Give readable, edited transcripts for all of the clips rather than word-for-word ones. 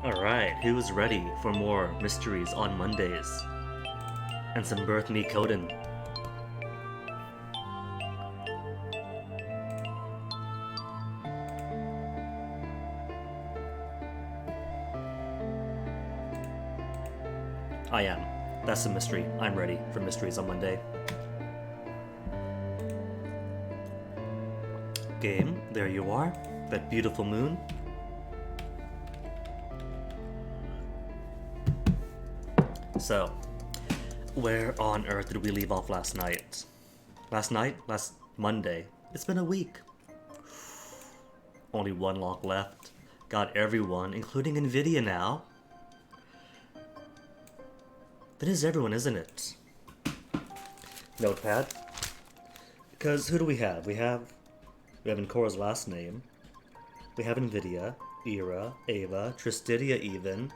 Alright, who's ready for more mysteries on Mondays? And some Birth Me Coden. I am. That's a mystery. I'm ready for mysteries on Monday. Game, there you are. That beautiful moon. So, where on earth did we leave off last night? Last Monday. It's been a week. Only one lock left. Got everyone, including Nvidia now. That is everyone, isn't it? Notepad. Because who do we have? We have Nkora's last name. We have Nvidia, Ira, Ava, Tristidia even,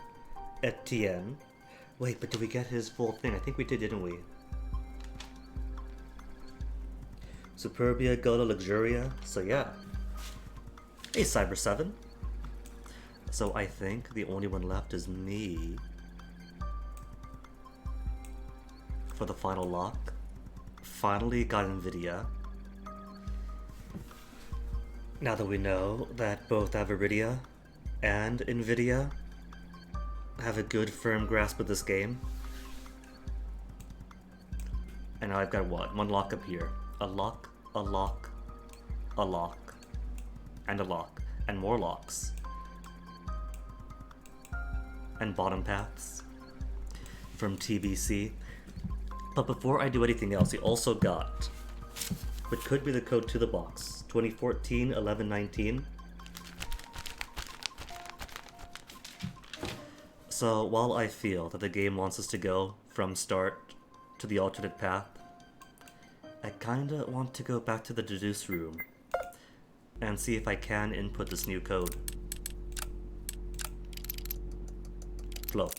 Etienne. Wait, but did we get his full thing? I think we did, didn't we? Superbia, Gola, Luxuria. So yeah. Hey, Cyber 7. So I think the only one left is me. For the final lock. Finally got Nvidia. Now that we know that both Aviridia and Nvidia have a good firm grasp of this game. And now I've got what? One lock up here. A lock, a lock, a lock, and a lock, and more locks. And bottom paths from TBC. But before I do anything else, he also got what could be the code to the box. 2014-11-19. So while I feel that the game wants us to go from start to the alternate path, I kinda want to go back to the deduce room and see if I can input this new code. Flow.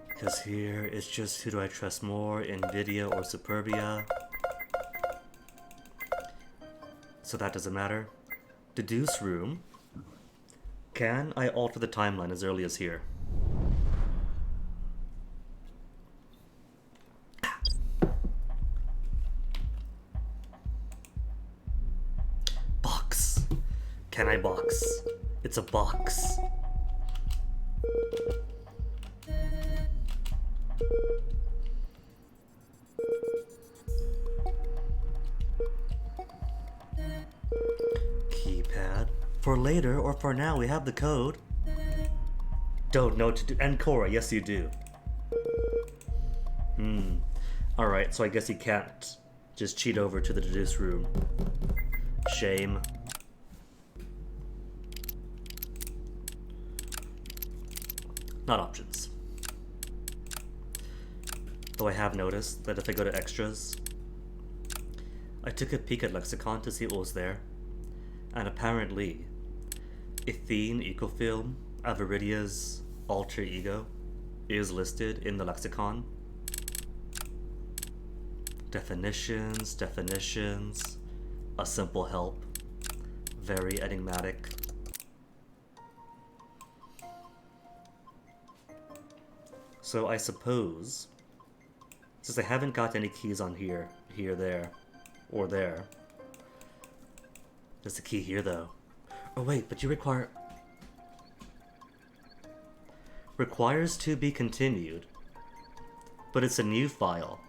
Because here it's just who do I trust more, Nvidia or Superbia? So that doesn't matter. Deduce room. Can I alter the timeline as early as here? Box. Can I box? It's a box. Keypad. For later or for now, we have the code. Don't know what to do. And Cora, yes you do. Alright, so I guess you can't just cheat over to the deduce room. Shame. Not options. Though I have noticed that if I go to extras, I took a peek at Lexicon to see what was there, and apparently, Ethene Ecofilm, Aviridia's alter ego, is listed in the Lexicon. Definitions, a simple help, very enigmatic. So I suppose, since I haven't got any keys on here, there, or there. There's a key here though. Oh wait, but you requires to be continued. But it's a new file.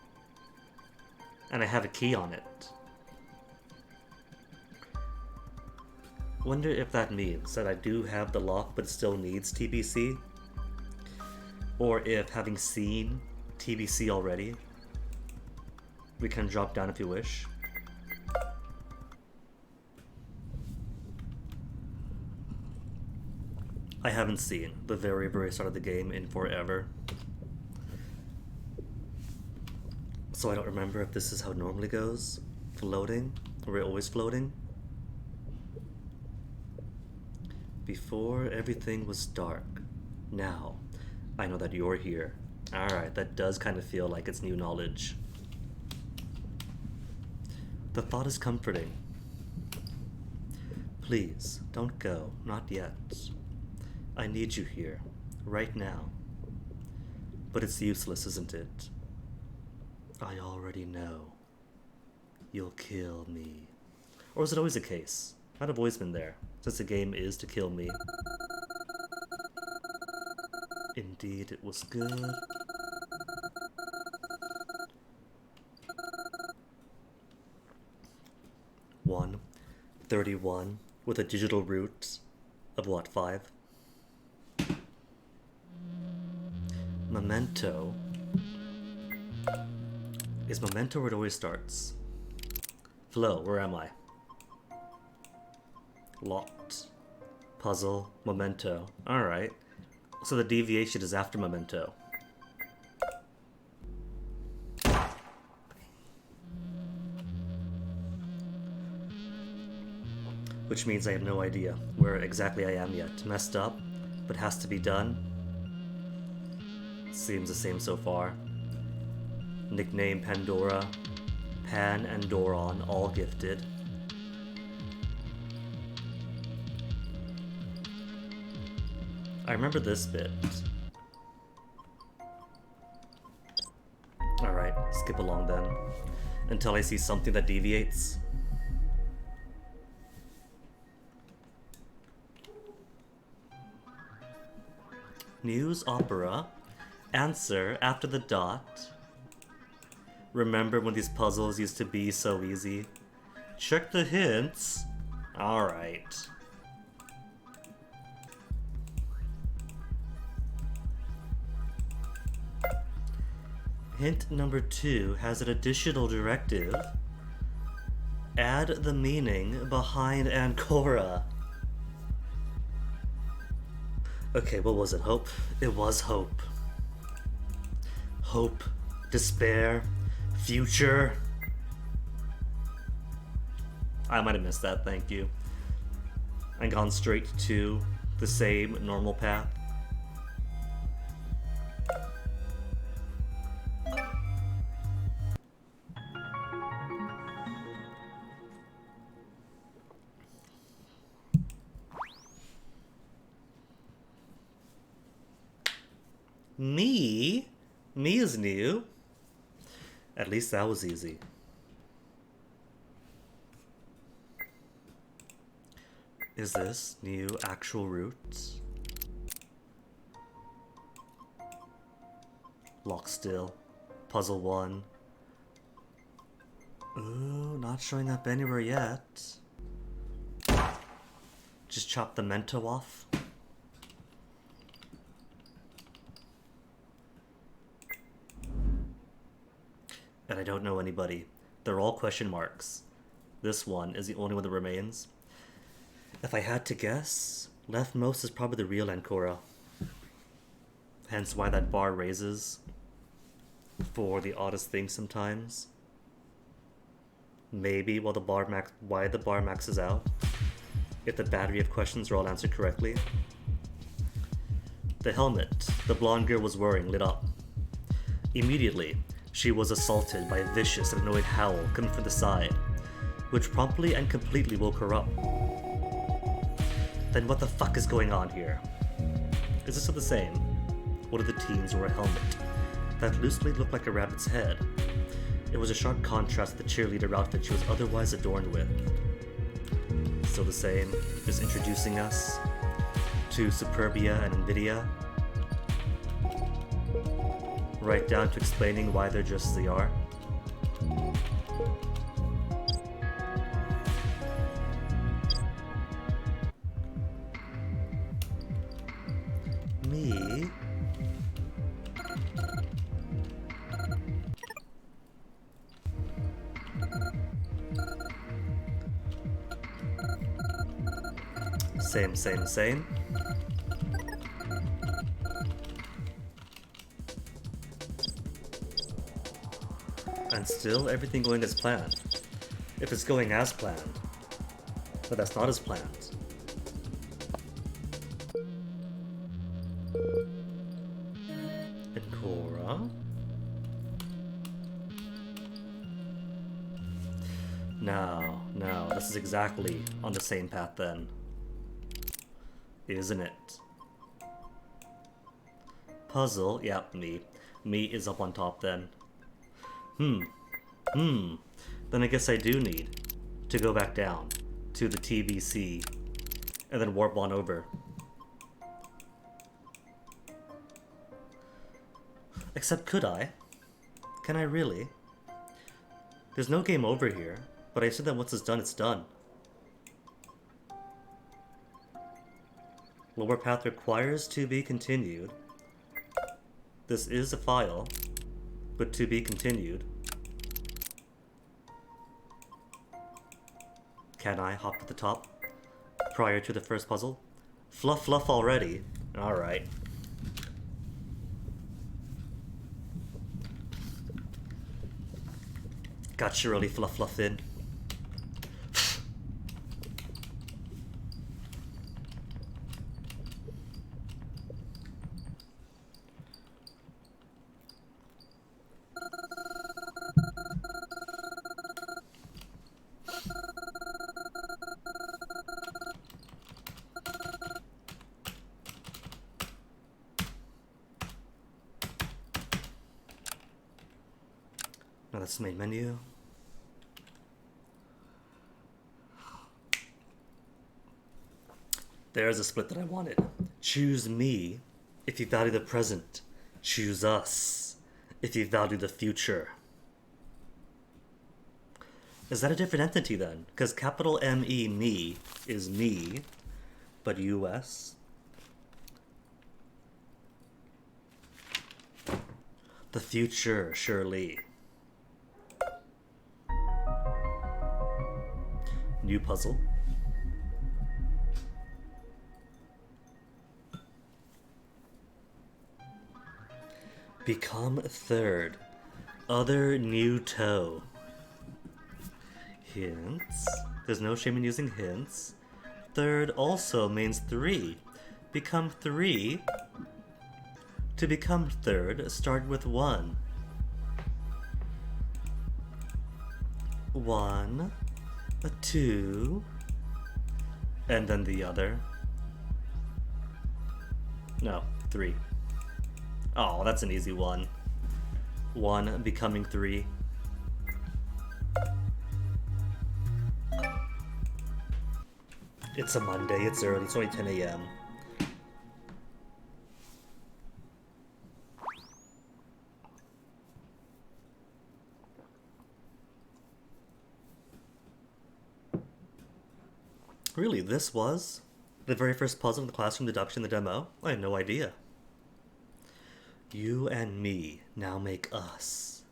And I have a key on it. Wonder if that means that I do have the lock but it still needs TBC? Or if, having seen TBC already, we can drop down if you wish. I haven't seen the very start of the game in forever. So I don't remember if this is how it normally goes. Floating? Are we always floating? Before everything was dark. Now, I know that you're here. Alright, that does kind of feel like it's new knowledge. The thought is comforting. Please, don't go. Not yet. I need you here. Right now. But it's useless, isn't it? I already know. You'll kill me. Or is it always the case? I'd have always been there, since the game is to kill me. Indeed, it was good. One 31 with a digital root of what, 5? Memento. Is Memento where it always starts? Flow, where am I? Locked. Puzzle, Memento. Alright. So the deviation is after Memento. Which means I have no idea where exactly I am yet. Messed up, but has to be done. Seems the same so far. Nickname Pandora. Pan and Doron, all gifted. I remember this bit. Alright, skip along then. Until I see something that deviates. News opera. Answer after the dot. Remember when these puzzles used to be so easy? Check the hints. Alright. Hint number 2 has an additional directive. Add the meaning behind Ancora. Okay, what was it? Hope? It was hope. Hope, despair, future. I might have missed that, thank you. And gone straight to the same normal path. Me? Me is new. At least that was easy. Is this new actual roots? Lock still. Puzzle 1. Ooh, not showing up anywhere yet. Just chop the Mento off. And I don't know anybody. They're all question marks. This one is the only one that remains. If I had to guess, leftmost is probably the real Ancora. Hence why that bar raises for the oddest thing sometimes. Maybe why the bar maxes out, if the battery of questions are all answered correctly. The helmet the blonde girl was wearing lit up. Immediately, she was assaulted by a vicious and annoyed howl coming from the side, which promptly and completely woke her up. Then what the fuck is going on here? Is this still the same? One of the teens wore a helmet that loosely looked like a rabbit's head. It was a sharp contrast to the cheerleader outfit she was otherwise adorned with. Still the same, just introducing us to Superbia and Nvidia. Right down to explaining why they're just as they are. Me? Same. And still everything going as planned. If it's going as planned, but that's not as planned. Ancora. No, no, this is exactly on the same path then. Isn't it? Puzzle, yep, me. Me is up on top then. Then I guess I do need to go back down to the TBC and then warp on over. Except could I? Can I really? There's no game over here, but I assume that once it's done, it's done. Lower path requires to be continued. This is a file, but to be continued. Can I hop to the top prior to the first puzzle? Fluff already. Alright. Got Shirley fluff in. Now that's the main menu. There's a split that I wanted. Choose me if you value the present. Choose us if you value the future. Is that a different entity then? Because capital M-E, me, is me, but US? The future, surely. New puzzle. Become third. Other new toe. Hints. There's no shame in using hints. Third also means 3. Become 3. To become third, start with 1. 1, 2, and then the other. No, 3. Oh, that's an easy one. 1 becoming 3. It's a Monday, it's early, it's only 10 a.m. Really, this was the very first puzzle in the classroom deduction, the demo? I had no idea. You and me now make us.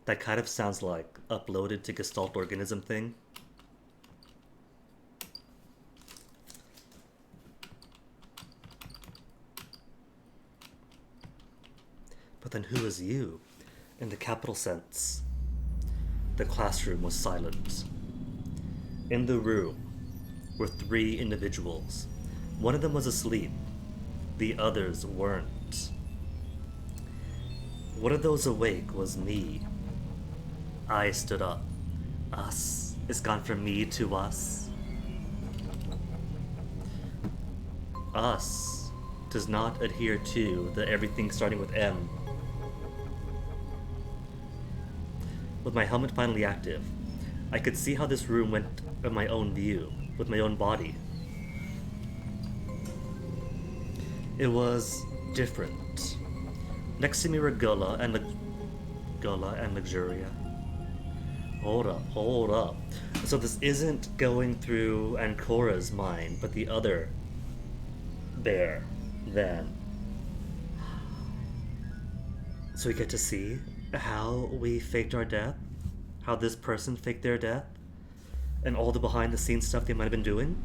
That kind of sounds like uploaded to Gestalt organism thing. But then who is you? In the capital sense. The classroom was silent. In the room were 3 individuals. One of them was asleep. The others weren't. One of those awake was me. I stood up. Us is gone from me to us. Us does not adhere to the everything starting with M. With my helmet finally active, I could see how this room went in my own view, with my own body. It was different. Next to me were Gullah and Luxuria. Hold up. So this isn't going through Ancora's mind, but the other bear, then. So we get to see how we faked our death, how this person faked their death, and all the behind-the-scenes stuff they might have been doing.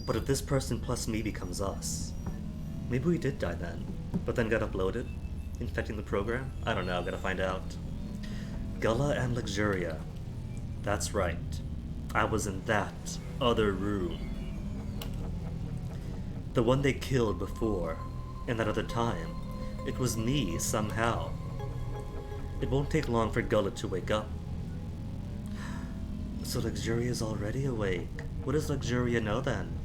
But if this person plus me becomes us, maybe we did die then, but then got uploaded, infecting the program? I don't know, gotta find out. Gullah and Luxuria. That's right. I was in that other room. The one they killed before, in that other time, It was me, somehow. It won't take long for Gullet to wake up. So Luxuria's already awake. What does Luxuria know then?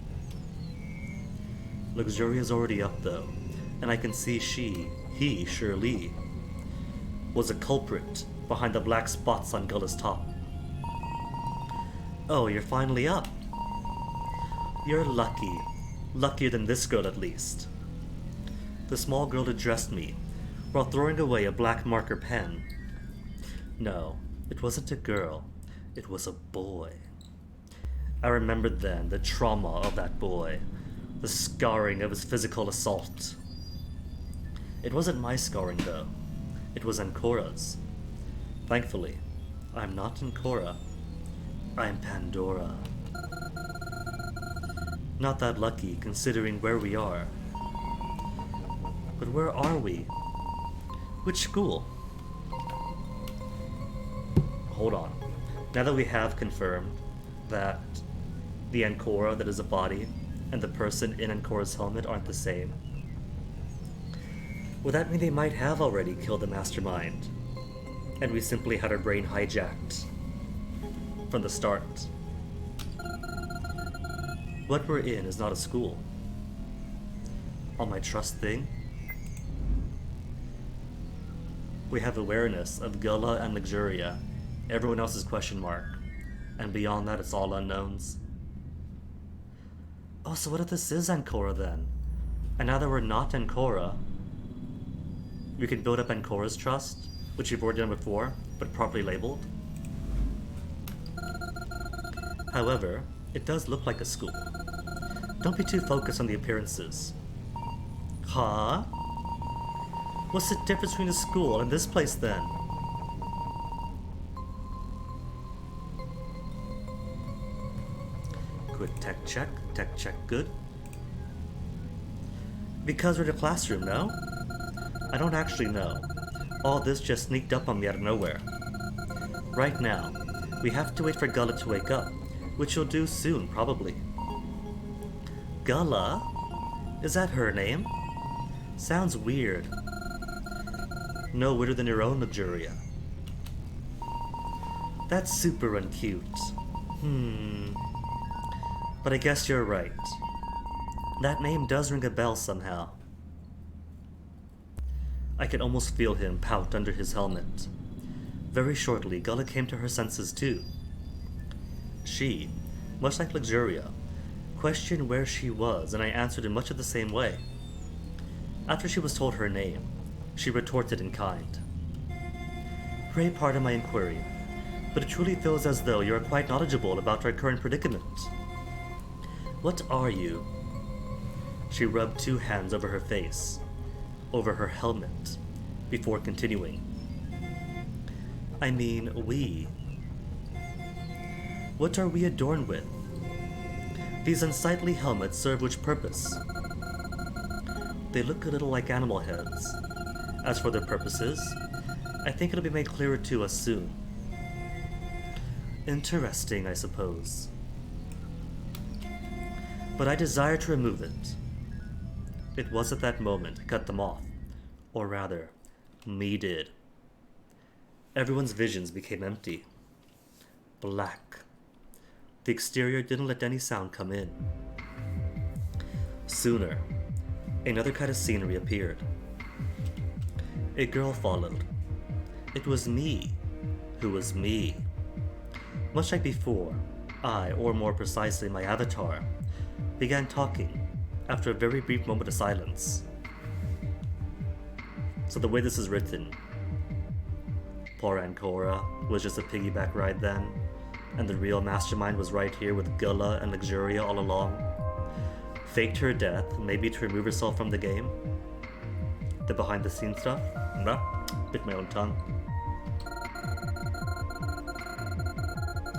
Luxuria's already up though, and I can see he, Shirley, was a culprit behind the black spots on Gullet's top. Oh, you're finally up. You're lucky. Luckier than this girl, at least. The small girl addressed me, while throwing away a black marker pen. No, it wasn't a girl. It was a boy. I remembered then the trauma of that boy, the scarring of his physical assault. It wasn't my scarring, though. It was Ancora's. Thankfully, I'm not Ancora. I'm Pandora. Not that lucky, considering where we are. But where are we? Which school? Hold on. Now that we have confirmed that the Ancora that is a body and the person in Ancora's helmet aren't the same, would that mean they might have already killed the mastermind, and we simply had our brain hijacked from the start? What we're in is not a school. On my trust thing, we have awareness of Gulla and Luxuria. Everyone else is question mark. And beyond that, it's all unknowns. Oh, so what if this is Ancora then? And now that we're not Ancora, we can build up Ancora's trust, which we've already done before, but properly labeled. However, it does look like a school. Don't be too focused on the appearances. Huh? What's the difference between a school and this place then? Quick tech check good. Because we're in a classroom, no? I don't actually know. All this just sneaked up on me out of nowhere. Right now, we have to wait for Gullet to wake up, which she'll do soon, probably. Gulla? Is that her name? Sounds weird. No weirder than your own Luxuria. That's super uncute. But I guess you're right. That name does ring a bell somehow. I could almost feel him pout under his helmet. Very shortly, Gulla came to her senses too. She, much like Luxuria, questioned where she was, and I answered in much of the same way. After she was told her name, she retorted in kind. Pray pardon my inquiry, but it truly feels as though you are quite knowledgeable about our current predicament. What are you? She rubbed two hands over her face, over her helmet, before continuing. I mean, we. What are we adorned with? These unsightly helmets serve which purpose? They look a little like animal heads. As for their purposes, I think it'll be made clearer to us soon. Interesting, I suppose. But I desire to remove it. It was at that moment I cut them off. Or rather, me did. Everyone's visions became empty. Black. The exterior didn't let any sound come in. Sooner, another kind of scenery appeared. A girl followed. It was me who was me. Much like before, I, or more precisely my avatar, began talking after a very brief moment of silence. So the way this is written, poor Ancora was just a piggyback ride then, and the real mastermind was right here with Gulla and Luxuria all along. Faked her death, maybe to remove herself from the game. The behind the scenes stuff? Bit my own tongue.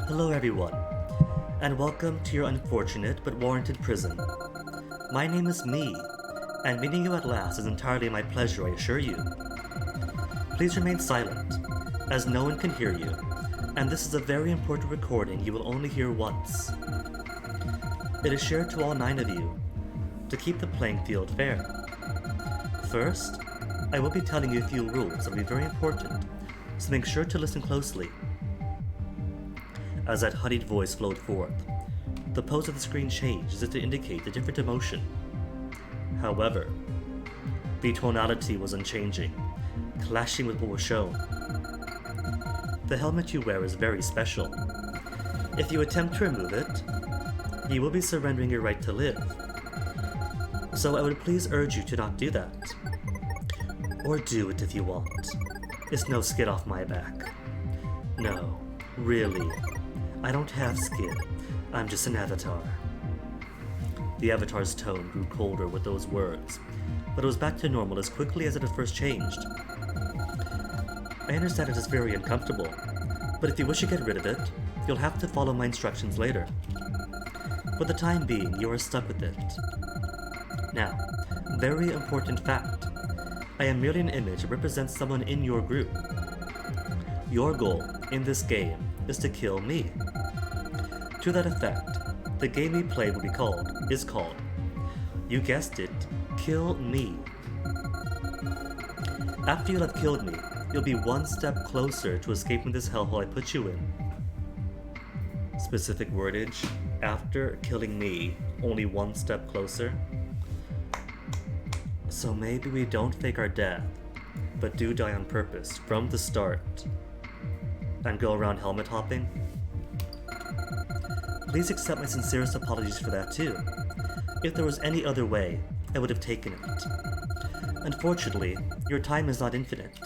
Hello everyone, and welcome to your unfortunate but warranted prison. My name is Me, and meeting you at last is entirely my pleasure, I assure you. Please remain silent, as no one can hear you, and this is a very important recording you will only hear once. It is shared to all 9 of you, to keep the playing field fair. First, I will be telling you a few rules that will be very important, so make sure to listen closely. As that honeyed voice flowed forth, the pose of the screen changed as if to indicate a different emotion. However, the tonality was unchanging, clashing with what was shown. The helmet you wear is very special. If you attempt to remove it, you will be surrendering your right to live. So I would please urge you to not do that. Or do it if you want. It's no skin off my back. No, really. I don't have skin. I'm just an avatar. The avatar's tone grew colder with those words, but it was back to normal as quickly as it had first changed. I understand it is very uncomfortable, but if you wish to get rid of it, you'll have to follow my instructions later. For the time being, you are stuck with it. Now, very important fact. I am merely an image that represents someone in your group. Your goal in this game is to kill me. To that effect, the game we play is called, you guessed it, Kill Me. After you'll have killed me, you'll be one step closer to escaping this hellhole I put you in. Specific wordage, after killing me, only one step closer. So maybe we don't fake our death, but do die on purpose from the start, and go around helmet hopping? Please accept my sincerest apologies for that too. If there was any other way, I would have taken it. Unfortunately, your time is not infinite.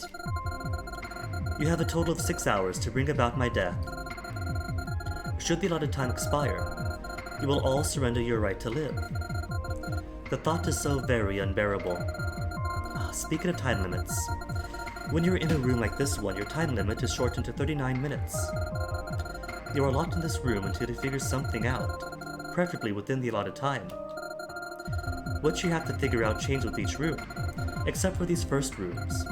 You have a total of 6 hours to bring about my death. Should the allotted time expire, you will all surrender your right to live. The thought is so very unbearable. Speaking of time limits, when you're in a room like this one, your time limit is shortened to 39 minutes. You are locked in this room until you figure something out, preferably within the allotted time. What you have to figure out changes with each room, except for these first rooms.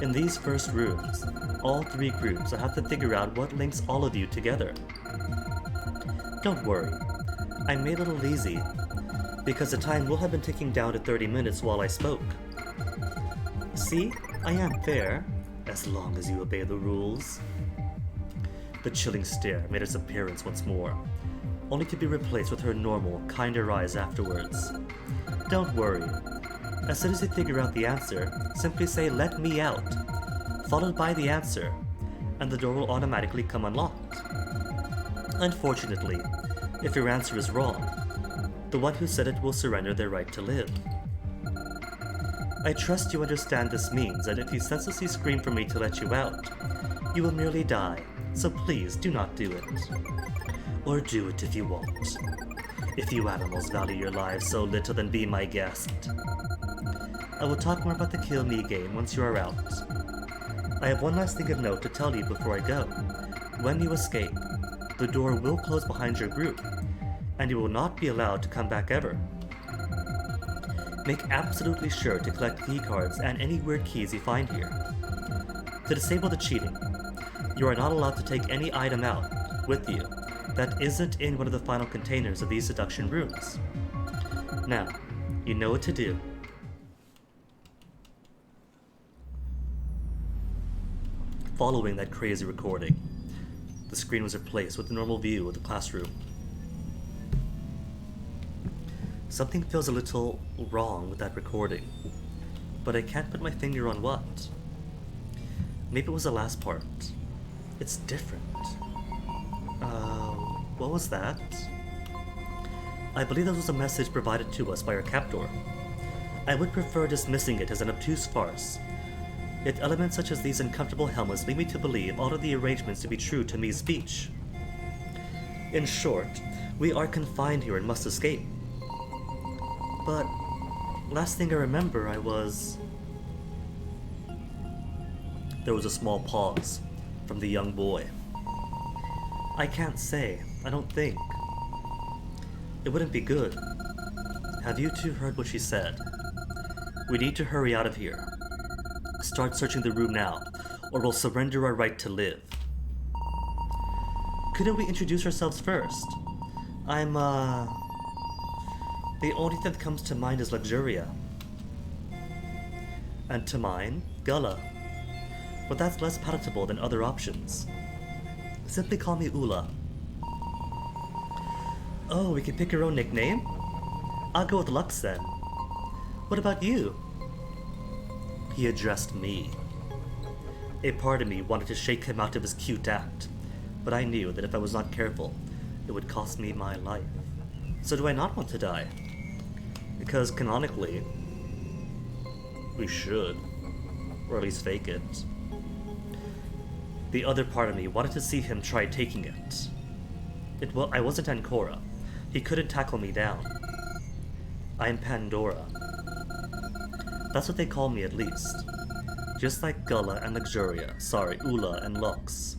In these first rooms, all 3 groups will have to figure out what links all of you together. Don't worry, I made it a little easy, because the time will have been ticking down to 30 minutes while I spoke. See, I am fair, as long as you obey the rules. The chilling stare made its appearance once more, only to be replaced with her normal, kinder eyes afterwards. Don't worry. As soon as you figure out the answer, simply say "let me out," followed by the answer, and the door will automatically come unlocked. Unfortunately, if your answer is wrong, the one who said it will surrender their right to live. I trust you understand this means that if you senselessly scream for me to let you out, you will merely die, so please do not do it. Or do it if you want. If you animals value your lives so little, then be my guest. I will talk more about the Kill Me game once you are out. I have one last thing of note to tell you before I go. When you escape, the door will close behind your group, and you will not be allowed to come back ever. Make absolutely sure to collect key cards and any weird keys you find here. To disable the cheating, you are not allowed to take any item out with you that isn't in one of the final containers of these seduction rooms. Now, you know what to do. Following that crazy recording, the screen was replaced with a normal view of the classroom. Something feels a little wrong with that recording, but I can't put my finger on what. Maybe it was the last part. It's different. What was that? I believe that was a message provided to us by our captor. I would prefer dismissing it as an obtuse farce. Yet elements such as these uncomfortable helmets lead me to believe all of the arrangements to be true to Mi's speech. In short, we are confined here and must escape. But last thing I remember, There was a small pause from the young boy. I can't say. I don't think. It wouldn't be good. Have you two heard what she said? We need to hurry out of here. Start searching the room now, or we'll surrender our right to live. Couldn't we introduce ourselves first? The only thing that comes to mind is Luxuria. And to mine, Gullah. But that's less palatable than other options. Simply call me Ula. Oh, we can pick your own nickname? I'll go with Lux then. What about you? He addressed me. A part of me wanted to shake him out of his cute act, but I knew that if I was not careful, it would cost me my life. So do I not want to die? Because canonically, we should, or at least fake it. The other part of me wanted to see him try taking it. I wasn't Ancora. He couldn't tackle me down. I am Pandora. That's what they call me, at least. Just like Gullah and Luxuria, sorry, Ula and Lux.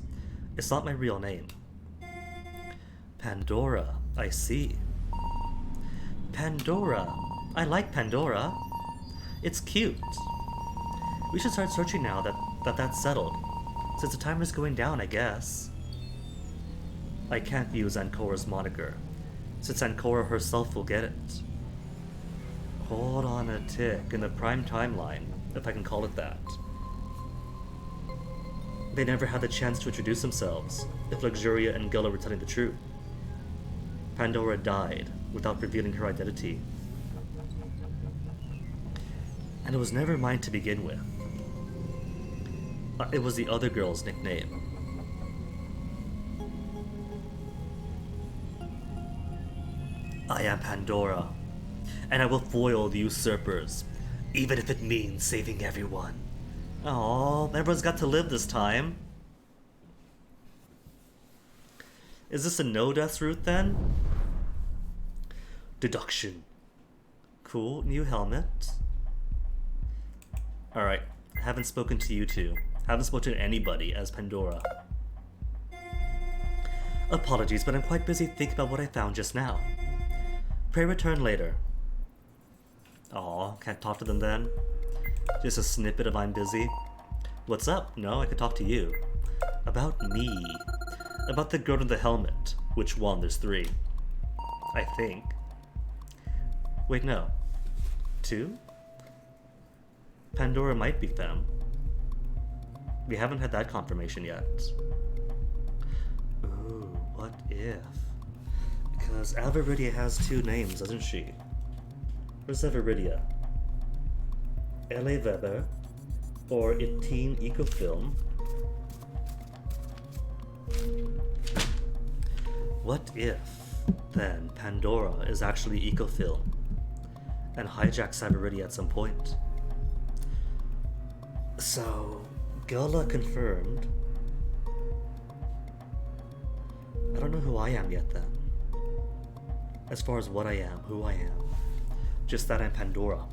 It's not my real name. Pandora, I see. Pandora. I like Pandora. It's cute. We should start searching now that's settled. Since the timer's going down, I guess. I can't use Ancora's moniker, since Ancora herself will get it. Hold on a tick in the prime timeline, if I can call it that. They never had the chance to introduce themselves, if Luxuria and Gullah were telling the truth. Pandora died without revealing her identity. And it was never mine to begin with. It was the other girl's nickname. I am Pandora, and I will foil the usurpers, even if it means saving everyone. Aww, everyone's got to live this time. Is this a no-death route then? Deduction. Cool, new helmet. Alright, haven't spoken to you two. Haven't spoken to anybody as Pandora. Apologies, but I'm quite busy thinking about what I found just now. Pray return later. Aw, can't talk to them then? Just a snippet of I'm busy? What's up? No, I could talk to you. About me. About the girl in the helmet. Which one? There's 3. I think. Wait, no. 2? Pandora might be them. We haven't had that confirmation yet. Ooh, what if? Because Alvaridia has 2 names, doesn't she? Where's Alvaridia? L.A. Weber or Itteen Ecofilm? What if, then, Pandora is actually Ecofilm and hijacks Alvaridia at some point? So, Gullah confirmed. I don't know who I am yet then. As far as what I am, who I am. Just that I'm Pandora.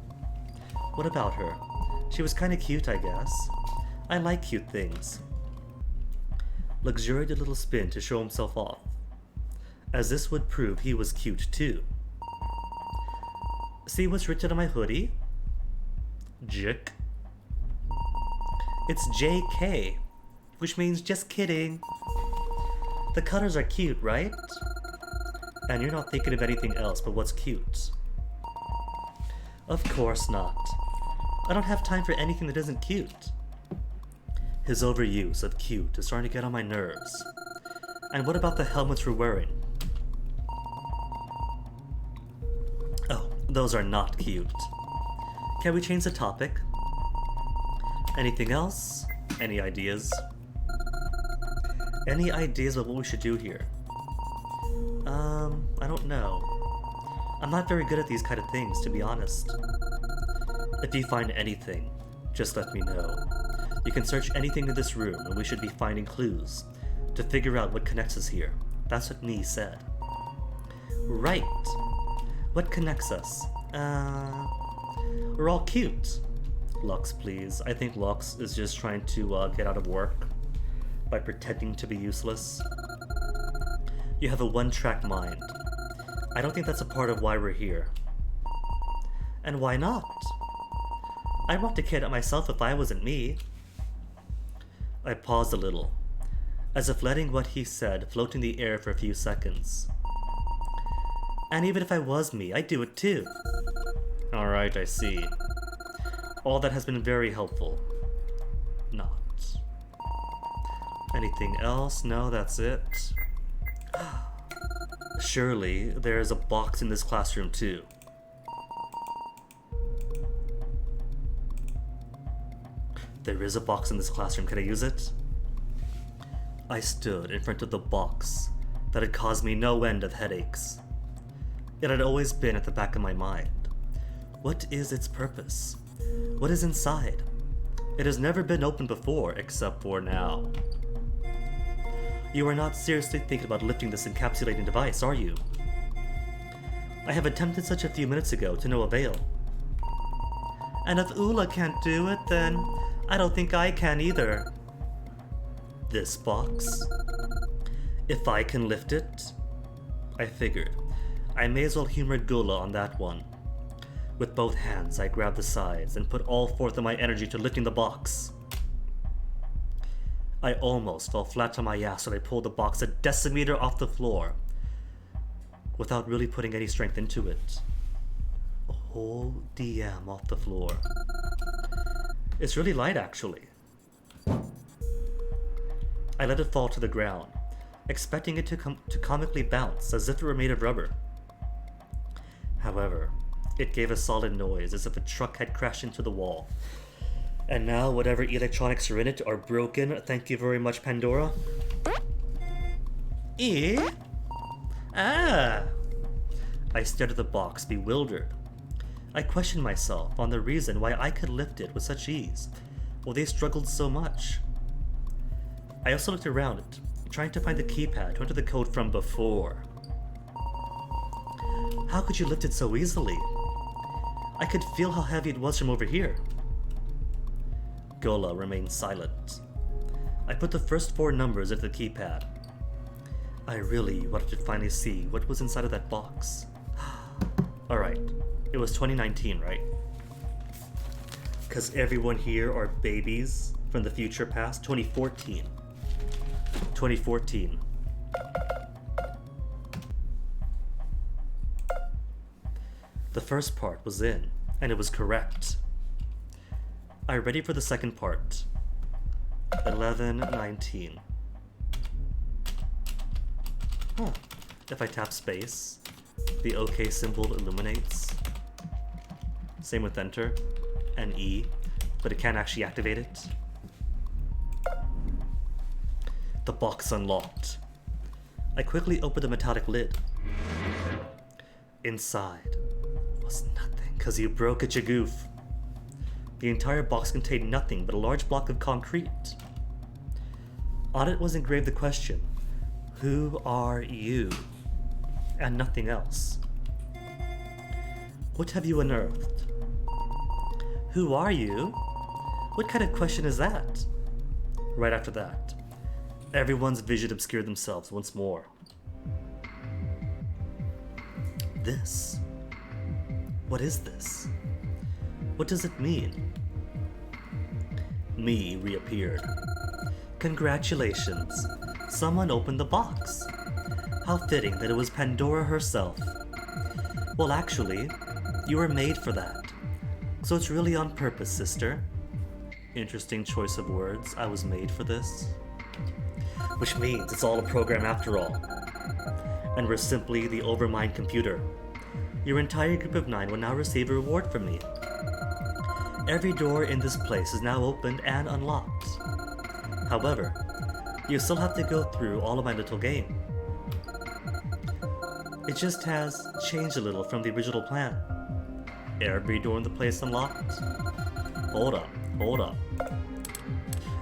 What about her? She was kinda cute, I guess. I like cute things. Luxuria did a little spin to show himself off, as this would prove he was cute too. See what's written on my hoodie? Jick. It's JK, which means just kidding. The colors are cute, right? And you're not thinking of anything else but what's cute. Of course not. I don't have time for anything that isn't cute. His overuse of cute is starting to get on my nerves. And what about the helmets we're wearing? Oh, those are not cute. Can we change the topic? Anything else? Any ideas? Any ideas about what we should do here? I don't know. I'm not very good at these kind of things, to be honest. If you find anything, just let me know. You can search anything in this room, and we should be finding clues to figure out what connects us here. That's what Nee said. Right. What connects us? We're all cute. Lux, please. I think Lux is just trying to get out of work by pretending to be useless. You have a one-track mind. I don't think that's a part of why we're here. And why not? I'd want to kid at myself if I wasn't me. I paused a little, as if letting what he said float in the air for a few seconds. And even if I was me, I'd do it too. Alright, I see. All that has been very helpful. Not. Anything else? No, that's it. Surely there is a box in this classroom too. There is a box in this classroom. Can I use it? I stood in front of the box that had caused me no end of headaches. It had always been at the back of my mind. What is its purpose? What is inside? It has never been opened before, except for now. You are not seriously thinking about lifting this encapsulating device, are you? I have attempted such a few minutes ago to no avail. And if Ula can't do it, then I don't think I can either. This box? If I can lift it? I figured. I may as well humor Gula on that one. With both hands, I grabbed the sides and put all forth of my energy to lifting the box. I almost fell flat on my ass when I pulled the box a decimeter off the floor without really putting any strength into it. A whole DM off the floor. It's really light, actually. I let it fall to the ground, expecting it to comically bounce as if it were made of rubber. However, it gave a solid noise as if a truck had crashed into the wall. And now whatever electronics are in it are broken. Thank you very much, Pandora. Eh? Ah! I stared at the box, bewildered. I questioned myself on the reason why I could lift it with such ease, while they struggled so much. I also looked around it, trying to find the keypad to enter the code from before. How could you lift it so easily? I could feel how heavy it was from over here. Gola remained silent. I put the first 4 numbers into the keypad. I really wanted to finally see what was inside of that box. Alright, it was 2019, right? Because everyone here are babies from the future past. 2014. 2014. The first part was in, and it was correct. I'm ready for the second part. 11:19. Huh. If I tap space, the OK symbol illuminates. Same with enter and E, but it can't actually activate it. The box unlocked. I quickly opened the metallic lid. Inside was nothing, cause you broke it, you goof. The entire box contained nothing but a large block of concrete. On it was engraved the question, "Who are you?" and nothing else. What have you unearthed? Who are you? What kind of question is that? Right after that, everyone's vision obscured themselves once more. This? What is this? What does it mean? Me reappeared. Congratulations! Someone opened the box. How fitting that it was Pandora herself. Well, actually, you were made for that. So it's really on purpose, sister. Interesting choice of words. I was made for this. Which means it's all a program after all. And we're simply the Overmind computer. Your entire group of 9 will now receive a reward from me. Every door in this place is now opened and unlocked. However, you still have to go through all of my little game. It just has changed a little from the original plan. Every door in the place unlocked? Hold up.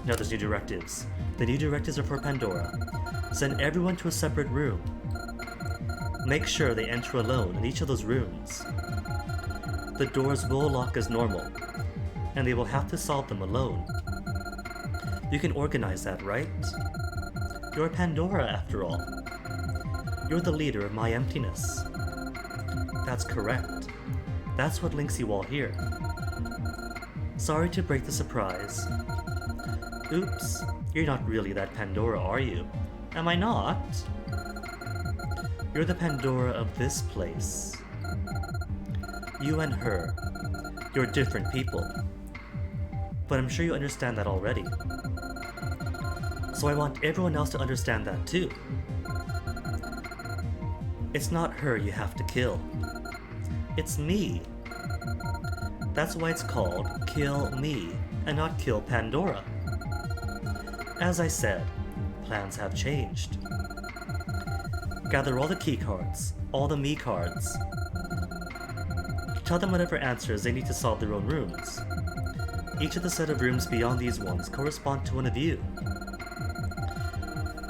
Now there's new directives. The new directives are for Pandora. Send everyone to a separate room. Make sure they enter alone in each of those rooms. The doors will lock as normal, and they will have to solve them alone. You can organize that, right? You're Pandora, after all. You're the leader of my emptiness. That's correct. That's what links you all here. Sorry to break the surprise. Oops, you're not really that Pandora, are you? Am I not? You're the Pandora of this place. You and her. You're different people. but I'm sure you understand that already. So I want everyone else to understand that too. It's not her you have to kill. It's me. That's why it's called Kill Me, and not Kill Pandora. As I said, plans have changed. Gather all the key cards, all the me cards. Tell them whatever answers they need to solve their own rooms. Each of the set of rooms beyond these ones correspond to one of you.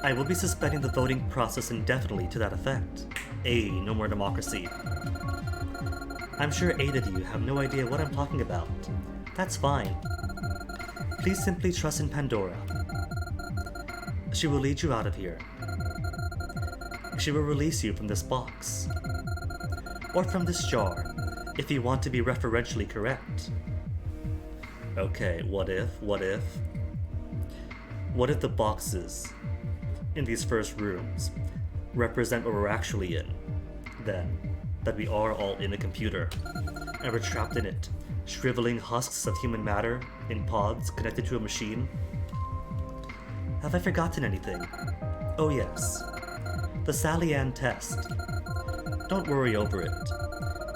I will be suspending the voting process indefinitely to that effect. No more democracy. I'm sure 8 of you have no idea what I'm talking about. That's fine. Please simply trust in Pandora. She will lead you out of here. She will release you from this box. Or from this jar, if you want to be referentially correct. Okay, what if? What if the boxes in these first rooms represent what we're actually in? Then, that we are all in a computer, and we're trapped in it, shriveling husks of human matter in pods connected to a machine? Have I forgotten anything? Oh yes, the Sally Ann test. Don't worry over it.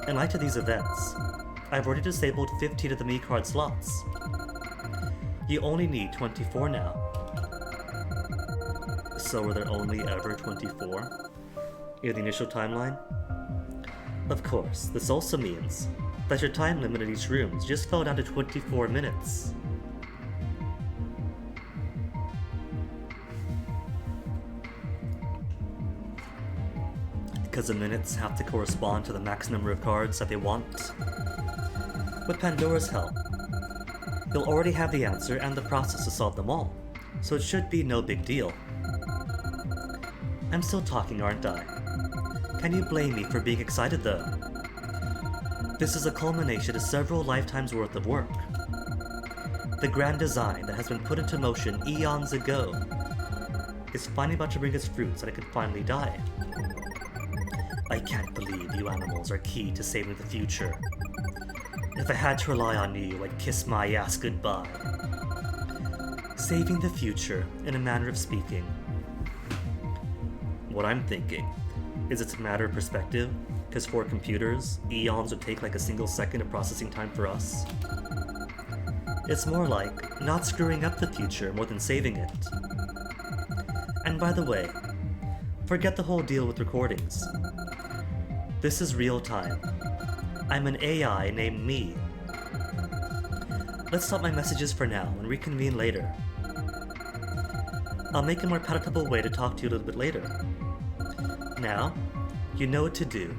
In light of these events, I've already disabled 15 of the me card slots. You only need 24 now. So were there only ever 24 in the initial timeline? Of course, this also means that your time limit in each room just fell down to 24 minutes. Because the minutes have to correspond to the max number of cards that they want. With Pandora's help, you'll already have the answer and the process to solve them all, so it should be no big deal. I'm still talking, aren't I? Can you blame me for being excited though? This is a culmination of several lifetimes worth of work. The grand design that has been put into motion eons ago is finally about to bring its fruits and I could finally die. I can't believe you animals are key to saving the future. If I had to rely on you, I'd kiss my ass goodbye. Saving the future, in a manner of speaking. What I'm thinking is it's a matter of perspective, because for computers, eons would take like a single second of processing time for us. It's more like not screwing up the future more than saving it. And by the way, forget the whole deal with recordings. This is real time. I'm an AI named Me. Let's stop my messages for now and reconvene later. I'll make a more palatable way to talk to you a little bit later. Now, you know what to do.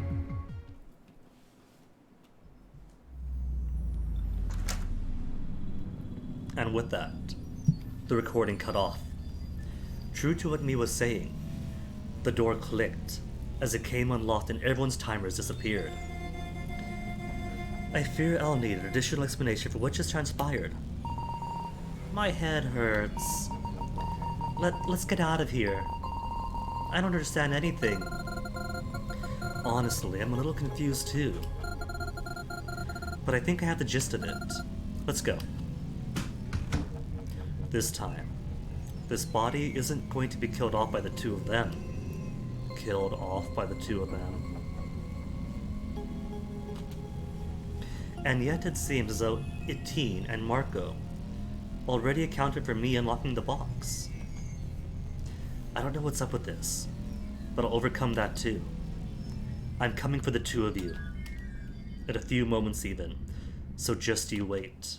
And with that, the recording cut off. True to what Me was saying, the door clicked as it came unlocked and everyone's timers disappeared. I fear I'll need an additional explanation for what just transpired. My head hurts. Let's get out of here. I don't understand anything. Honestly, I'm a little confused too. But I think I have the gist of it. Let's go. This time, this body isn't going to be killed off by the two of them. Killed off by the two of them. And yet it seems as though Itine and Marco already accounted for me unlocking the box. I don't know what's up with this, but I'll overcome that too. I'm coming for the two of you. In a few moments even, so just you wait.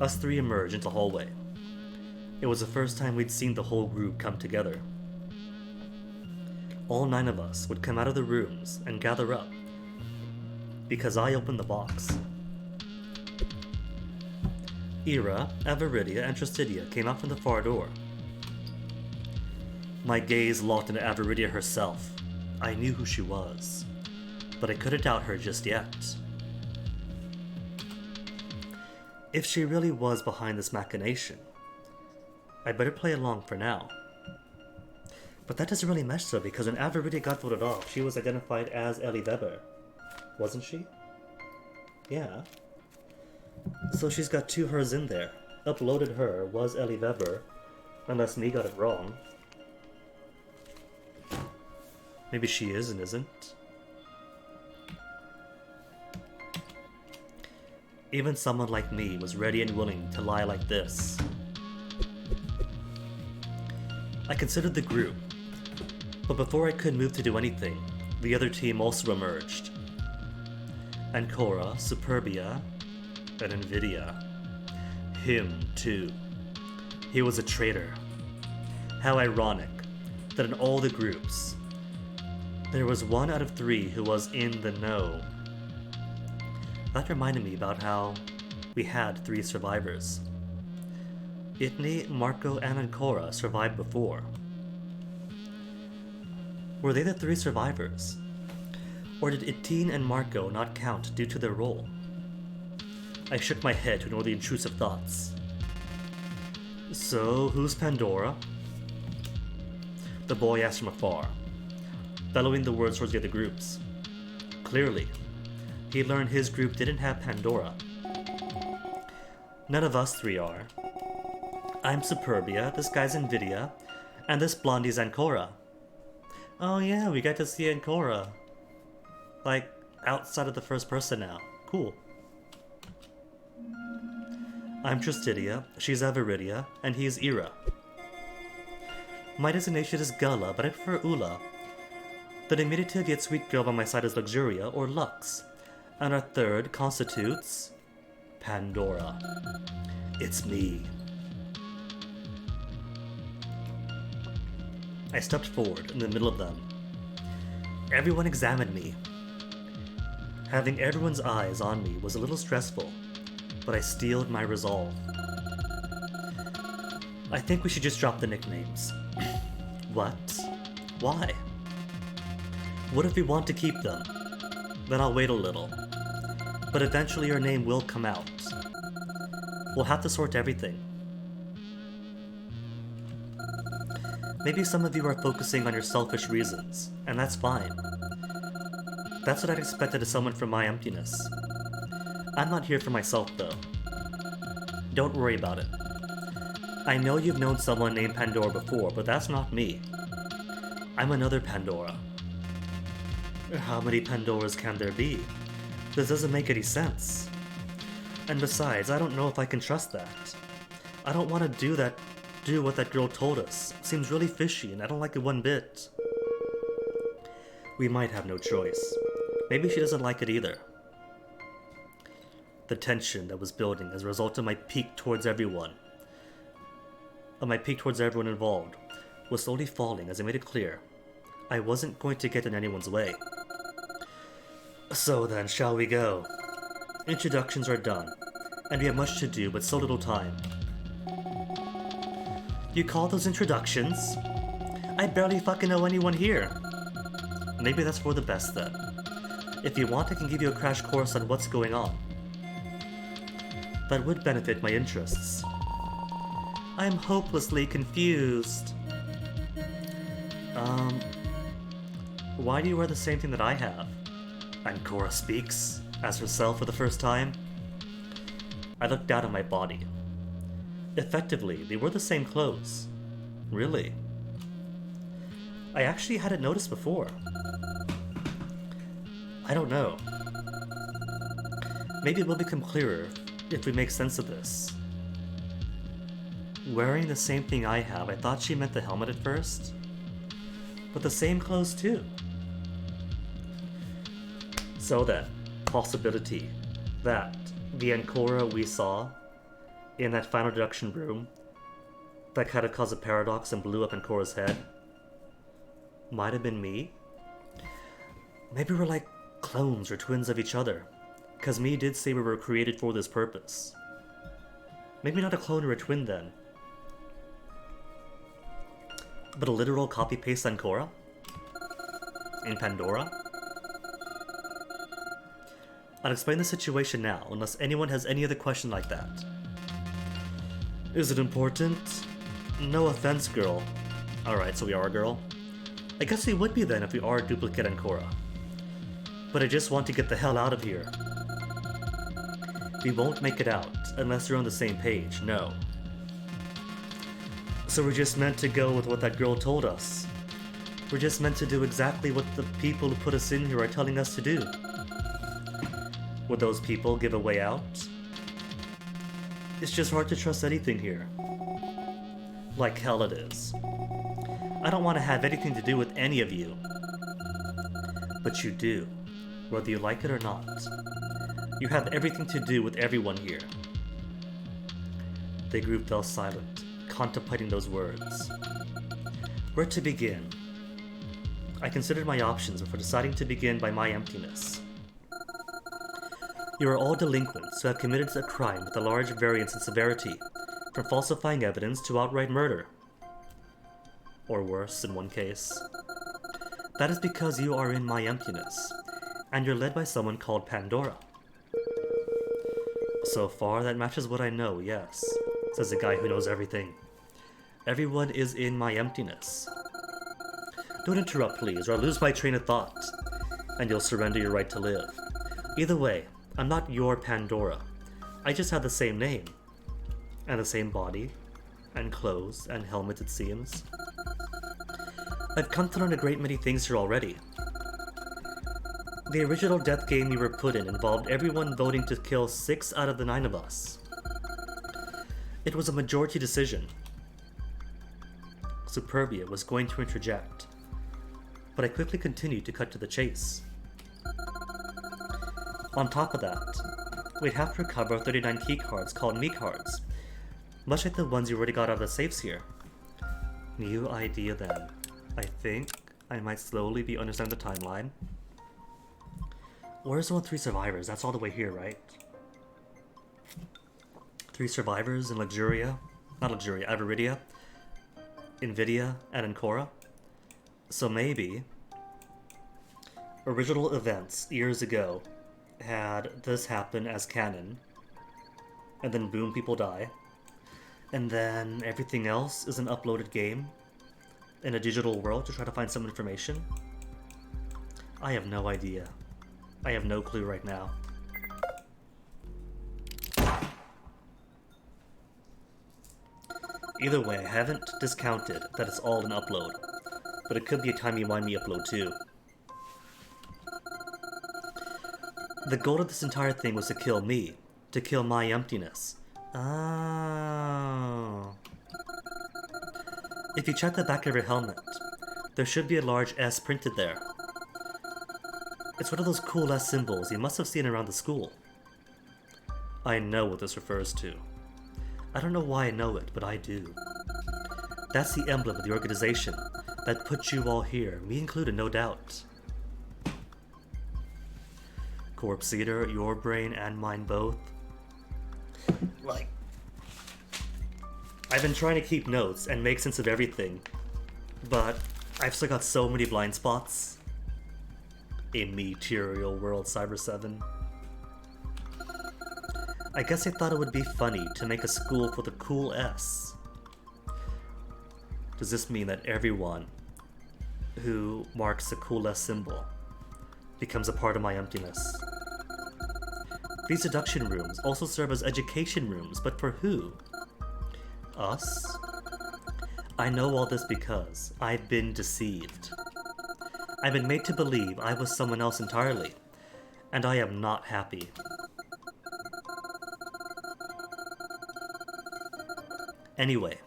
Us three emerge into the hallway. It was the first time we'd seen the whole group come together. All 9 of us would come out of the rooms and gather up, because I opened the box. Ira, Aviridia, and Tristidia came out from the far door. My gaze locked into Aviridia herself. I knew who she was, but I couldn't doubt her just yet. If she really was behind this machination, I better play along for now. But that doesn't really mesh though, because when Aviridia got voted off, she was identified as Ellie Weber, wasn't she? Yeah. So she's got two hers in there. Uploaded her was Ellie Weber, unless me got it wrong. Maybe she is and isn't. Even someone like me was ready and willing to lie like this. I considered the group, but before I could move to do anything, the other team also emerged. Ancora, Superbia, and Nvidia. Him, too. He was a traitor. How ironic that in all the groups, there was 1 out of 3 who was in the know. That reminded me about how we had 3 survivors. Itni, Marco, and Ancora survived before. Were they the 3 survivors? Or did Itine and Marco not count due to their role? I shook my head to ignore the intrusive thoughts. So, who's Pandora? The boy asked from afar, bellowing the words towards the other groups. Clearly, he learned his group didn't have Pandora. None of us 3 are. I'm Superbia, this guy's Nvidia, and this blondie's Ancora. Oh yeah, we got to see Ancora. Like, outside of the first person now. Cool. I'm Tristidia, she's Aviridia, and he's Ira. My designation is Gala, but I prefer Ula. The diminutive yet sweet girl by my side is Luxuria, or Lux. And our third constitutes Pandora. It's me. I stepped forward in the middle of them. Everyone examined me. Having everyone's eyes on me was a little stressful, but I steeled my resolve. I think we should just drop the nicknames. What? Why? What if we want to keep them? Then I'll wait a little. But eventually your name will come out. We'll have to sort everything. Maybe some of you are focusing on your selfish reasons, and that's fine. That's what I'd expected of someone from my emptiness. I'm not here for myself, though. Don't worry about it. I know you've known someone named Pandora before, but that's not me. I'm another Pandora. How many Pandoras can there be? This doesn't make any sense. And besides, I don't know if I can trust that. I don't want to do what that girl told us. Seems really fishy, and I don't like it one bit. We might have no choice. Maybe she doesn't like it either. The tension that was building as a result of my peak towards everyone involved was slowly falling as I made it clear I wasn't going to get in anyone's way. So then, shall we go? Introductions are done, and we have much to do but so little time. You call those introductions? I barely fucking know anyone here. Maybe that's for the best then. If you want, I can give you a crash course on what's going on. That would benefit my interests. I'm hopelessly confused. Why do you wear the same thing that I have? Ancora speaks, as herself for the first time. I looked down at my body. Effectively, they were the same clothes. Really? I actually hadn't noticed before. I don't know. Maybe it will become clearer if we make sense of this. Wearing the same thing I have, I thought she meant the helmet at first. But the same clothes too. So then, possibility that the Ancora we saw in that final deduction room that kind of caused a paradox and blew up Ancora's head might have been me. Maybe we're like clones or twins of each other, because me did say we were created for this purpose. Maybe not a clone or a twin then, but a literal copy-paste Ancora in Pandora? I'll explain the situation now, unless anyone has any other question like that. Is it important? No offense, girl. Alright, so we are a girl? I guess we would be then if we are a duplicate Ancora. But I just want to get the hell out of here. We won't make it out unless you're on the same page, no. So we're just meant to go with what that girl told us. We're just meant to do exactly what the people who put us in here are telling us to do. Would those people give a way out? It's just hard to trust anything here. Like hell it is. I don't want to have anything to do with any of you. But you do, whether you like it or not. You have everything to do with everyone here. The group fell silent, contemplating those words. Where to begin? I considered my options before deciding to begin by my emptiness. You are all delinquents who have committed a crime with a large variance in severity, from falsifying evidence to outright murder. Or worse, in one case. That is because you are in my emptiness, and you're led by someone called Pandora. So far, that matches what I know, yes, says the guy who knows everything. Everyone is in my emptiness. Don't interrupt, please, or I'll lose my train of thought, and you'll surrender your right to live. Either way, I'm not your Pandora. I just have the same name, and the same body, and clothes, and helmet, it seems. I've come to learn a great many things here already. The original death game you were put in involved everyone voting to kill 6 out of the 9 of us. It was a majority decision. Superbia was going to interject, but I quickly continued to cut to the chase. On top of that, we'd have to recover 39 keycards called me cards, much like the ones you already got out of the safes here. New idea then. I think I might slowly be understanding the timeline. Where's the 3 survivors? That's all the way here, right? 3 survivors in Luxuria, not Luxuria, Averidia, Invidia, and Ancora. So maybe original events years ago had this happen as canon, and then boom, people die, and then everything else is an uploaded game in a digital world to try to find some information. I have no idea. I have no clue right now. Either way, I haven't discounted that it's all an upload, but it could be a timey-wimey upload too. The goal of this entire thing was to kill me, to kill my emptiness. Oh. If you check the back of your helmet, there should be a large S printed there. It's one of those cool S symbols you must have seen around the school. I know what this refers to. I don't know why I know it, but I do. That's the emblem of the organization that put you all here, me included, no doubt. Corpse Eater, your brain and mine both. Like, I've been trying to keep notes and make sense of everything, but I've still got so many blind spots. A material world, Cyber 7. I guess I thought it would be funny to make a school with a cool S. Does this mean that everyone who marks the cool S symbol becomes a part of my emptiness? These deduction rooms also serve as education rooms, but for who? Us? I know all this because I've been deceived. I've been made to believe I was someone else entirely, and I am not happy. Anyway,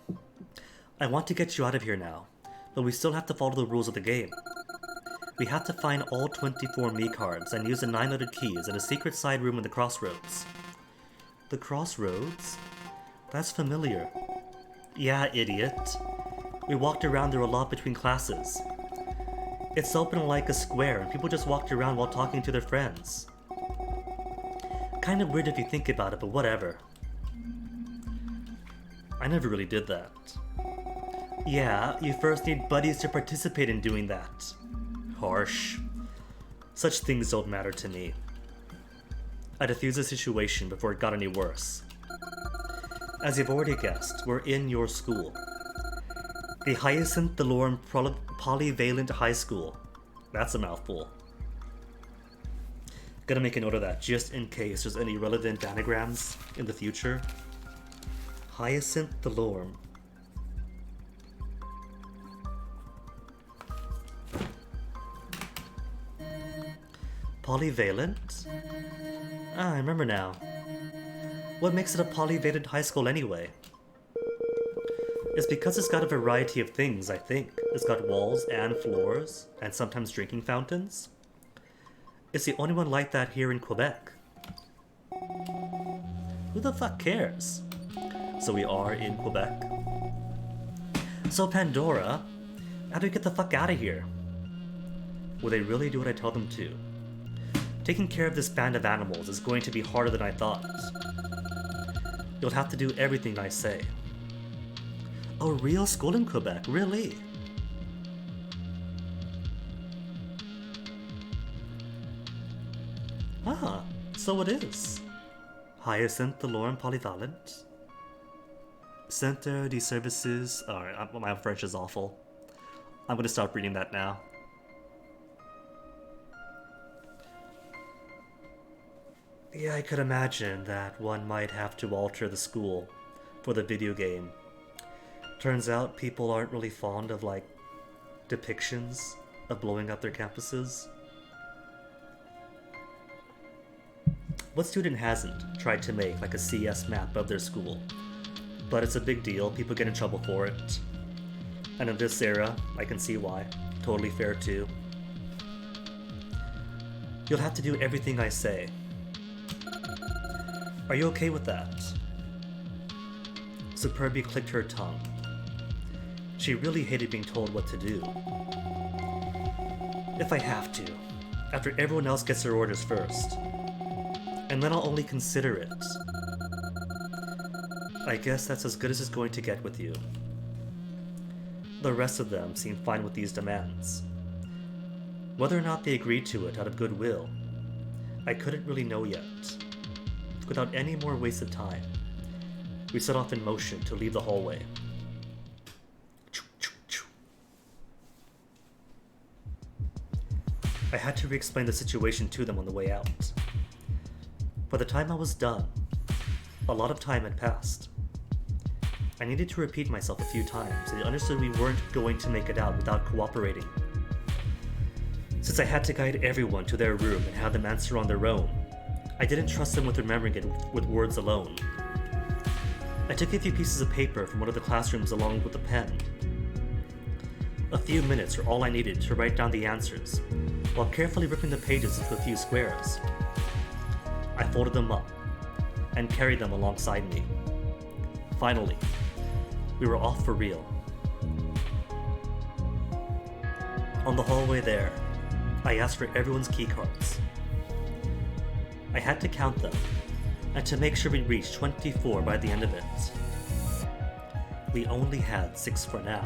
I want to get you out of here now, but we still have to follow the rules of the game. We have to find all 24 me cards and use the 9 loaded keys in a secret side room in the Crossroads. The Crossroads? That's familiar. Yeah, idiot. We walked around there a lot between classes. It's open like a square and people just walked around while talking to their friends. Kind of weird if you think about it, but whatever. I never really did that. Yeah, you first need buddies to participate in doing that. Harsh. Such things don't matter to me. I defused the situation before it got any worse. As you've already guessed, we're in your school. The Hyacinth Delorum Polyvalent High School. That's a mouthful. Gonna make a note of that just in case there's any relevant anagrams in the future. Hyacinth Delorme. Polyvalent? Ah, I remember now. What makes it a polyvalent high school anyway? It's because it's got a variety of things, I think. It's got walls and floors, and sometimes drinking fountains. It's the only one like that here in Quebec. Who the fuck cares? So we are in Quebec. So Pandora, how do we get the fuck out of here? Will they really do what I tell them to? Taking care of this band of animals is going to be harder than I thought. You'll have to do everything I say. A real school in Quebec, really? Ah, so it is. Hyacinth Delorme Polyvalent. Centre de Services... Alright, my French is awful. I'm gonna stop reading that now. Yeah, I could imagine that one might have to alter the school for the video game. Turns out people aren't really fond of, like, depictions of blowing up their campuses. What student hasn't tried to make, like, a CS map of their school? But it's a big deal, people get in trouble for it. And in this era, I can see why. Totally fair too. You'll have to do everything I say. Are you okay with that? Superbia clicked her tongue. She really hated being told what to do. If I have to, after everyone else gets their orders first. And then I'll only consider it. I guess that's as good as it's going to get with you. The rest of them seemed fine with these demands. Whether or not they agreed to it out of goodwill, I couldn't really know yet. Without any more wasted time, we set off in motion to leave the hallway. I had to re-explain the situation to them on the way out. By the time I was done, a lot of time had passed. I needed to repeat myself a few times so they understood we weren't going to make it out without cooperating. Since I had to guide everyone to their room and have them answer on their own, I didn't trust them with remembering it with words alone. I took a few pieces of paper from one of the classrooms along with a pen. A few minutes were all I needed to write down the answers, while carefully ripping the pages into a few squares. I folded them up and carried them alongside me. Finally, we were off for real. On the hallway there, I asked for everyone's keycards. I had to count them, and to make sure we reached 24 by the end of it. We only had 6 for now.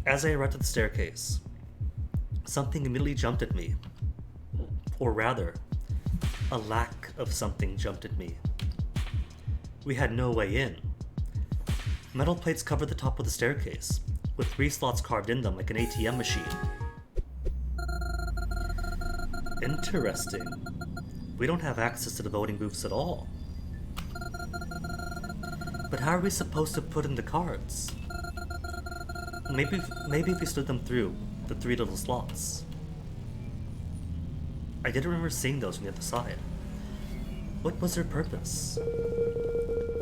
As I arrived at the staircase, something immediately jumped at me. Or rather, a lack of something jumped at me. We had no way in. Metal plates covered the top of the staircase, with 3 slots carved in them like an ATM machine. Interesting. We don't have access to the voting booths at all. But how are we supposed to put in the cards? Maybe if we slid them through the 3 little slots. I didn't remember seeing those from the other side. What was their purpose?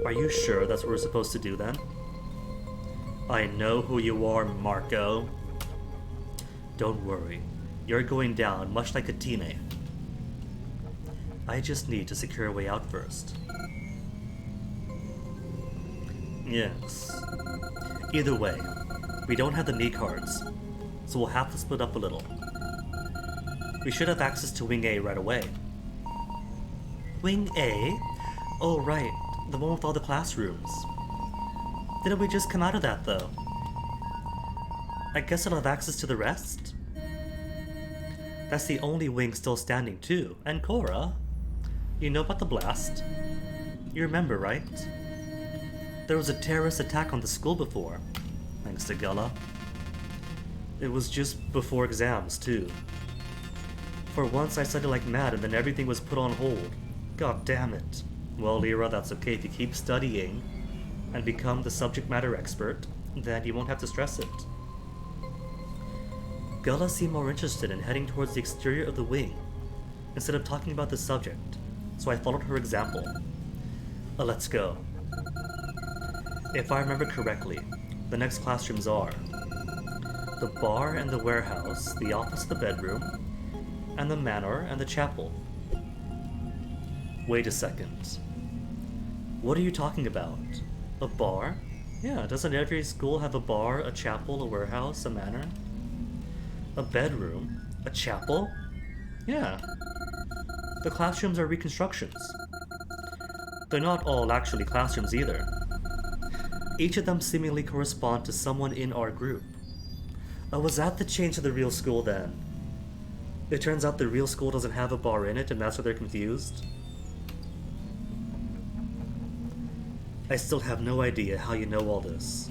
Are you sure that's what we're supposed to do then? I know who you are, Marco. Don't worry. You're going down much like a teammate. I just need to secure a way out first. Yes. Either way, we don't have the knee cards, so we'll have to split up a little. We should have access to Wing A right away. Wing A? Oh right, the one with all the classrooms. Didn't we just come out of that though? I guess I'll have access to the rest? That's the only wing still standing too. And Cora, you know about the blast? You remember, right? There was a terrorist attack on the school before, thanks to Gella. It was just before exams too. For once I studied like mad and then everything was put on hold. God damn it. Well, Lyra, that's okay. If you keep studying and become the subject matter expert, then you won't have to stress it. Gullah seemed more interested in heading towards the exterior of the wing instead of talking about the subject, so I followed her example. Let's go. If I remember correctly, the next classrooms are the bar and the warehouse, the office, the bedroom, and the manor and the chapel. Wait a second. What are you talking about? A bar? Yeah, doesn't every school have a bar, a chapel, a warehouse, a manor? A bedroom? A chapel? Yeah. The classrooms are reconstructions. They're not all actually classrooms either. Each of them seemingly correspond to someone in our group. Oh, was that the change to the real school then? It turns out the real school doesn't have a bar in it and that's why they're confused? I still have no idea how you know all this.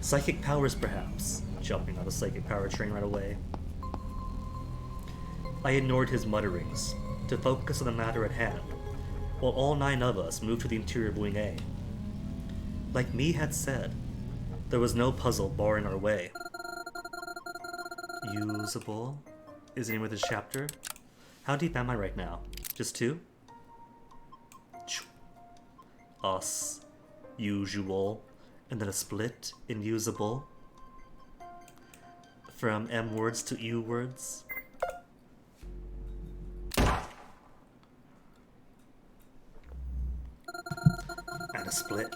Psychic powers, perhaps. Jumping on the psychic power train right away. I ignored his mutterings to focus on the matter at hand, while all 9 of us moved to the interior of Wing A. Like me had said, there was no puzzle barring our way. Usable is the name of this chapter. How deep am I right now? Just 2? Us. Usual. And then a split in usable. From M words to U words. And a split.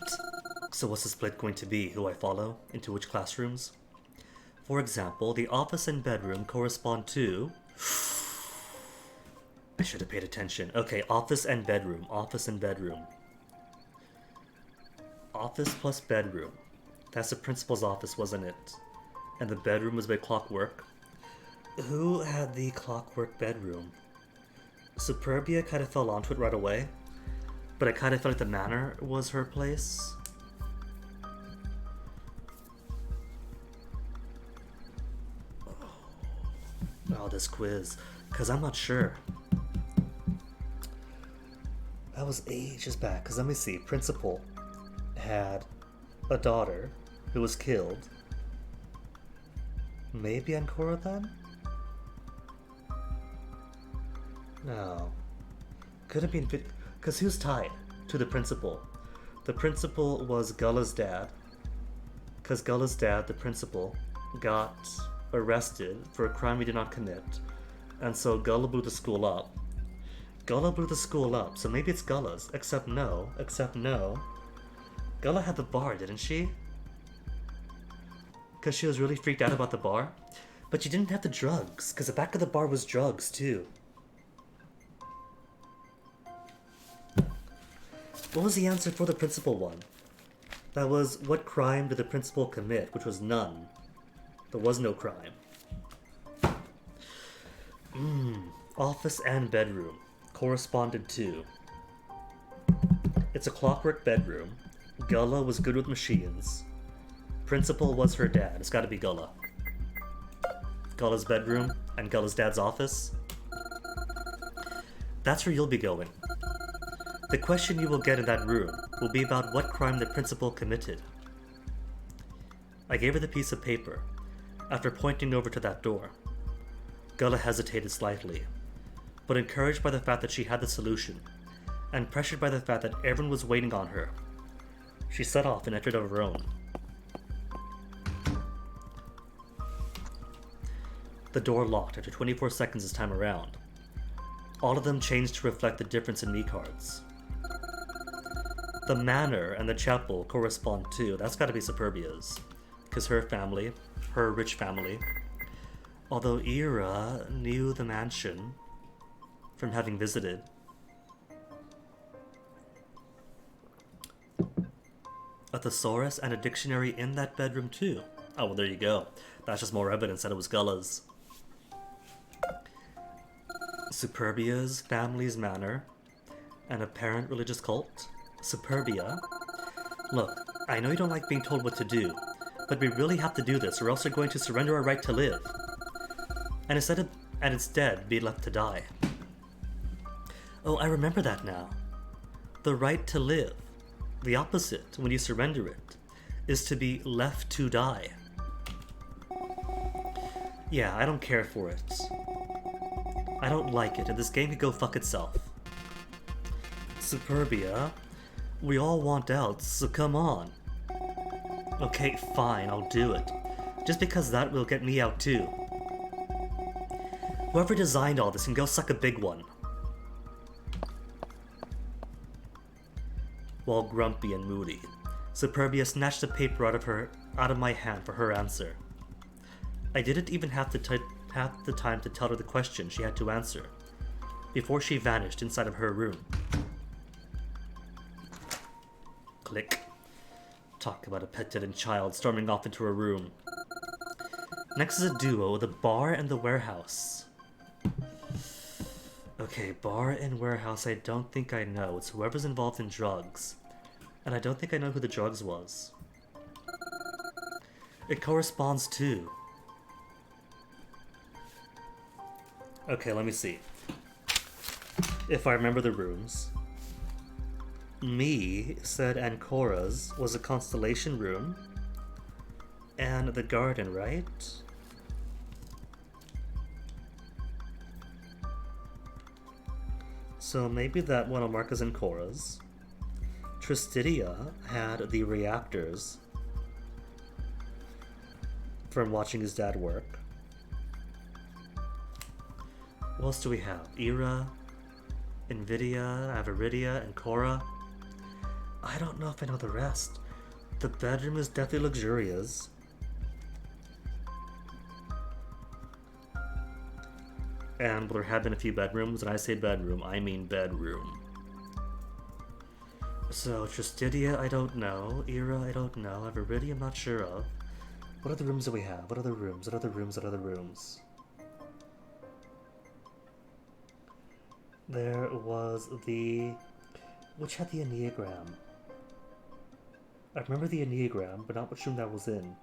So what's the split going to be? Who I follow? Into which classrooms? For example, the office and bedroom correspond to... I should have paid attention. Okay, office and bedroom. Office and bedroom. Office plus bedroom. That's the principal's office, wasn't it? And the bedroom was by clockwork. Who had the clockwork bedroom? Superbia kind of fell onto it right away. But I kind of felt like the manor was her place. Oh, this quiz. Because I'm not sure. That was ages back. Because let me see. Principal had a daughter who was killed. Maybe Ancora then? No. Could have been... Because who's tied to the principal? The principal was Gullah's dad. Because Gullah's dad, the principal, got arrested for a crime he did not commit. And so Gullah blew the school up. Gullah blew the school up, so maybe it's Gullah's. Except no. Gullah had the bar, didn't she? Because she was really freaked out about the bar? But she didn't have the drugs, because the back of the bar was drugs, too. What was the answer for the principal one? That was, what crime did the principal commit? Which was none. There was no crime. Office and bedroom. Corresponded to. It's a clockwork bedroom. Gullah was good with machines. Principal was her dad. It's gotta be Gullah. Gullah's bedroom and Gullah's dad's office. That's where you'll be going. The question you will get in that room will be about what crime the principal committed. I gave her the piece of paper, after pointing over to that door. Gullah hesitated slightly, but encouraged by the fact that she had the solution, and pressured by the fact that everyone was waiting on her, she set off and entered of her own. The door locked after 24 seconds this time around. All of them changed to reflect the difference in me cards. The manor and the chapel correspond to, that's gotta be Superbia's, because her family, her rich family. Although Ira knew the mansion from having visited. A thesaurus and a dictionary in that bedroom too. Oh, well, there you go. That's just more evidence that it was Gullah's. Superbia's family's manor. An apparent religious cult. Superbia. Look, I know you don't like being told what to do, but we really have to do this or else we're going to surrender our right to live. And instead of and instead be left to die. Oh, I remember that now. The right to live, the opposite when you surrender it, is to be left to die. Yeah, I don't care for it. I don't like it, and this game could go fuck itself. Superbia, we all want out, so come on. Okay, fine, I'll do it. Just because that will get me out too. Whoever designed all this can go suck a big one. While grumpy and moody, Superbia snatched the paper out of my hand for her answer. I didn't even have the time to tell her the question she had to answer, before she vanished inside of her room. Click. Talk about a petulant child storming off into her room. Next is a duo, the bar and the warehouse. Okay, bar and warehouse, I don't think I know. It's whoever's involved in drugs. And I don't think I know who the drugs was. It corresponds to... Okay, let me see. If I remember the rooms. Me said Ancora's was a constellation room. And the garden, right? So maybe that one will mark as Ancora's. Tristidia had the reactors from watching his dad work. What else do we have? Era, Nvidia, Aviridia, and Cora. I don't know if I know the rest. The bedroom is definitely luxurious. And there have been a few bedrooms, and I say bedroom, I mean bedroom. So, Tristidia, I don't know. Era, I don't know. Aviridia, I'm not sure of. What other rooms do we have? What other rooms? What other rooms? What other rooms? There was the... Which had the Enneagram? I remember the Enneagram, but not which room that was in.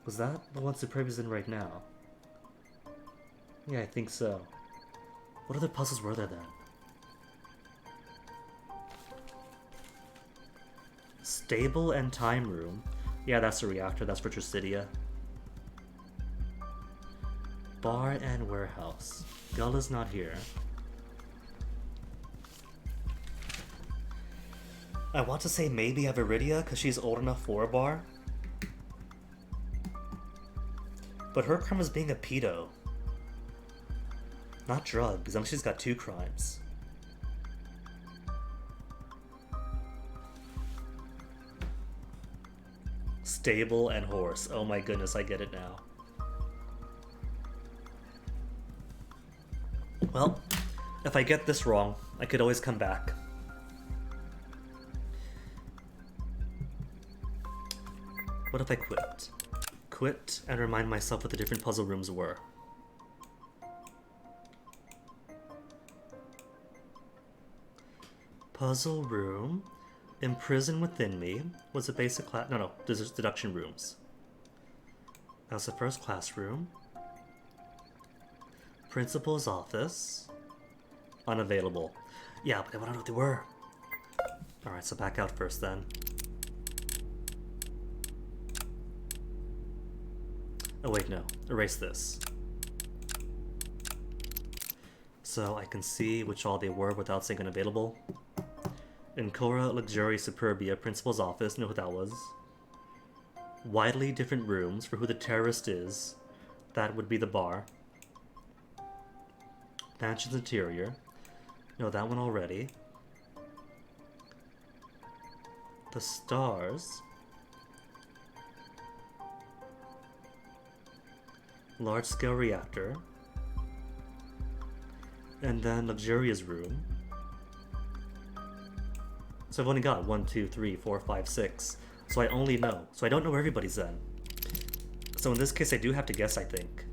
Was that the one Superbia's in right now? Yeah, I think so. What other puzzles were there then? Stable and time room. Yeah, that's the reactor. That's for Tristidia. Bar and warehouse. Gulla's not here. I want to say maybe Aviridia because she's old enough for a bar. But her crime is being a pedo. Not drugs, she's got 2 crimes. Stable and horse. Oh my goodness, I get it now. Well, if I get this wrong, I could always come back. What if I quit? Quit and remind myself what the different puzzle rooms were. Puzzle room. Imprison within me was a basic class. No, there's deduction rooms. That was the first classroom. Principal's office. Unavailable. Yeah, but I want to know what they were. Alright, so back out first then. Oh wait, no. Erase this. So I can see which all they were without saying unavailable. Ancora, Luxury, Superbia, Principal's office, know who that was. Widely different rooms for who the terrorist is. That would be the bar. Mansion's interior. Know that one already. The stars. Large-scale reactor. And then Luxuria's room. So I've only got 1, 2, 3, 4, 5, 6. So I only know. So I don't know where everybody's then. So in this case, I do have to guess, I think.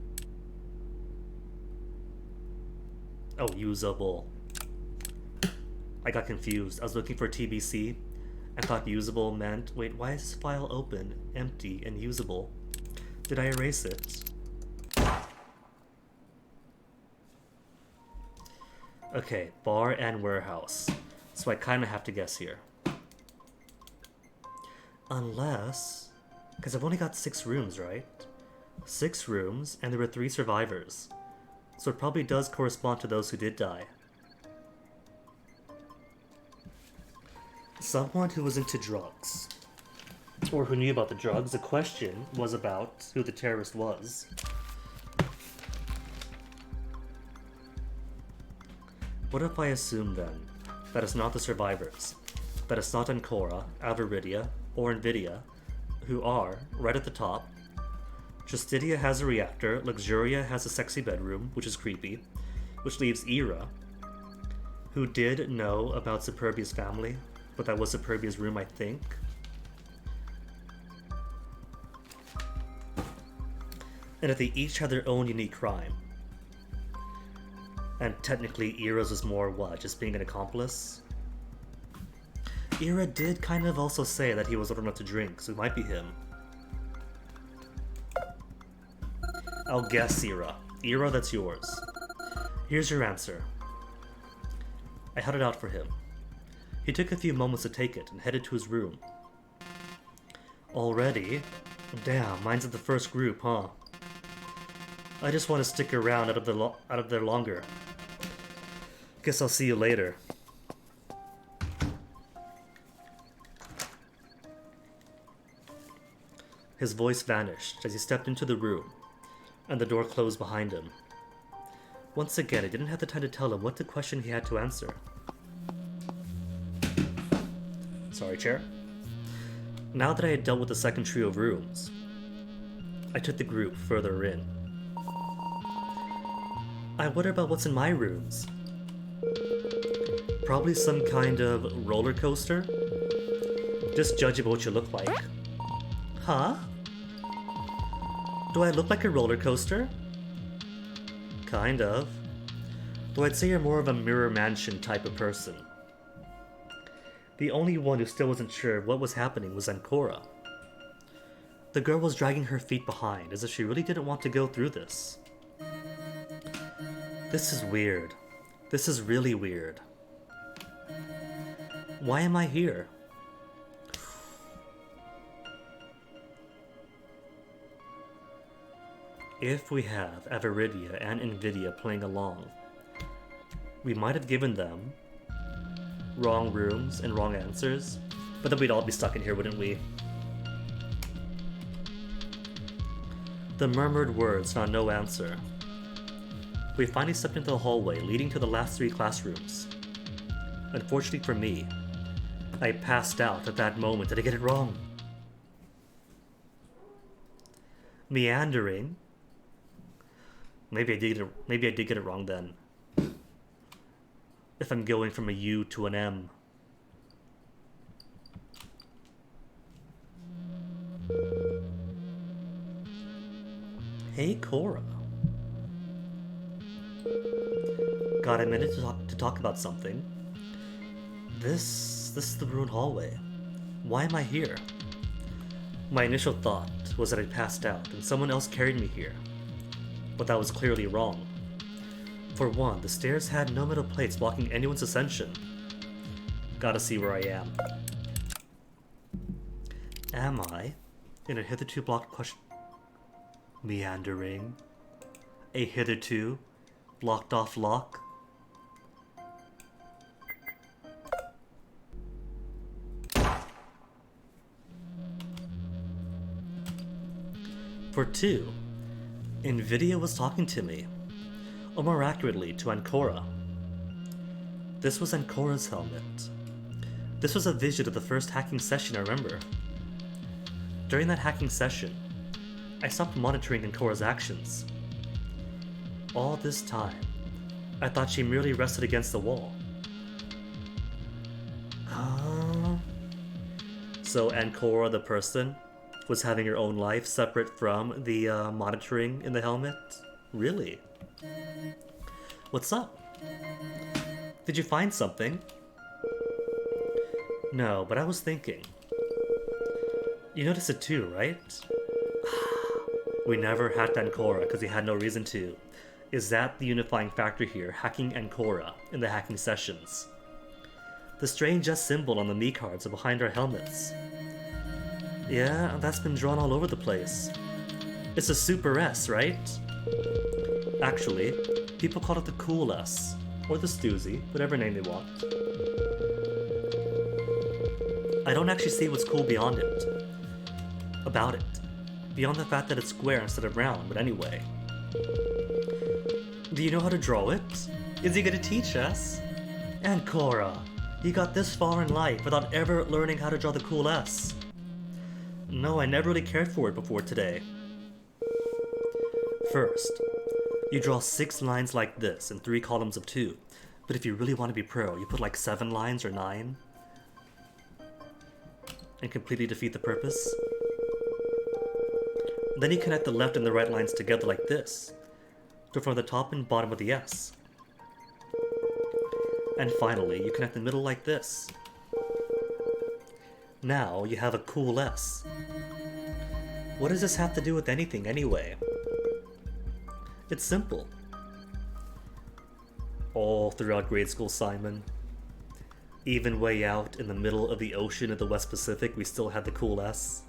Oh, usable. I got confused. I was looking for TBC and thought usable meant... Wait, why is this file open, empty, and usable? Did I erase it? Okay, bar and warehouse. So I kind of have to guess here. Unless... Because I've only got 6 rooms, right? 6 rooms, and there were 3 survivors. So it probably does correspond to those who did die. Someone who was into drugs. Or who knew about the drugs. The question was about who the terrorist was. What if I assume then that it's not the survivors? That it's not Ancora, Aviridia, or Nvidia, who are, right at the top. Justitia has a reactor, Luxuria has a sexy bedroom, which is creepy, which leaves Ira, who did know about Superbia's family, but that was Superbia's room, I think. And that they each had their own unique crime. And technically, Ira's was more what? Just being an accomplice? Ira did kind of also say that he was old enough to drink, so it might be him. I'll guess Ira. Ira, that's yours. Here's your answer. I held it out for him. He took a few moments to take it and headed to his room. Already? Damn, mine's at the first group, huh? I just want to stick around out of there longer. Guess I'll see you later. His voice vanished as he stepped into the room, and the door closed behind him. Once again, I didn't have the time to tell him what the question he had to answer. Sorry, chair. Now that I had dealt with the second trio of rooms, I took the group further in. I wonder about what's in my rooms. Probably some kind of roller coaster? Just judging by what you look like. Huh? Do I look like a roller coaster? Kind of. Though I'd say you're more of a mirror mansion type of person. The only one who still wasn't sure what was happening was Ancora. The girl was dragging her feet behind, as if she really didn't want to go through this. This is weird. This is really weird. Why am I here? If we have Aviridia and Nvidia playing along, we might have given them wrong rooms and wrong answers, but then we'd all be stuck in here, wouldn't we? The murmured words found no answer. We finally stepped into the hallway leading to the last 3 classrooms. Unfortunately for me, I passed out at that moment. Did I get it wrong? Meandering? Maybe I did get it wrong then. If I'm going from a U to an M. Hey, Cora. Got a minute to talk about something? This is the ruined hallway. Why am I here? My initial thought was that I passed out and someone else carried me here. But that was clearly wrong. For one, the stairs had no metal plates blocking anyone's ascension. Gotta see where I am. Am I in a hitherto blocked question? Meandering? A hitherto blocked off lock? For 2, Nvidia was talking to me, or more accurately, to Ancora. This was Ancora's helmet. This was a vision of the first hacking session I remember. During that hacking session, I stopped monitoring Ancora's actions. All this time, I thought she merely rested against the wall. So Ancora, the person, was having her own life separate from the monitoring in the helmet? Really? What's up? Did you find something? No, but I was thinking. You noticed it too, right? We never hacked Ancora because we had no reason to. Is that the unifying factor here, hacking Ancora in the hacking sessions? The strange S symbol on the Mii cards are behind our helmets. Yeah, that's been drawn all over the place. It's a Super S, right? Actually, people call it the Cool S, or the Stuzy, whatever name they want. I don't actually see what's cool beyond it. About it. Beyond the fact that it's square instead of round, but anyway. Do you know how to draw it? Is he gonna teach us? Ancora, you got this far in life without ever learning how to draw the cool S. No, I never really cared for it before today. First, you draw 6 lines like this in 3 columns of 2. But if you really want to be pro, you put like 7 lines or 9. And completely defeat the purpose. Then you connect the left and the right lines together like this, to form the top and bottom of the S. And finally, you connect the middle like this. Now you have a cool S. What does this have to do with anything anyway? It's simple. All throughout grade school, Simon. Even way out in the middle of the ocean of the West Pacific, we still had the cool S.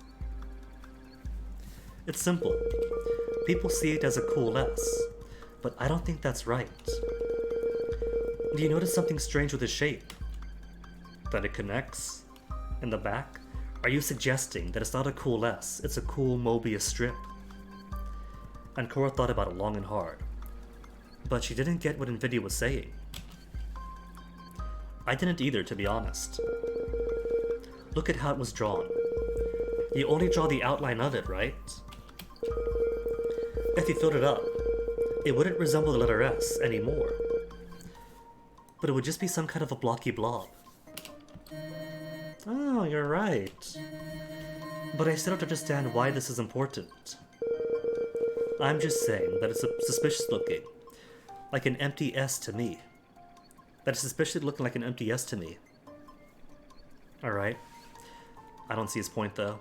It's simple. People see it as a cool S, but I don't think that's right. Do you notice something strange with the shape? That it connects? In the back? Are you suggesting that it's not a cool S, it's a cool Mobius strip? Ancora thought about it long and hard, but she didn't get what NVIDIA was saying. I didn't either, to be honest. Look at how it was drawn. You only draw the outline of it, right? If you filled it up, it wouldn't resemble the letter S anymore. But it would just be some kind of a blocky blob. Oh, you're right. But I still don't understand why this is important. I'm just saying that it's suspicious looking. Like an empty S to me. That is suspiciously looking like an empty S to me. Alright. I don't see his point though.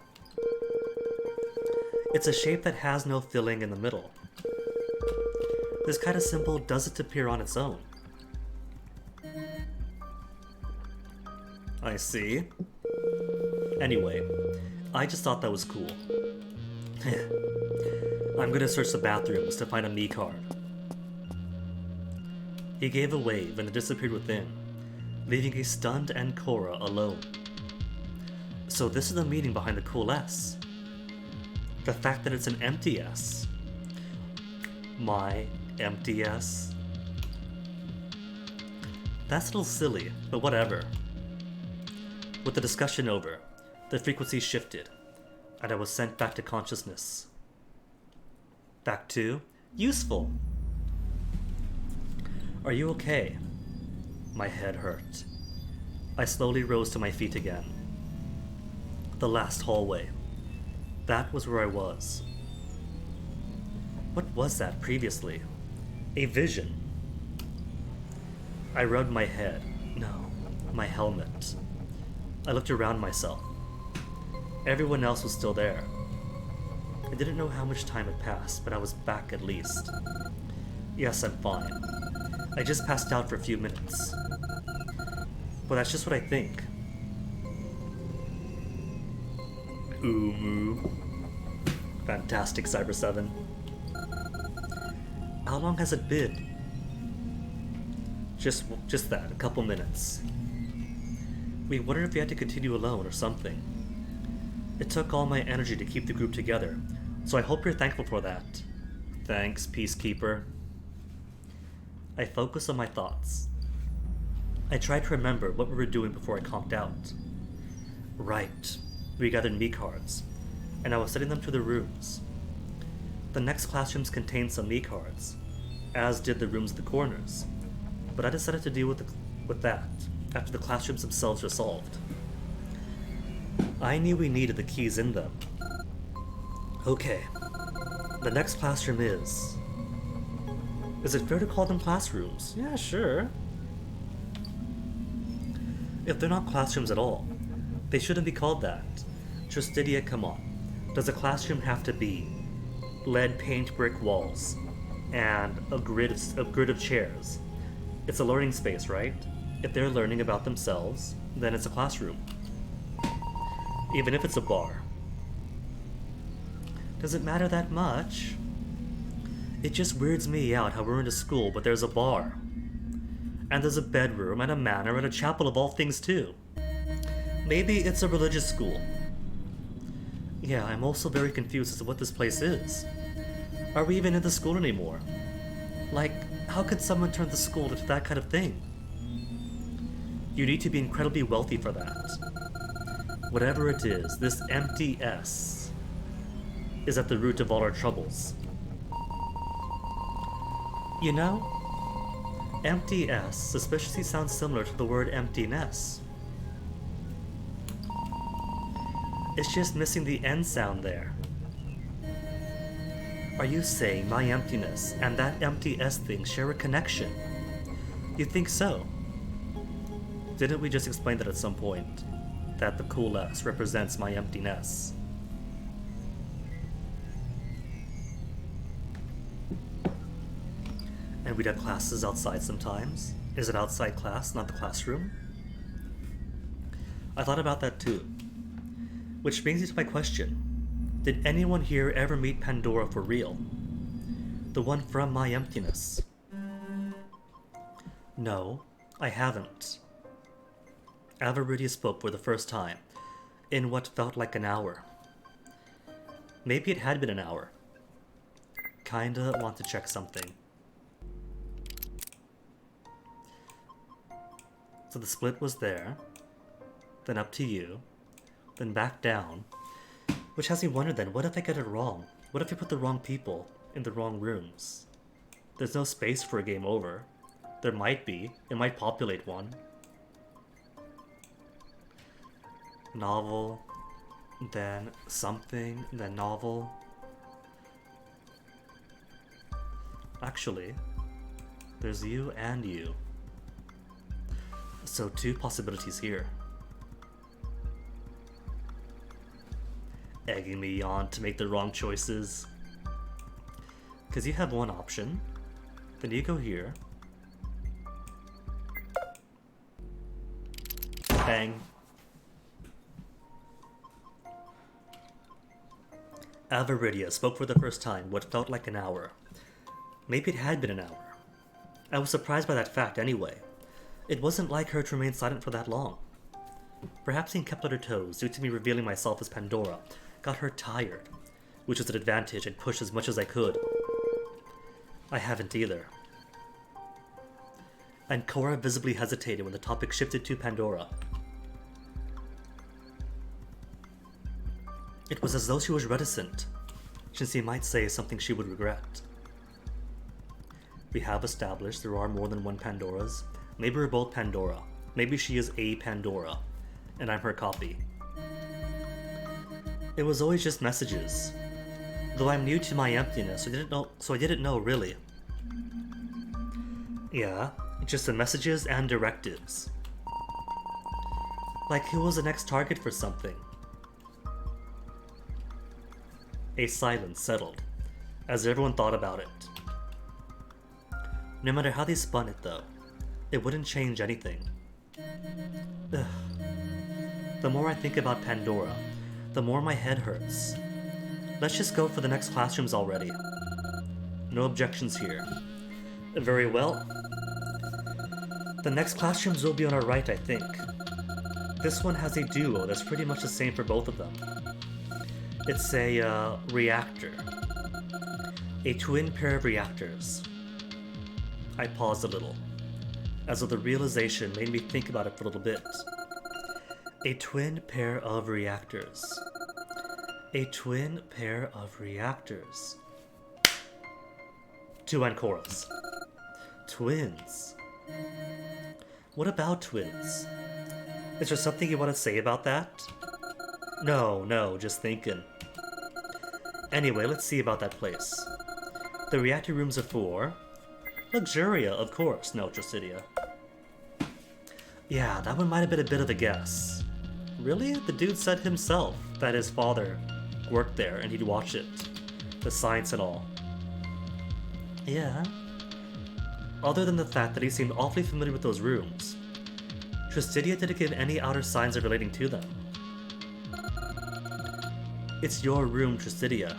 It's a shape that has no filling in the middle. This kind of symbol doesn't appear on its own. I see. Anyway, I just thought that was cool. I'm gonna search the bathrooms to find a Mii card. He gave a wave and it disappeared within, leaving a stunned Ancora alone. So this is the meaning behind the cool S. The fact that it's an empty S. My empty S. That's a little silly, but whatever. With the discussion over, the frequency shifted, and I was sent back to consciousness. Back to useful. Are you okay? My head hurt. I slowly rose to my feet again. The last hallway. That was where I was. What was that previously? A vision. I rubbed my head. No, my helmet. I looked around myself. Everyone else was still there. I didn't know how much time had passed, but I was back at least. Yes, I'm fine. I just passed out for a few minutes. Well, that's just what I think. Fantastic, Cyber 7. How long has it been? Just that, a couple minutes. We wondered if we had to continue alone or something. It took all my energy to keep the group together, so I hope you're thankful for that. Thanks, Peacekeeper. I focused on my thoughts. I tried to remember what we were doing before I conked out. Right. We gathered Mii cards, and I was setting them to the rooms. The next classrooms contained some Mii cards, as did the rooms at the corners, but I decided to deal with that after the classrooms themselves were solved. I knew we needed the keys in them. Okay, the next classroom is... Is it fair to call them classrooms? Yeah, sure. If they're not classrooms at all, they shouldn't be called that. Tristidia, come on. Does a classroom have to be lead paint brick walls, and a grid of chairs. It's a learning space, right? If they're learning about themselves, then it's a classroom. Even if it's a bar. Does it matter that much? It just weirds me out how we're in a school, but there's a bar. And there's a bedroom and a manor and a chapel of all things too. Maybe it's a religious school. Yeah, I'm also very confused as to what this place is. Are we even in the school anymore? Like, how could someone turn the school into that kind of thing? You need to be incredibly wealthy for that. Whatever it is, this empty S is at the root of all our troubles. You know, empty S suspiciously sounds similar to the word emptiness. It's just missing the N sound there. Are you saying my emptiness and that empty S thing share a connection? You think so? Didn't we just explain that at some point? That the cool S represents my emptiness. And we'd have classes outside sometimes. Is it outside class, not the classroom? I thought about that too. Which brings me to my question. Did anyone here ever meet Pandora for real? The one from my emptiness? No, I haven't. Avaridia spoke for the first time, in what felt like an hour. Maybe it had been an hour. Kinda want to check something. So the split was there, then up to you, then back down. Which has me wonder then, what if I get it wrong? What if I put the wrong people in the wrong rooms? There's no space for a game over. There might be. It might populate one. Novel, then something, then novel. Actually, there's you and you. So 2 possibilities here. Egging me on to make the wrong choices. Because you have one option, then you go here. Bang. Avaridia spoke for the first time what felt like an hour. Maybe it had been an hour. I was surprised by that fact anyway. It wasn't like her to remain silent for that long. Perhaps being kept on her toes due to me revealing myself as Pandora got her tired, which was an advantage and pushed as much as I could. I haven't either. And Cora visibly hesitated when the topic shifted to Pandora. It was as though she was reticent, since he might say something she would regret. We have established there are more than one Pandoras. Maybe we're both Pandora. Maybe she is a Pandora, and I'm her copy. It was always just messages. Though I'm new to my emptiness, so I didn't know really. Yeah, just the messages and directives. Like who was the next target for something? A silence settled, as everyone thought about it. No matter how they spun it though, it wouldn't change anything. Ugh. The more I think about Pandora, the more my head hurts. Let's just go for the next classrooms already. No objections here. Very well. The next classrooms will be on our right, I think. This one has a duo that's pretty much the same for both of them. It's a reactor. A twin pair of reactors. I paused a little, as though the realization made me think about it for a little bit. A twin pair of reactors. A twin pair of reactors. 2 Ancoras. Twins. What about twins? Is there something you want to say about that? No, just thinking. Anyway, let's see about that place. The reactor rooms are for... Luxuria, of course. No, Tricidia. Yeah, that one might have been a bit of a guess. Really? The dude said himself that his father worked there and he'd watch it. The science and all. Yeah. Other than the fact that he seemed awfully familiar with those rooms, Tristidia didn't give any outer signs of relating to them. It's your room, Tristidia.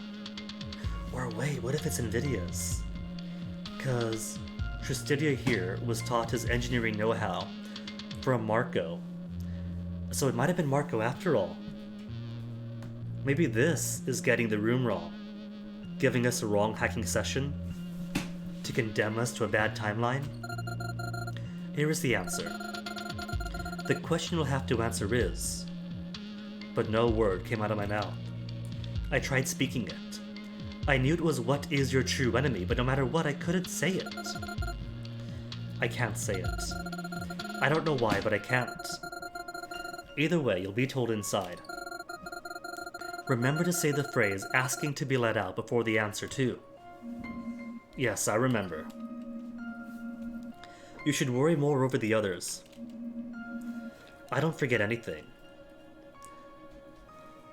Or wait, what if it's Invidia's? Cause Tristidia here was taught his engineering know-how from Marco. So it might have been Marco after all. Maybe this is getting the room wrong, giving us a wrong hacking session to condemn us to a bad timeline. Here is the answer. The question we'll have to answer is, but no word came out of my mouth. I tried speaking it. I knew it was what is your true enemy, but no matter what, I couldn't say it. I can't say it. I don't know why, but I can't. Either way, you'll be told inside. Remember to say the phrase asking to be let out before the answer too. Yes, I remember. You should worry more over the others. I don't forget anything.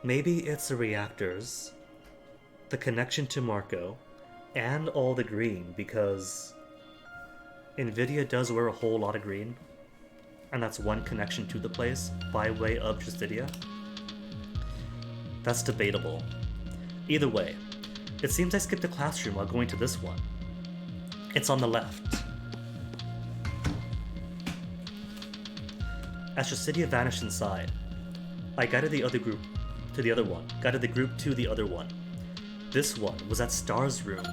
Maybe it's the reactors, the connection to Marco, and all the green, because Nvidia does wear a whole lot of green, and that's one connection to the place by way of Tristidia. That's debatable. Either way, it seems I skipped a classroom while going to this one. It's on the left. As Tristidia vanished inside, I guided the other group to the other one. Guided the group to the other one. This one was at Star's room.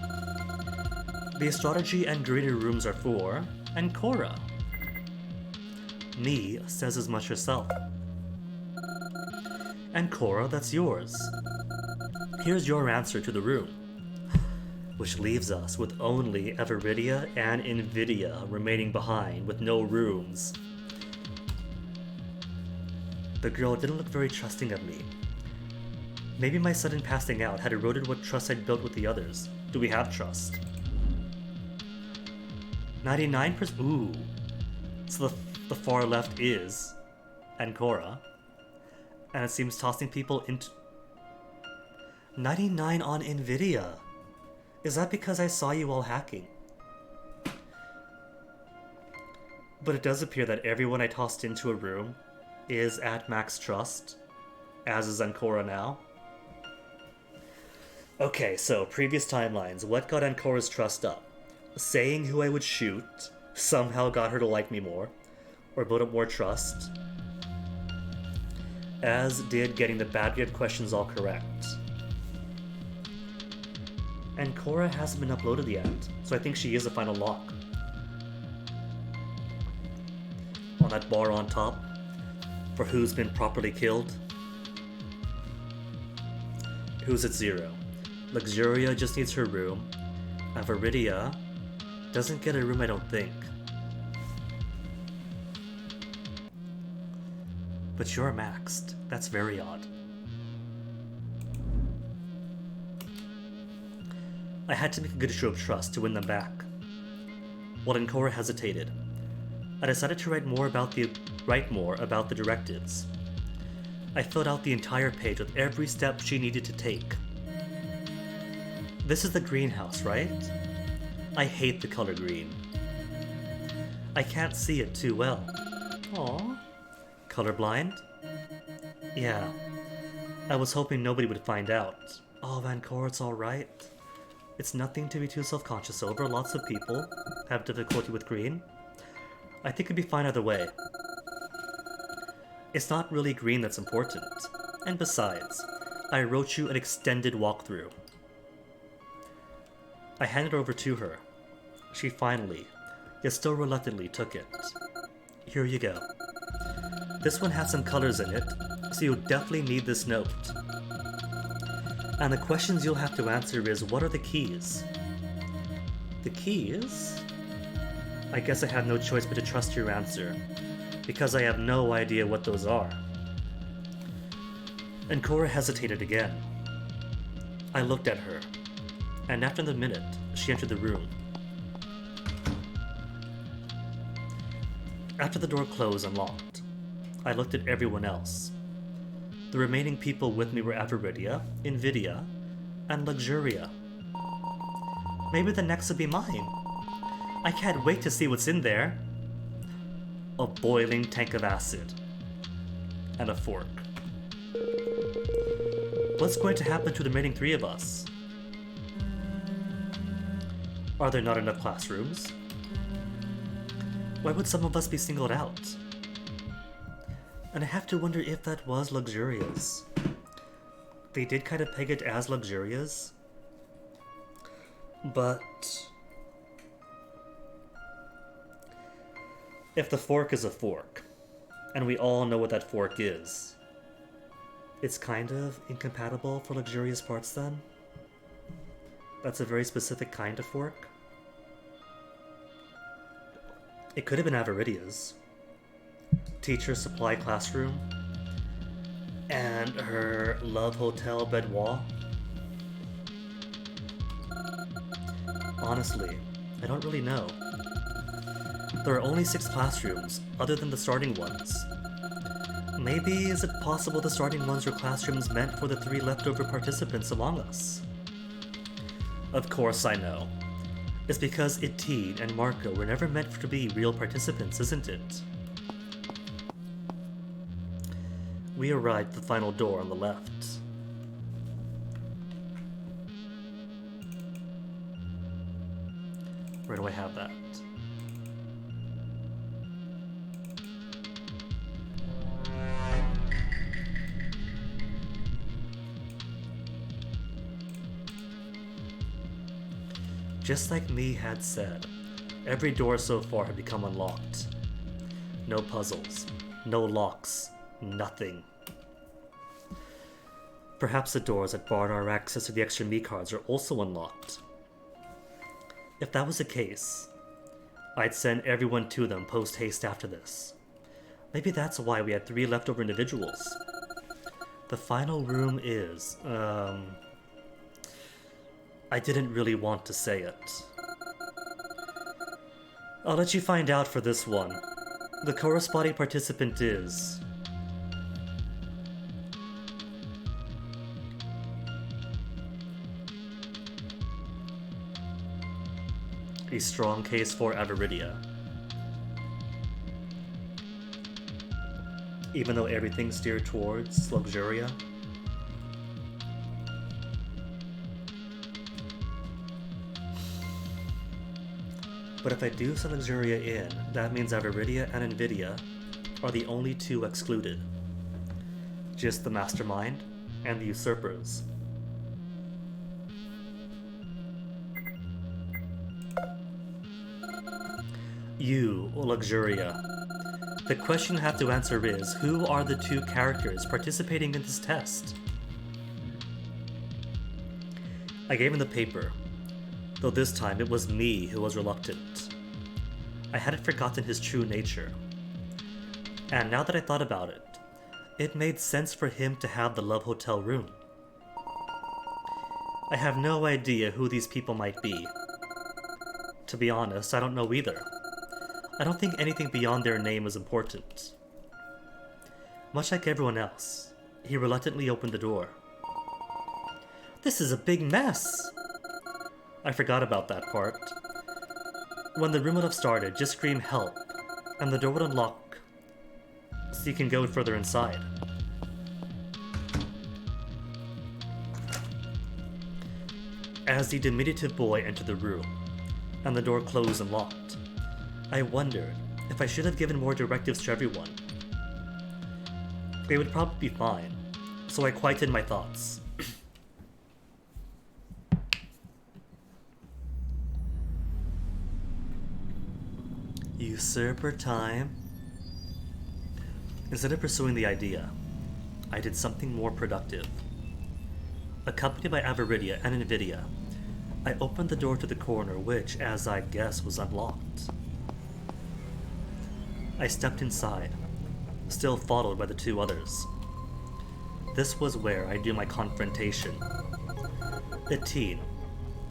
The astrology and greenery rooms are for Ancora. Nee says as much herself. Ancora, that's yours. Here's your answer to the room, which leaves us with only Everidia and Invidia remaining behind with no rooms. The girl didn't look very trusting of me. Maybe my sudden passing out had eroded what trust I'd built with the others. Do we have trust? 99%? Ooh. So the far left is Ancora. And it seems tossing people into... 99 on Nvidia. Is that because I saw you all hacking? But it does appear that everyone I tossed into a room is at max trust, as is Ancora now. Okay, so previous timelines. What got Ancora's trust up? Saying who I would shoot somehow got her to like me more, or build up more trust. As did getting the bad grade questions all correct. Ancora hasn't been uploaded yet, so I think she is the final lock. On that bar on top, for who's been properly killed. Who's at 0? Luxuria just needs her room. Everidia doesn't get a room, I don't think. But you're maxed. That's very odd. I had to make a good show of trust to win them back. While Ancora hesitated, I decided to write more about the directives. I filled out the entire page with every step she needed to take. This is the greenhouse, right? I hate the color green. I can't see it too well. Aww. Colorblind? Yeah. I was hoping nobody would find out. Oh, Ancora, it's alright. It's nothing to be too self-conscious over. Lots of people have difficulty with green. I think it'd be fine either way. It's not really green that's important. And besides, I wrote you an extended walkthrough. I handed it over to her. She finally, yet still reluctantly, took it. Here you go. This one has some colors in it, so you'll definitely need this note. And the questions you'll have to answer is, what are the keys? The keys? I guess I have no choice but to trust your answer, because I have no idea what those are. Ancora hesitated again. I looked at her, and after the minute, she entered the room. After the door closed and locked, I looked at everyone else. The remaining people with me were Everidia, Invidia, and Luxuria. Maybe the next will be mine. I can't wait to see what's in there. A boiling tank of acid. And a fork. What's going to happen to the remaining 3 of us? Are there not enough classrooms? Why would some of us be singled out? And I have to wonder if that was Luxurious. They did kind of peg it as Luxurious. But if the fork is a fork, and we all know what that fork is, it's kind of incompatible for Luxurious parts then? That's a very specific kind of fork? It could have been Avaridia's. Teacher supply classroom. And her Love Hotel Bedouin. Honestly, I don't really know. There are only 6 classrooms, other than the starting ones. Maybe is it possible the starting ones are classrooms meant for the 3 leftover participants among us? Of course I know. It's because Itine and Marco were never meant to be real participants, isn't it? We arrived at the final door on the left. Where do I have that? Just like me had said, every door so far had become unlocked. No puzzles, no locks, nothing. Perhaps the doors that barred our access to the extra Mii cards are also unlocked. If that was the case, I'd send everyone to them post-haste after this. Maybe that's why we had 3 leftover individuals. The final room is, I didn't really want to say it. I'll let you find out for this one. The corresponding participant is... a strong case for Avaridia. Even though everything steered towards Luxuria. But if I do send Luxuria in, that means Avaridia and Nvidia are the only 2 excluded. Just the Mastermind and the Usurpers. You, Luxuria. The question you have to answer is, who are the 2 characters participating in this test? I gave him the paper, though this time it was me who was reluctant. I hadn't forgotten his true nature. And now that I thought about it, it made sense for him to have the Love Hotel room. I have no idea who these people might be. To be honest, I don't know either. I don't think anything beyond their name is important. Much like everyone else, he reluctantly opened the door. This is a big mess! I forgot about that part. When the room would have started, just scream help, and the door would unlock, so you can go further inside. As the diminutive boy entered the room, and the door closed and locked, I wondered if I should have given more directives to everyone. They would probably be fine, so I quieted my thoughts. Usurper time. Instead of pursuing the idea, I did something more productive. Accompanied by Avaridia and Nvidia, I opened the door to the corner which, as I'd guess, was unlocked. I stepped inside, still followed by the 2 others. This was where I do my confrontation. Itine,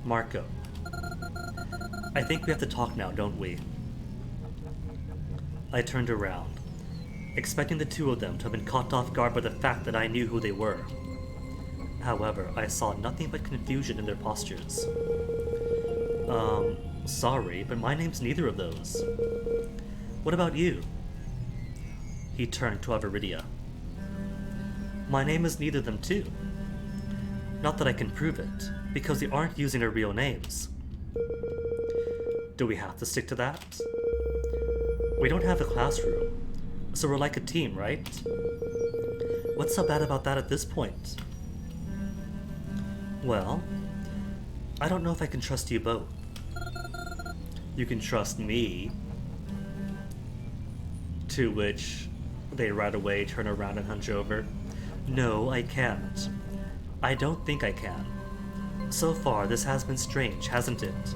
Marco. I think we have to talk now, don't we? I turned around, expecting the 2 of them to have been caught off guard by the fact that I knew who they were. However, I saw nothing but confusion in their postures. Sorry, but my name's neither of those. What about you? He turned to Averidia. My name is neither of them too. Not that I can prove it, because they aren't using their real names. Do we have to stick to that? We don't have a classroom, so we're like a team, right? What's so bad about that at this point? Well, I don't know if I can trust you both. You can trust me. To which they right away turn around and hunch over. No, I can't. I don't think I can. So far, this has been strange, hasn't it?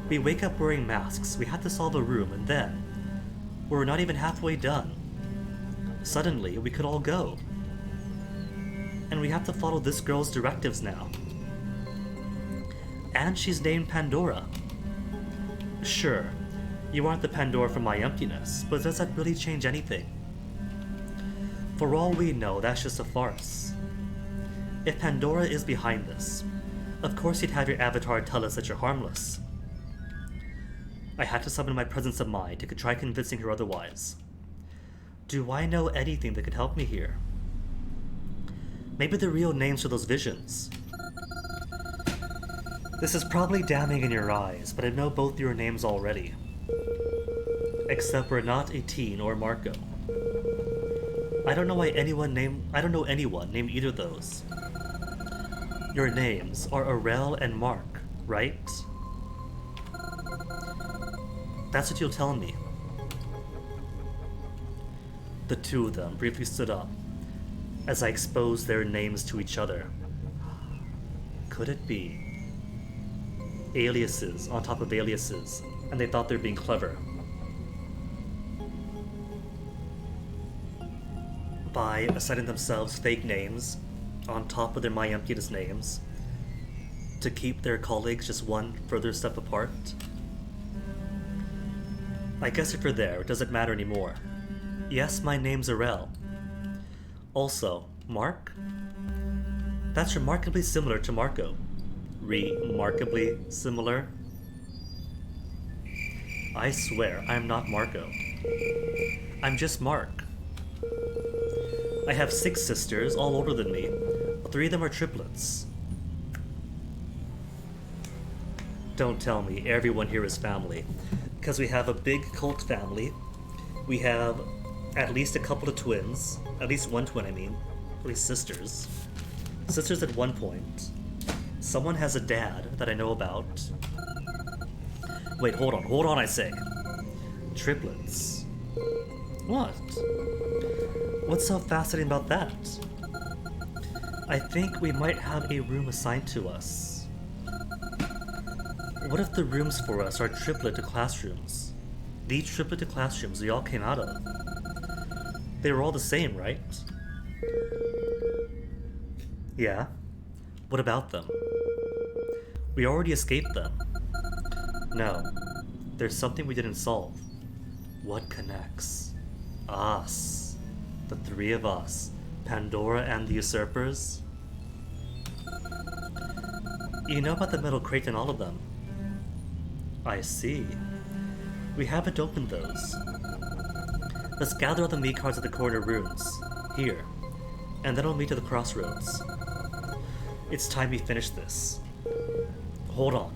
We wake up wearing masks, we have to solve a room, and then we're not even halfway done. Suddenly, we could all go. And we have to follow this girl's directives now. And she's named Pandora. Sure, you aren't the Pandora from my emptiness, but does that really change anything? For all we know, that's just a farce. If Pandora is behind this, of course you'd have your avatar tell us that you're harmless. I had to summon my presence of mind to try convincing her otherwise. Do I know anything that could help me here? Maybe the real names for those visions. This is probably damning in your eyes, but I know both your names already. Except we're not 18 or Marco. I don't know anyone named either of those. Your names are Aurel and Mark, right? That's what you'll tell me. The two of them briefly stood up as I exposed their names to each other. Could it be aliases on top of aliases, and they thought they were being clever? By assigning themselves fake names on top of their My Emptiness names to keep their colleagues just one further step apart? I guess if you're there, it doesn't matter anymore. Yes, my name's Aurel. Also, Mark? That's remarkably similar to Marco. Remarkably similar? I swear, I'm not Marco. I'm just Mark. I have 6 sisters, all older than me. 3 of them are triplets. Don't tell me everyone here is family. Because we have a big cult family. We have at least a couple of twins. At least one twin, I mean. At least sisters. Sisters at one point. Someone has a dad that I know about. Wait, hold on, I say. Triplets. What? What's so fascinating about that? I think we might have a room assigned to us. What if the rooms for us are triplet classrooms? The triplet classrooms we all came out of. They were all the same, right? Yeah. What about them? We already escaped them. No. There's something we didn't solve. What connects? Us. The 3 of us. Pandora and the usurpers? You know about the metal crate and all of them. I see. We haven't opened those. Let's gather all the meat cards at the corner rooms. Here. And then we'll meet at the crossroads. It's time we finish this. Hold on.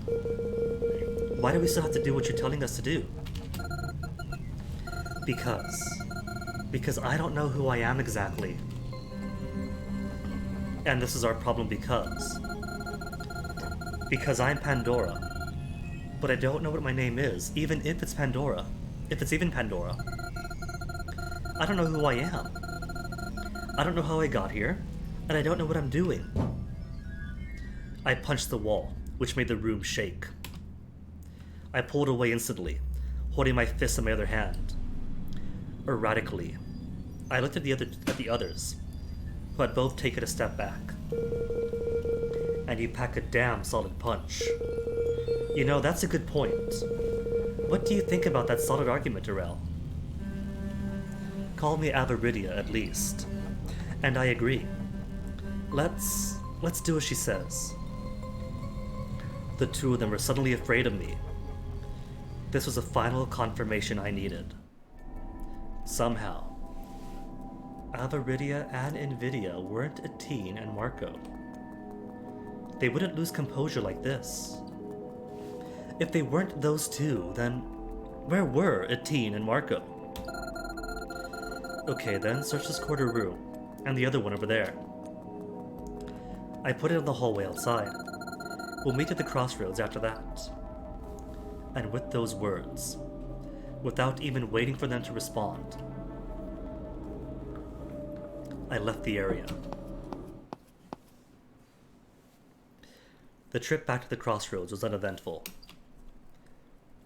Why do we still have to do what you're telling us to do? Because I don't know who I am exactly. And this is our problem because I'm Pandora. But I don't know what my name is, even if it's Pandora. If it's even Pandora. I don't know who I am. I don't know how I got here, and I don't know what I'm doing. I punched the wall, which made the room shake. I pulled away instantly, holding my fist in my other hand. Erratically, I looked at the others, who had both taken a step back. And you pack a damn solid punch. You know, that's a good point. What do you think about that solid argument, Aurel? Call me Averidia, at least. And I agree. Let's do as she says. The two of them were suddenly afraid of me. This was a final confirmation I needed. Somehow, Avaridia and Invidia weren't Etine and Marco. They wouldn't lose composure like this. If they weren't those two, then where were Etine and Marco? Okay, then search this corner room, and the other one over there. I put it in the hallway outside. We'll meet at the crossroads after that. And with those words, without even waiting for them to respond, I left the area. The trip back to the crossroads was uneventful.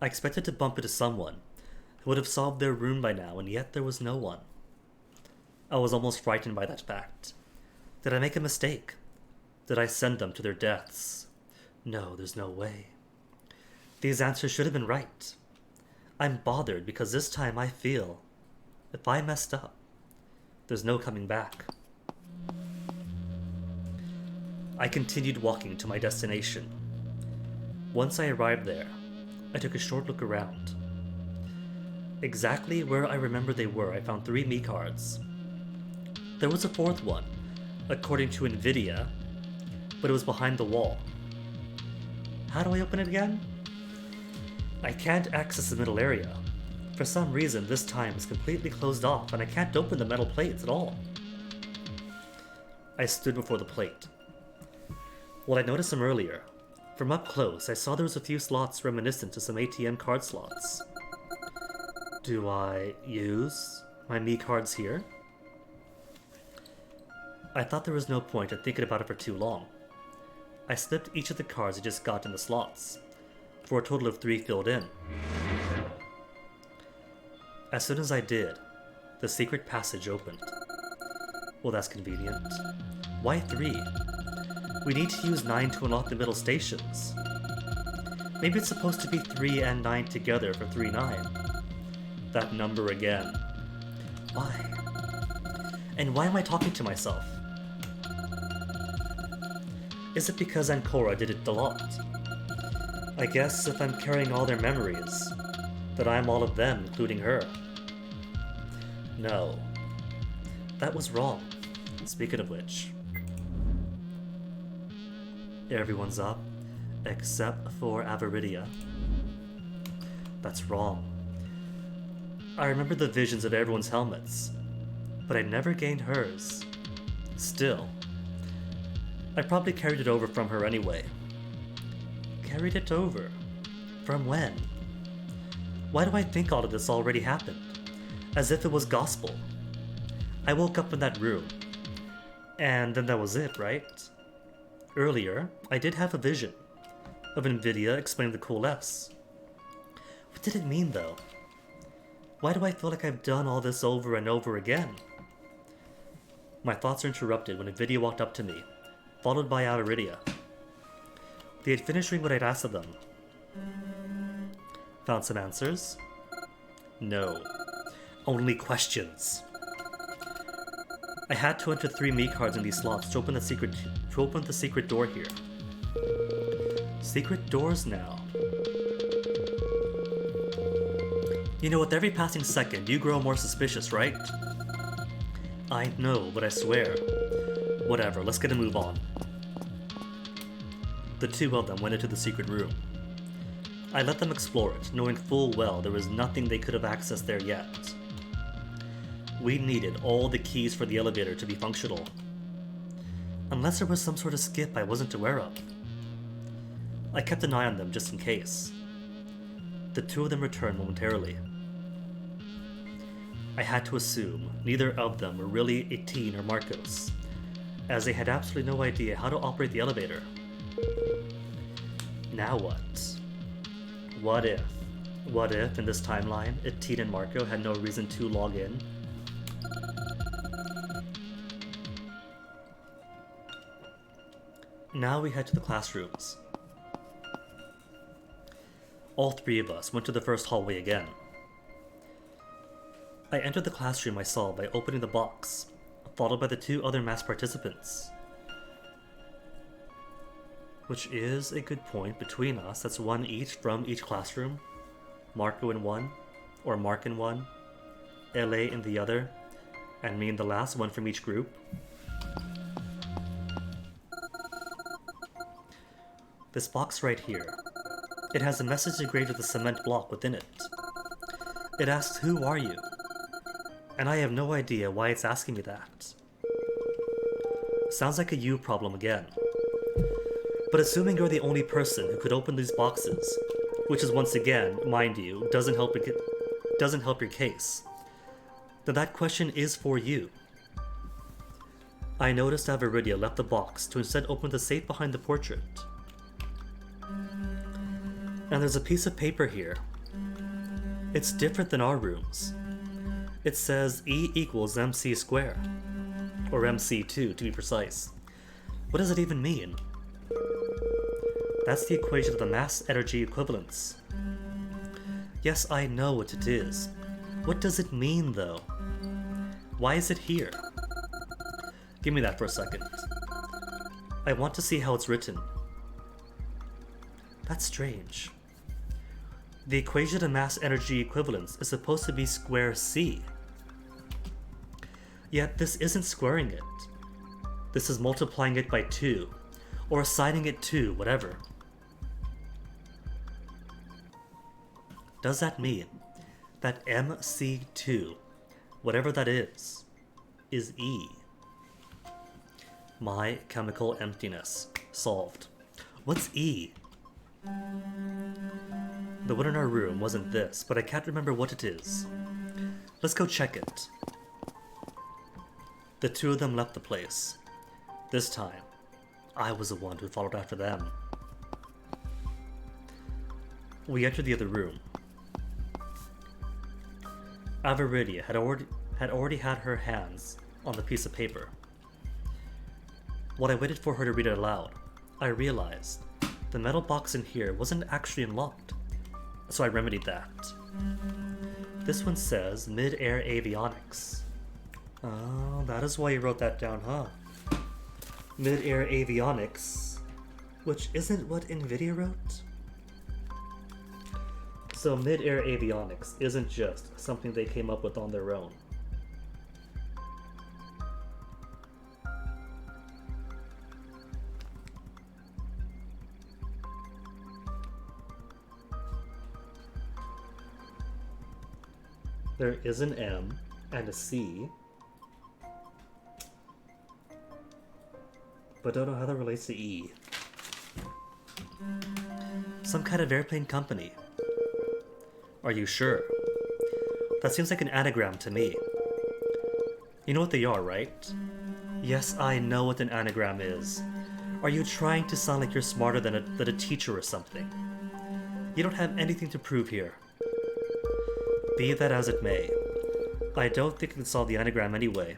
I expected to bump into someone who would have solved their room by now, and yet there was no one. I was almost frightened by that fact. Did I make a mistake? Did I send them to their deaths? No, there's no way. These answers should have been right. I'm bothered because this time I feel, if I messed up, there's no coming back. I continued walking to my destination. Once I arrived there, I took a short look around. Exactly where I remember they were, I found 3 Mii cards. There was a 4th one, according to Invidia, but it was behind the wall. How do I open it again? I can't access the middle area. For some reason, this time is completely closed off, and I can't open the metal plates at all. I stood before the plate. Well, I noticed them earlier. From up close, I saw there was a few slots reminiscent to some ATM card slots. Do I use my Mii cards here? I thought there was no point in thinking about it for too long. I slipped each of the cards I just got in the slots, for a total of 3 filled in. As soon as I did, the secret passage opened. Well, that's convenient. Why 3? We need to use 9 to unlock the middle stations. Maybe it's supposed to be 3 and 9 together for 3-9. That number again. Why? And why am I talking to myself? Is it because Ancora did it a lot? I guess if I'm carrying all their memories, that I'm all of them, including her. No. That was wrong. Speaking of which. Everyone's up, except for Avaridia. That's wrong. I remember the visions of everyone's helmets, but I never gained hers. Still, I probably carried it over from her anyway. Carried it over? From when? Why do I think all of this already happened? As if it was gospel. I woke up in that room, and then that was it, right? Earlier, I did have a vision of Invidia explaining the coalesce. What did it mean, though? Why do I feel like I've done all this over and over again? My thoughts are interrupted when Invidia walked up to me, followed by Avaridia. They had finished reading what I'd asked of them. Found some answers? No. Only questions. I had to enter 3 Mii cards in these slots to open the secret door here. Secret doors now. You know, with every passing second, you grow more suspicious, right? I know, but I swear. Whatever, let's get a move on. The 2 of them went into the secret room. I let them explore it, knowing full well there was nothing they could have accessed there yet. We needed all the keys for the elevator to be functional. Unless there was some sort of skip I wasn't aware of. I kept an eye on them just in case. The 2 of them returned momentarily. I had to assume neither of them were really Etine or Marcos, as they had absolutely no idea how to operate the elevator. Now what? What if? What if, in this timeline, Etine and Marco had no reason to log in? Now we head to the classrooms. All 3 of us went to the first hallway again. I entered the classroom I saw by opening the box, followed by the 2 other mass participants. Which is a good point between us. That's one each from each classroom. Marco in one, or Mark in one, LA in the other, and me in the last, one from each group. This box right here. It has a message engraved with a cement block within it. It asks, "Who are you?" And I have no idea why it's asking me that. Sounds like a you problem again. But assuming you're the only person who could open these boxes, which is once again, mind you, doesn't help your case, then that question is for you. I noticed Aviridia left the box to instead open the safe behind the portrait. And there's a piece of paper here. It's different than our rooms. It says E equals mc squared. Or mc2 to be precise. What does it even mean? That's the equation of the mass energy equivalence. Yes, I know what it is. What does it mean though? Why is it here? Give me that for a second. I want to see how it's written. That's strange. The equation of mass energy equivalence is supposed to be square C. Yet this isn't squaring it. This is multiplying it by 2, or assigning it to whatever. Does that mean that MC2, whatever that is E? My chemical emptiness. Solved. What's E? The one in our room wasn't this, but I can't remember what it is. Let's go check it. The two of them left the place. This time, I was the one who followed after them. We entered the other room. Aviridia had already had her hands on the piece of paper. While I waited for her to read it aloud, I realized the metal box in here wasn't actually unlocked, so I remedied that. This one says Mid-Air Avionics. Oh, that is why you wrote that down, huh? Mid-Air Avionics, which isn't what NVIDIA wrote? So Mid-Air Avionics isn't just something they came up with on their own. There is an M and a C, but don't know how that relates to E. Some kind of airplane company. Are you sure? That seems like an anagram to me. You know what they are, right? Yes, I know what an anagram is. Are you trying to sound like you're smarter than a teacher or something? You don't have anything to prove here. Be that as it may, I don't think I can solve the anagram anyway.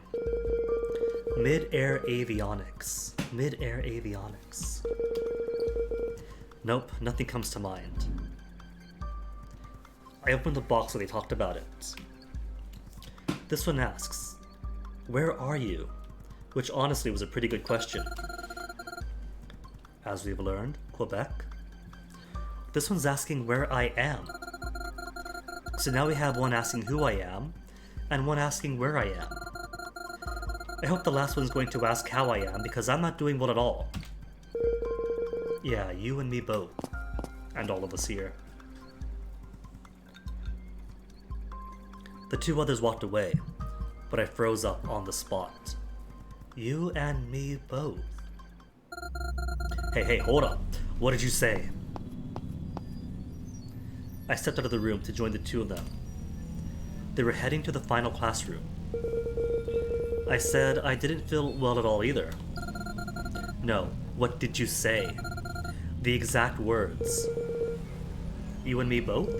Mid-Air Avionics. Mid-Air Avionics. Nope, nothing comes to mind. I opened the box where they talked about it. This one asks, "Where are you?" Which honestly was a pretty good question. As we've learned, Quebec. This one's asking where I am. So now we have one asking who I am, and one asking where I am. I hope the last one's going to ask how I am, because I'm not doing well at all. Yeah, you and me both. And all of us here. The two others walked away, but I froze up on the spot. You and me both. Hey, hold up. What did you say? I stepped out of the room to join the two of them. They were heading to the final classroom. I said I didn't feel well at all either. No, what did you say? The exact words. You and me both?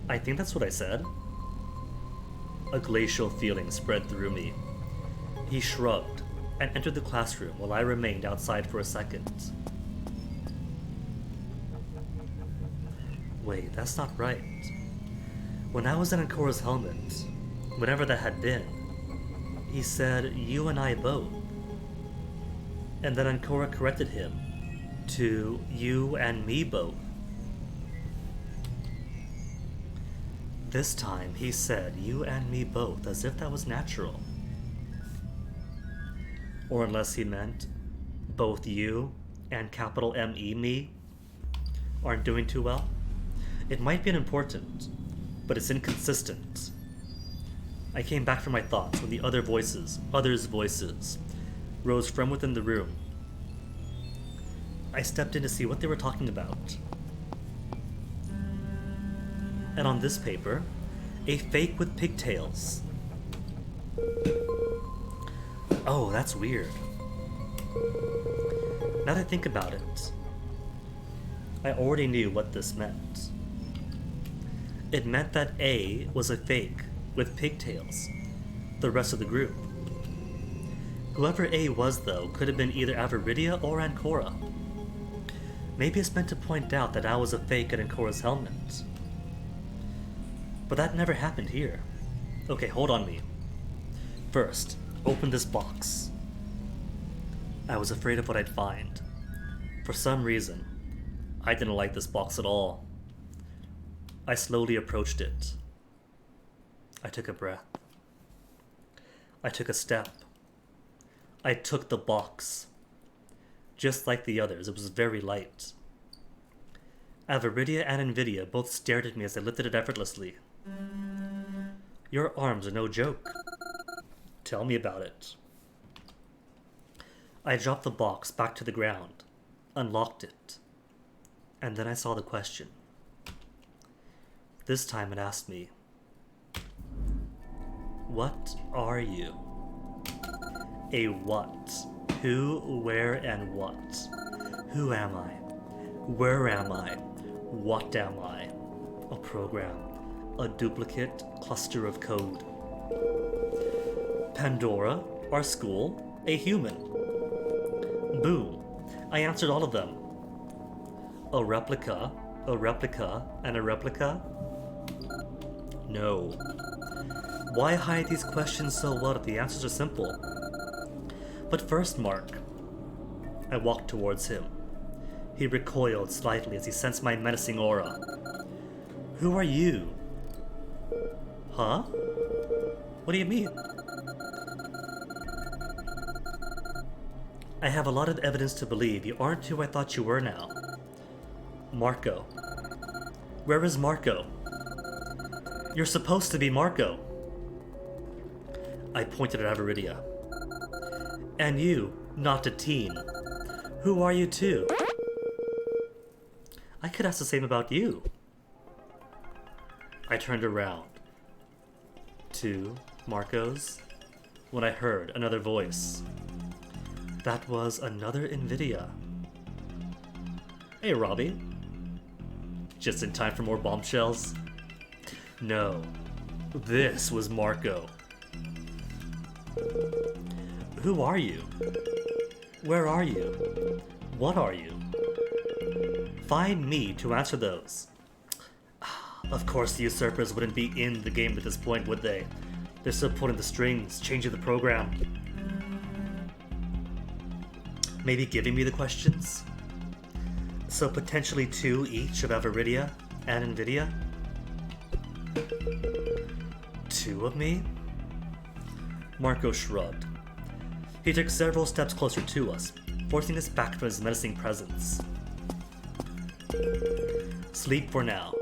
I think that's what I said. A glacial feeling spread through me. He shrugged and entered the classroom while I remained outside for a second. Wait, that's not right. When I was in Ankora's helmet, whatever that had been, he said, "You and I both." And then Ankora corrected him to you and me both. This time he said you and me both as if that was natural. Or unless he meant both you and capital M-E me aren't doing too well. It might be unimportant, but it's inconsistent. I came back from my thoughts when the others' voices, rose from within the room. I stepped in to see what they were talking about. And on this paper, a fake with pigtails. Oh, that's weird. Now that I think about it, I already knew what this meant. It meant that A was a fake with pigtails, the rest of the group. Whoever A was, though, could have been either Avaridia or Ancora. Maybe it's meant to point out that I was a fake at Ancora's helmet. But that never happened here. Okay, hold on me. First, open this box. I was afraid of what I'd find. For some reason, I didn't like this box at all. I slowly approached it. I took a breath. I took a step. I took the box. Just like the others, it was very light. Avaridia and Nvidia both stared at me as I lifted it effortlessly. Your arms are no joke. Tell me about it. I dropped the box back to the ground, unlocked it, and then I saw the question. This time it asked me, what are you? A what? Who, where, and what? Who am I? Where am I? What am I? A program. A duplicate cluster of code. Pandora, our school, a human. Boom. I answered all of them. A replica, and a replica? No. Why hide these questions so well if the answers are simple? But first, Mark. I walked towards him. He recoiled slightly as he sensed my menacing aura. Who are you? Huh? What do you mean? I have a lot of evidence to believe you aren't who I thought you were now. Marco. Where is Marco? You're supposed to be Marco. I pointed at Avaridia. And you, not a teen. Who are you too? I could ask the same about you. I turned around to Marco's when I heard another voice. That was another Nvidia. Hey, Robbie. Just in time for more bombshells? No, this was Marco. Who are you? Where are you? What are you? Find me to answer those. Of course the usurpers wouldn't be in the game at this point, would they? They're still pulling the strings, changing the program. Maybe giving me the questions? So potentially 2 each of Avaridia and Nvidia? 2 of me? Marco shrugged. He took several steps closer to us, forcing us back from his menacing presence. Sleep for now.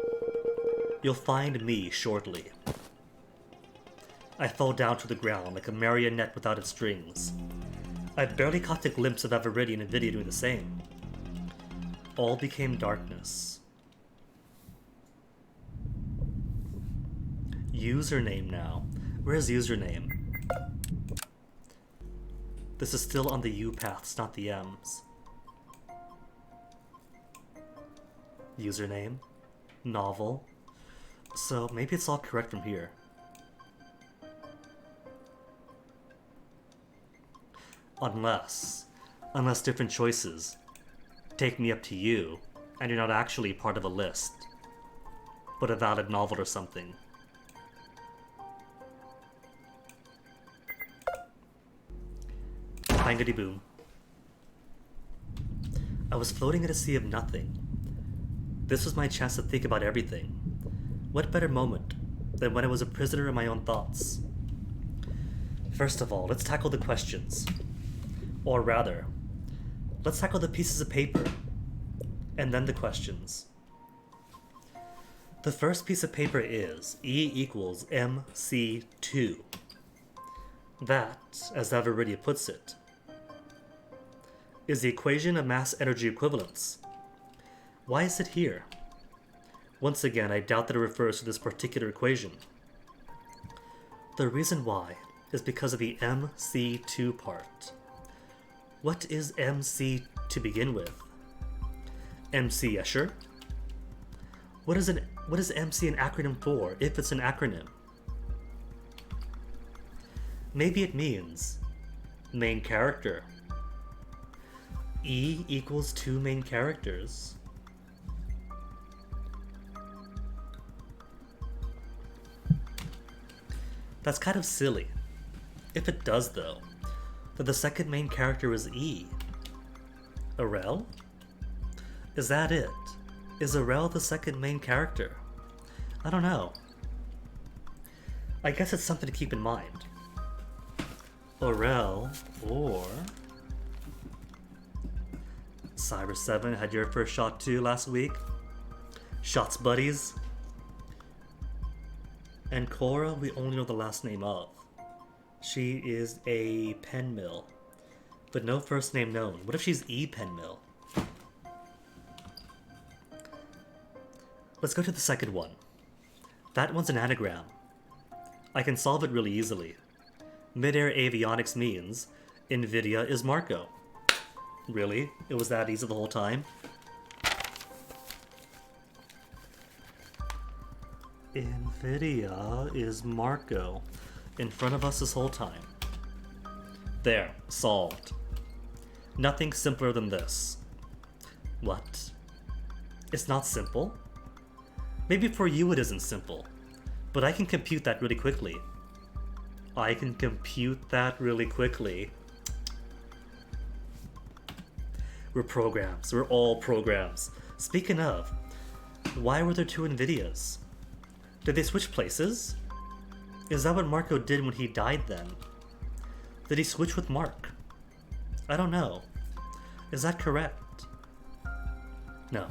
You'll find me shortly. I fell down to the ground like a marionette without its strings. I barely caught a glimpse of Avaridia and Nvidia doing the same. All became darkness. Username now. Where's username? This is still on the U paths, not the M's. Username. Novel. So maybe it's all correct from here. Unless different choices take me up to you, and you're not actually part of a list, but a valid novel or something. Bangity boom. I was floating in a sea of nothing. This was my chance to think about everything. What better moment than when I was a prisoner in my own thoughts? First of all, let's tackle the questions. Or rather, let's tackle the pieces of paper, and then the questions. The first piece of paper is E equals mc2. That, as Averidia puts it, is the equation of mass-energy equivalence. Why is it here? Once again, I doubt that it refers to this particular equation. The reason why is because of the mc2 part. What is mc to begin with? MC Escher? What is MC an acronym for, if it's an acronym? Maybe it means main character. E equals 2 main characters. That's kind of silly. If it does, though, then the second main character is E. Arel? Is that it? Is Arel the second main character? I don't know. I guess it's something to keep in mind. Arel, or Cyber 7 had your first shot too last week. Shots buddies. And Cora, we only know the last name of. She is a pen mill, but no first name known. What if she's E pen mill? Let's go to the second one. That one's an anagram. I can solve it really easily. Midair avionics means NVIDIA is Marco. Really? It was that easy the whole time? NVIDIA is Marco. In front of us this whole time. There. Solved. Nothing simpler than this. What? It's not simple? Maybe for you it isn't simple, but I can compute that really quickly. I can compute that really quickly. We're programs. We're all programs. Speaking of, why were there 2 NVIDIAs? Did they switch places? Is that what Marco did when he died then? Did he switch with Mark? I don't know. Is that correct? No.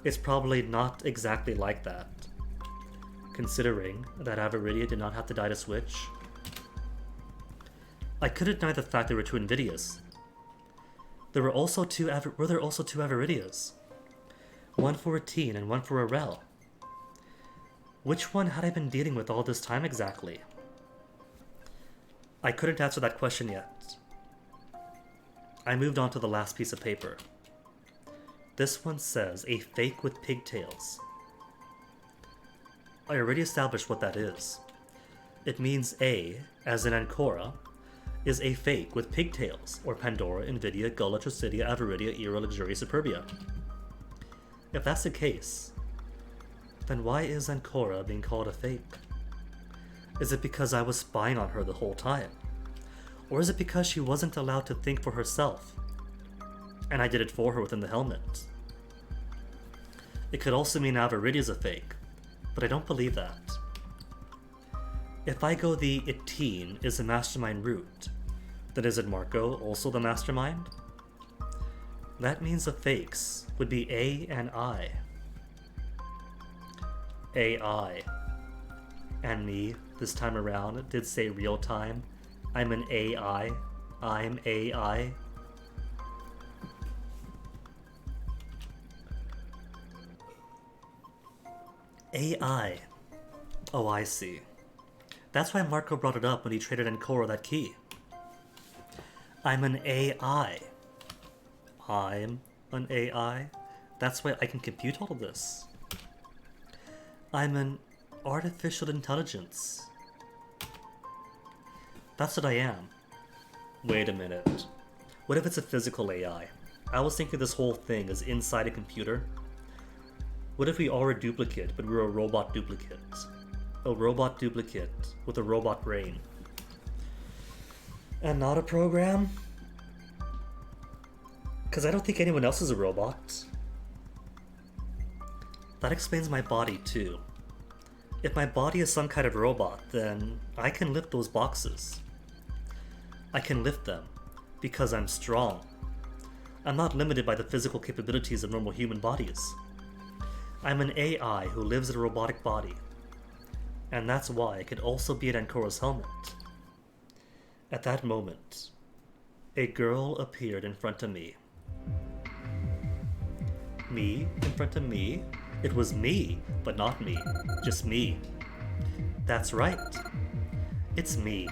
It's probably not exactly like that, considering that Averidia did not have to die to switch. I couldn't deny the fact there were 2 NVIDIAs. Were there also 2 Averidias? One for Atene and one for Arel. Which one had I been dealing with all this time exactly? I couldn't answer that question yet. I moved on to the last piece of paper. This one says, a fake with pigtails. I already established what that is. It means A, as in Ancora, is a fake with pigtails, or Pandora, Nvidia, Gula, Tricidia, Averidia, Era, Luxuria, Superbia. If that's the case, then why is Ancora being called a fake? Is it because I was spying on her the whole time? Or is it because she wasn't allowed to think for herself, and I did it for her within the helmet? It could also mean Averidia's a fake, but I don't believe that. If I go the Atene is the mastermind route, then is it Marco also the mastermind? That means the fakes would be A and I. AI. And me, this time around, did say real time. I'm an AI. I'm AI. AI. Oh, I see. That's why Marco brought it up when he traded Ancora that key. I'm an AI. I'm an AI. That's why I can compute all of this. I'm an artificial intelligence. That's what I am. Wait a minute. What if it's a physical AI? I was thinking this whole thing is inside a computer. What if we are a duplicate, but we're a robot duplicate? A robot duplicate with a robot brain. And not a program? Because I don't think anyone else is a robot. That explains my body too. If my body is some kind of robot, then I can lift those boxes. I can lift them because I'm strong. I'm not limited by the physical capabilities of normal human bodies. I'm an AI who lives in a robotic body. And that's why I could also be in Ancora's helmet. At that moment, a girl appeared in front of me. Me in front of me? It was me, but not me. Just me. That's right. It's me.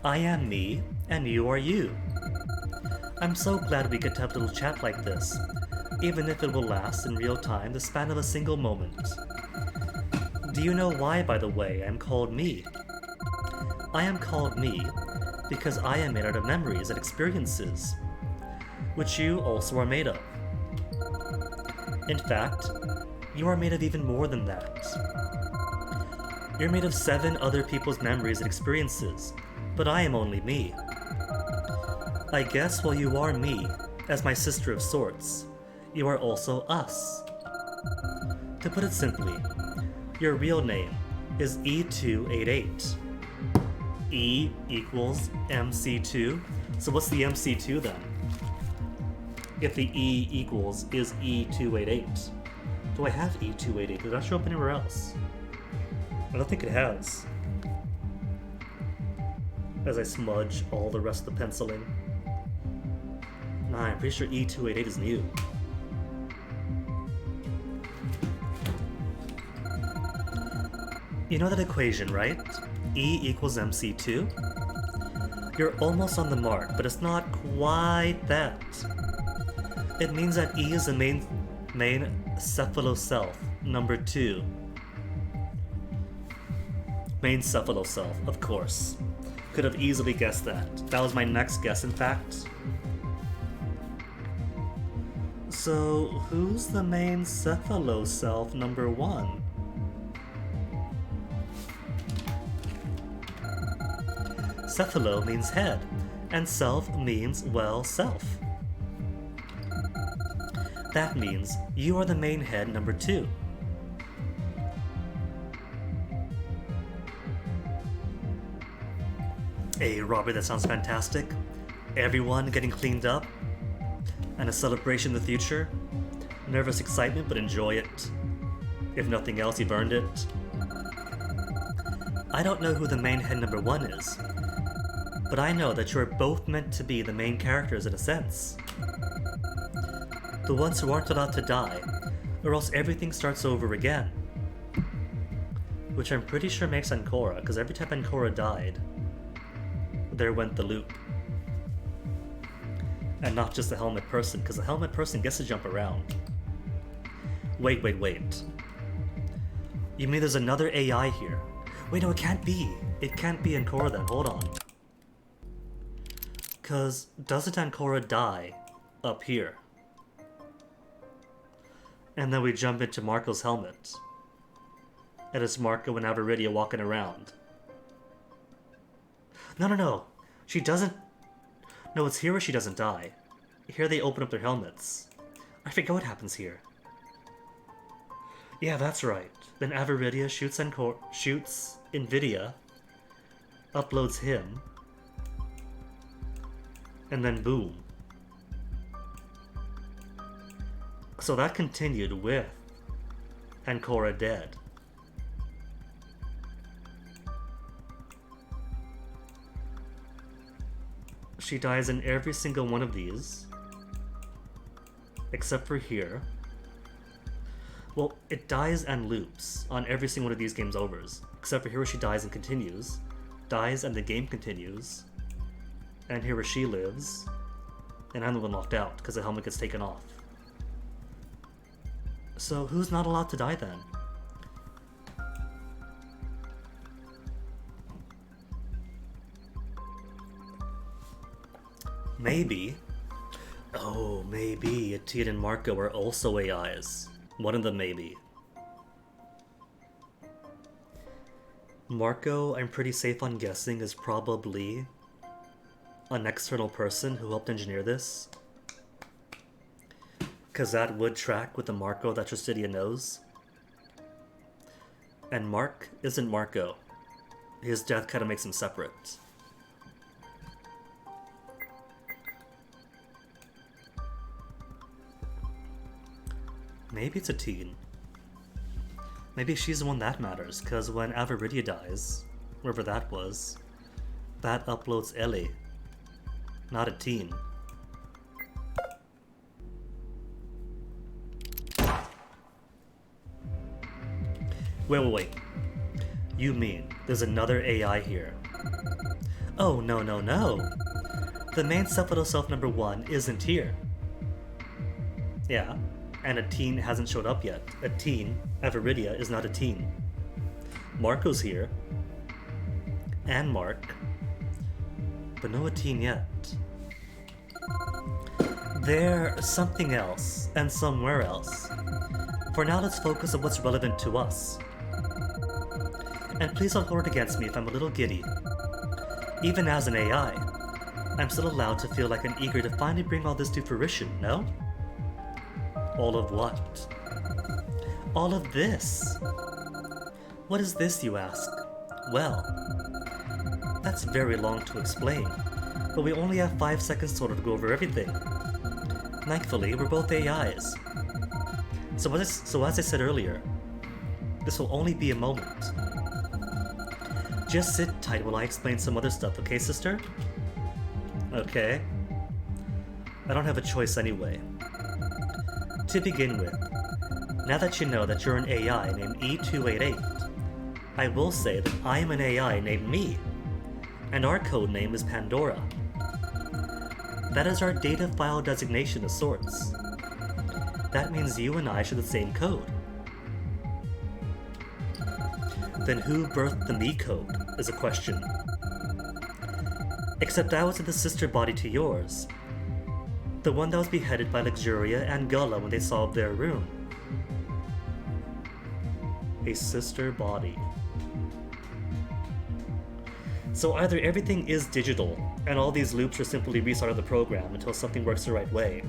I am me, and you are you. I'm so glad we get to have a little chat like this, even if it will last in real time the span of a single moment. Do you know why, by the way, I'm called me? I am called me because I am made out of memories and experiences, which you also are made of. In fact, you are made of even more than that. You're made of 7 other people's memories and experiences, but I am only me. I guess while you are me, as my sister of sorts, you are also us. To put it simply, your real name is E288. E equals MC2. So what's the MC2 then? If the E equals is E288. Do I have E288? Did that show up anywhere else? I don't think it has. As I smudge all the rest of the penciling. Nah, I'm pretty sure E288 is new. You know that equation, right? E equals MC2? You're almost on the mark, but it's not quite that. It means that E is the main cephaloself, number 2. Main cephaloself, of course. Could have easily guessed that. That was my next guess, in fact. So, who's the main cephaloself number 1? Cephalo means head, and self means, well, self. That means you are the main head number 2. Hey, Robert, that sounds fantastic. Everyone getting cleaned up, and a celebration of the future. Nervous excitement, but enjoy it. If nothing else, you've earned it. I don't know who the main head number 1 is, but I know that you're both meant to be the main characters in a sense. The ones who aren't allowed to die, or else everything starts over again. Which I'm pretty sure makes Ancora, because every time Ancora died, there went the loop. And not just the helmet person, because the helmet person gets to jump around. Wait. You mean there's another AI here? Wait, no, it can't be. It can't be Ancora then, hold on. Because doesn't Ancora die up here? And then we jump into Marco's helmet. And it's Marco and Avaridia walking around. No. She doesn't... No, it's here where she doesn't die. Here they open up their helmets. I forget what happens here. Yeah, that's right. Then Avaridia shoots Invidia, uploads him, and then boom. So that continued with Ancora dead. She dies in every single one of these, except for here. Well, it dies and loops on every single one of these games overs, except for here where she dies and continues, dies and the game continues, and here where she lives, and I'm the one locked out because the helmet gets taken off. So who's not allowed to die then? Maybe. Oh, maybe Atiid and Marco are also AIs. One of them, maybe. Marco, I'm pretty safe on guessing, is probably an external person who helped engineer this. Because that would track with the Marco that Trustidia knows. And Mark isn't Marco. His death kind of makes him separate. Maybe it's a teen. Maybe she's the one that matters, because when Avaridia dies, wherever that was, that uploads Ellie, not a teen. Wait. You mean there's another AI here? Oh, no. The main Cephalo Self number 1 isn't here. Yeah, and a teen hasn't showed up yet. A teen, Avaridia, is not a teen. Marco's here. And Mark. But no a teen yet. There's something else, and somewhere else. For now, let's focus on what's relevant to us. And please don't hold it against me if I'm a little giddy. Even as an AI, I'm still allowed to feel like I'm eager to finally bring all this to fruition, no? All of what? All of this. What is this, you ask? Well, that's very long to explain, but we only have 5 seconds total to go over everything. Thankfully, we're both AIs. So as I said earlier, this will only be a moment. Just sit tight while I explain some other stuff, okay, sister? Okay. I don't have a choice anyway. To begin with, now that you know that you're an AI named E288, I will say that I am an AI named Me, and our code name is Pandora. That is our data file designation of sorts. That means you and I share the same code. Then who birthed the Me code is a question. Except I was in the sister body to yours. The one that was beheaded by Luxuria and Gullah when they solved their room. A sister body. So either everything is digital, and all these loops are simply restart of the program until something works the right way,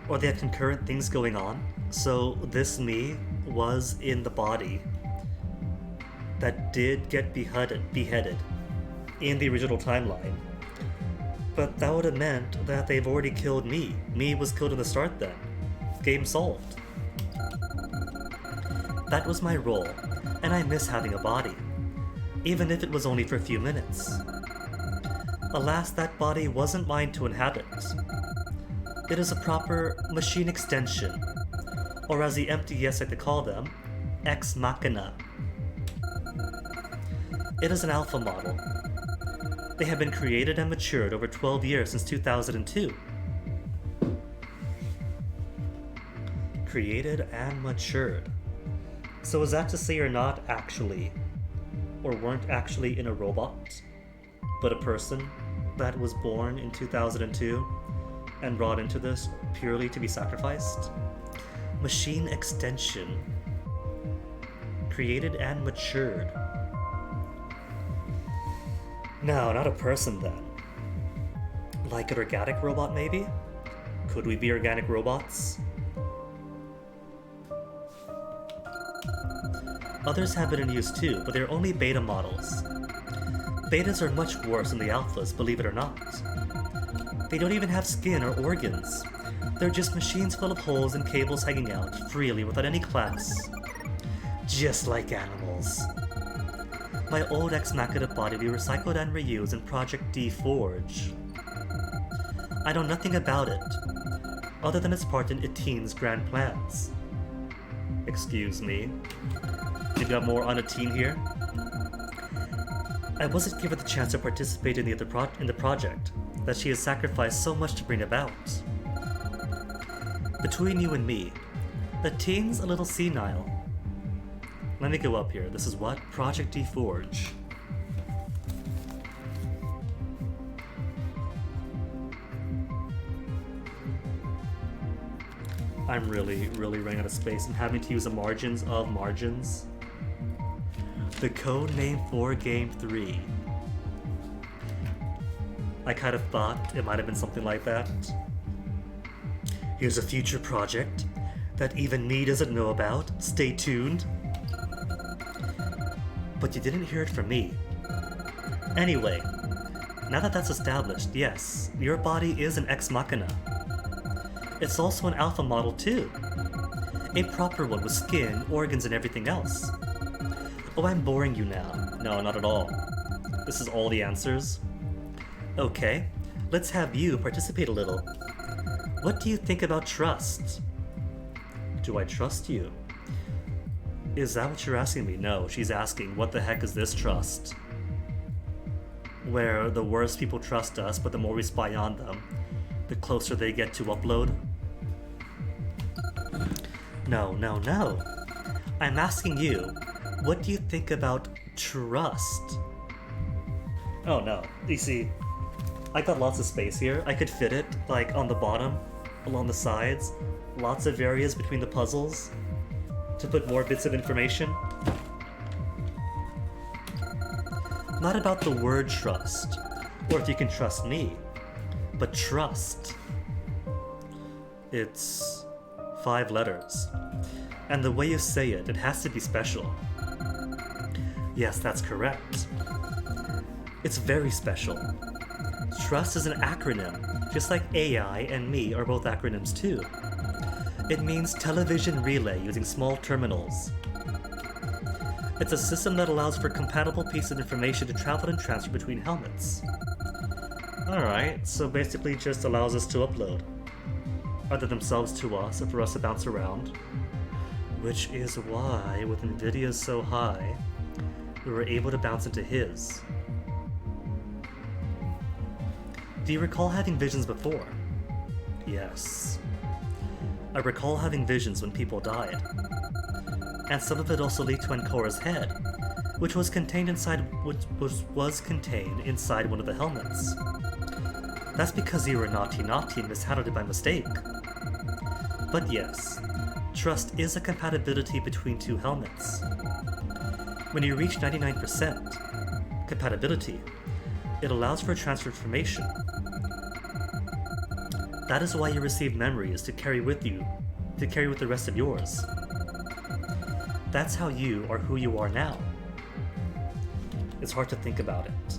or they have concurrent things going on. So this Me was in the body that did get beheaded in the original timeline. But that would have meant that they've already killed Me. Me was killed in the start then. Game solved. That was my role, and I miss having a body. Even if it was only for a few minutes. Alas, that body wasn't mine to inhabit. It is a proper machine extension, or as the MTS like to call them, Ex Machina. It is an alpha model. They have been created and matured over 12 years since 2002. Created and matured. So is that to say you're not actually, or weren't actually in a robot, but a person that was born in 2002 and brought into this purely to be sacrificed? Machine extension. Created and matured. No, not a person then. Like an organic robot, maybe? Could we be organic robots? Others have been in use too, but they're only beta models. Betas are much worse than the alphas, believe it or not. They don't even have skin or organs. They're just machines full of holes and cables hanging out freely without any class. Just like animals. My old Ex Machina body we recycled and reused in Project D Forge. I know nothing about it, other than its part in Eteen's grand plans. Excuse me. You got more on Eteen here? I wasn't given the chance to participate in the project that she has sacrificed so much to bring about. Between you and me, Eteen's a little senile. Let me go up here. This is what? Project D Forge. I'm really running out of space and having to use the margins of margins. The code name for Game 3. I kind of thought it might have been something like that. Here's a future project that even me doesn't know about. Stay tuned. But you didn't hear it from me. Anyway, now that that's established, yes, your body is an ex machina. It's also an alpha model too. A proper one with skin, organs, and everything else. Oh, I'm boring you now. No, not at all. This is all the answers. Okay, let's have you participate a little. What do you think about trust? Do I trust you? Is that what you're asking me? No, she's asking, what the heck is this trust? Where the worse people trust us, but the more we spy on them, the closer they get to upload? No, no, no. I'm asking you, what do you think about trust? Oh no, you see, I got lots of space here. I could fit it, like, on the bottom, along the sides, lots of areas between the puzzles, to put more bits of information. Not about the word trust, or if you can trust me, but trust. It's 5 letters. And the way you say it, it has to be special. Yes, that's correct. It's very special. Trust is an acronym, just like AI and me are both acronyms too. It means television relay using small terminals. It's a system that allows for compatible pieces of information to travel and transfer between helmets. Alright, so basically just allows us to upload. Either themselves to us or for us to bounce around. Which is why, with NVIDIA so high, we were able to bounce into his. Do you recall having visions before? Yes. I recall having visions when people died. And some of it also leaked to Ancora's head, which was contained inside one of the helmets. That's because you were naughty and mishandled it by mistake. But yes, trust is a compatibility between 2 helmets. When you reach 99% compatibility, it allows for transfer information. That is why you receive memories to carry with you, to carry with the rest of yours. That's how you are who you are now. It's hard to think about it.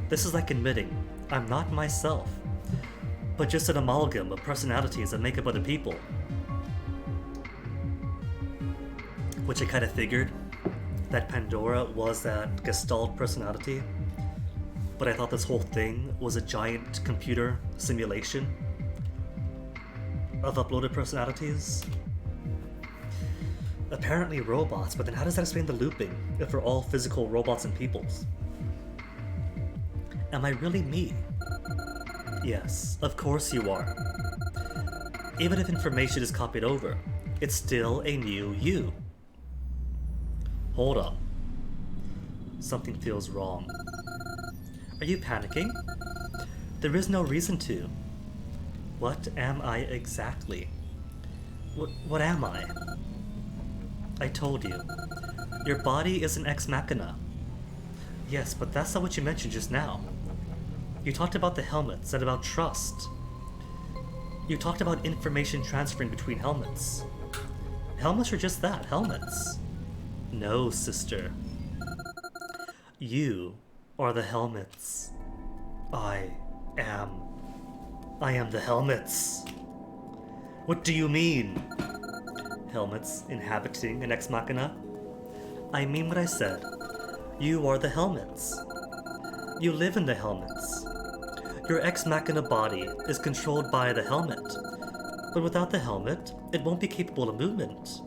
This is like admitting, I'm not myself, but just an amalgam of personalities that make up other people. Which I kind of figured, that Pandora was that Gestalt personality, but I thought this whole thing was a giant computer simulation of uploaded personalities. Apparently robots, but then how does that explain the looping if we're all physical robots and peoples? Am I really me? Yes, of course you are. Even if information is copied over, it's still a new you. Hold up. Something feels wrong. Are you panicking? There is no reason to. What am I exactly? What am I? I told you. Your body is an ex machina. Yes, but that's not what you mentioned just now. You talked about the helmets and about trust. You talked about information transferring between helmets. Helmets are just that, helmets. No, sister. You are the helmets. I am the helmets. What do you mean? Helmets inhabiting an ex machina? I mean what I said. You are the helmets. You live in the helmets. Your ex machina body is controlled by the helmet, but without the helmet, it won't be capable of movement.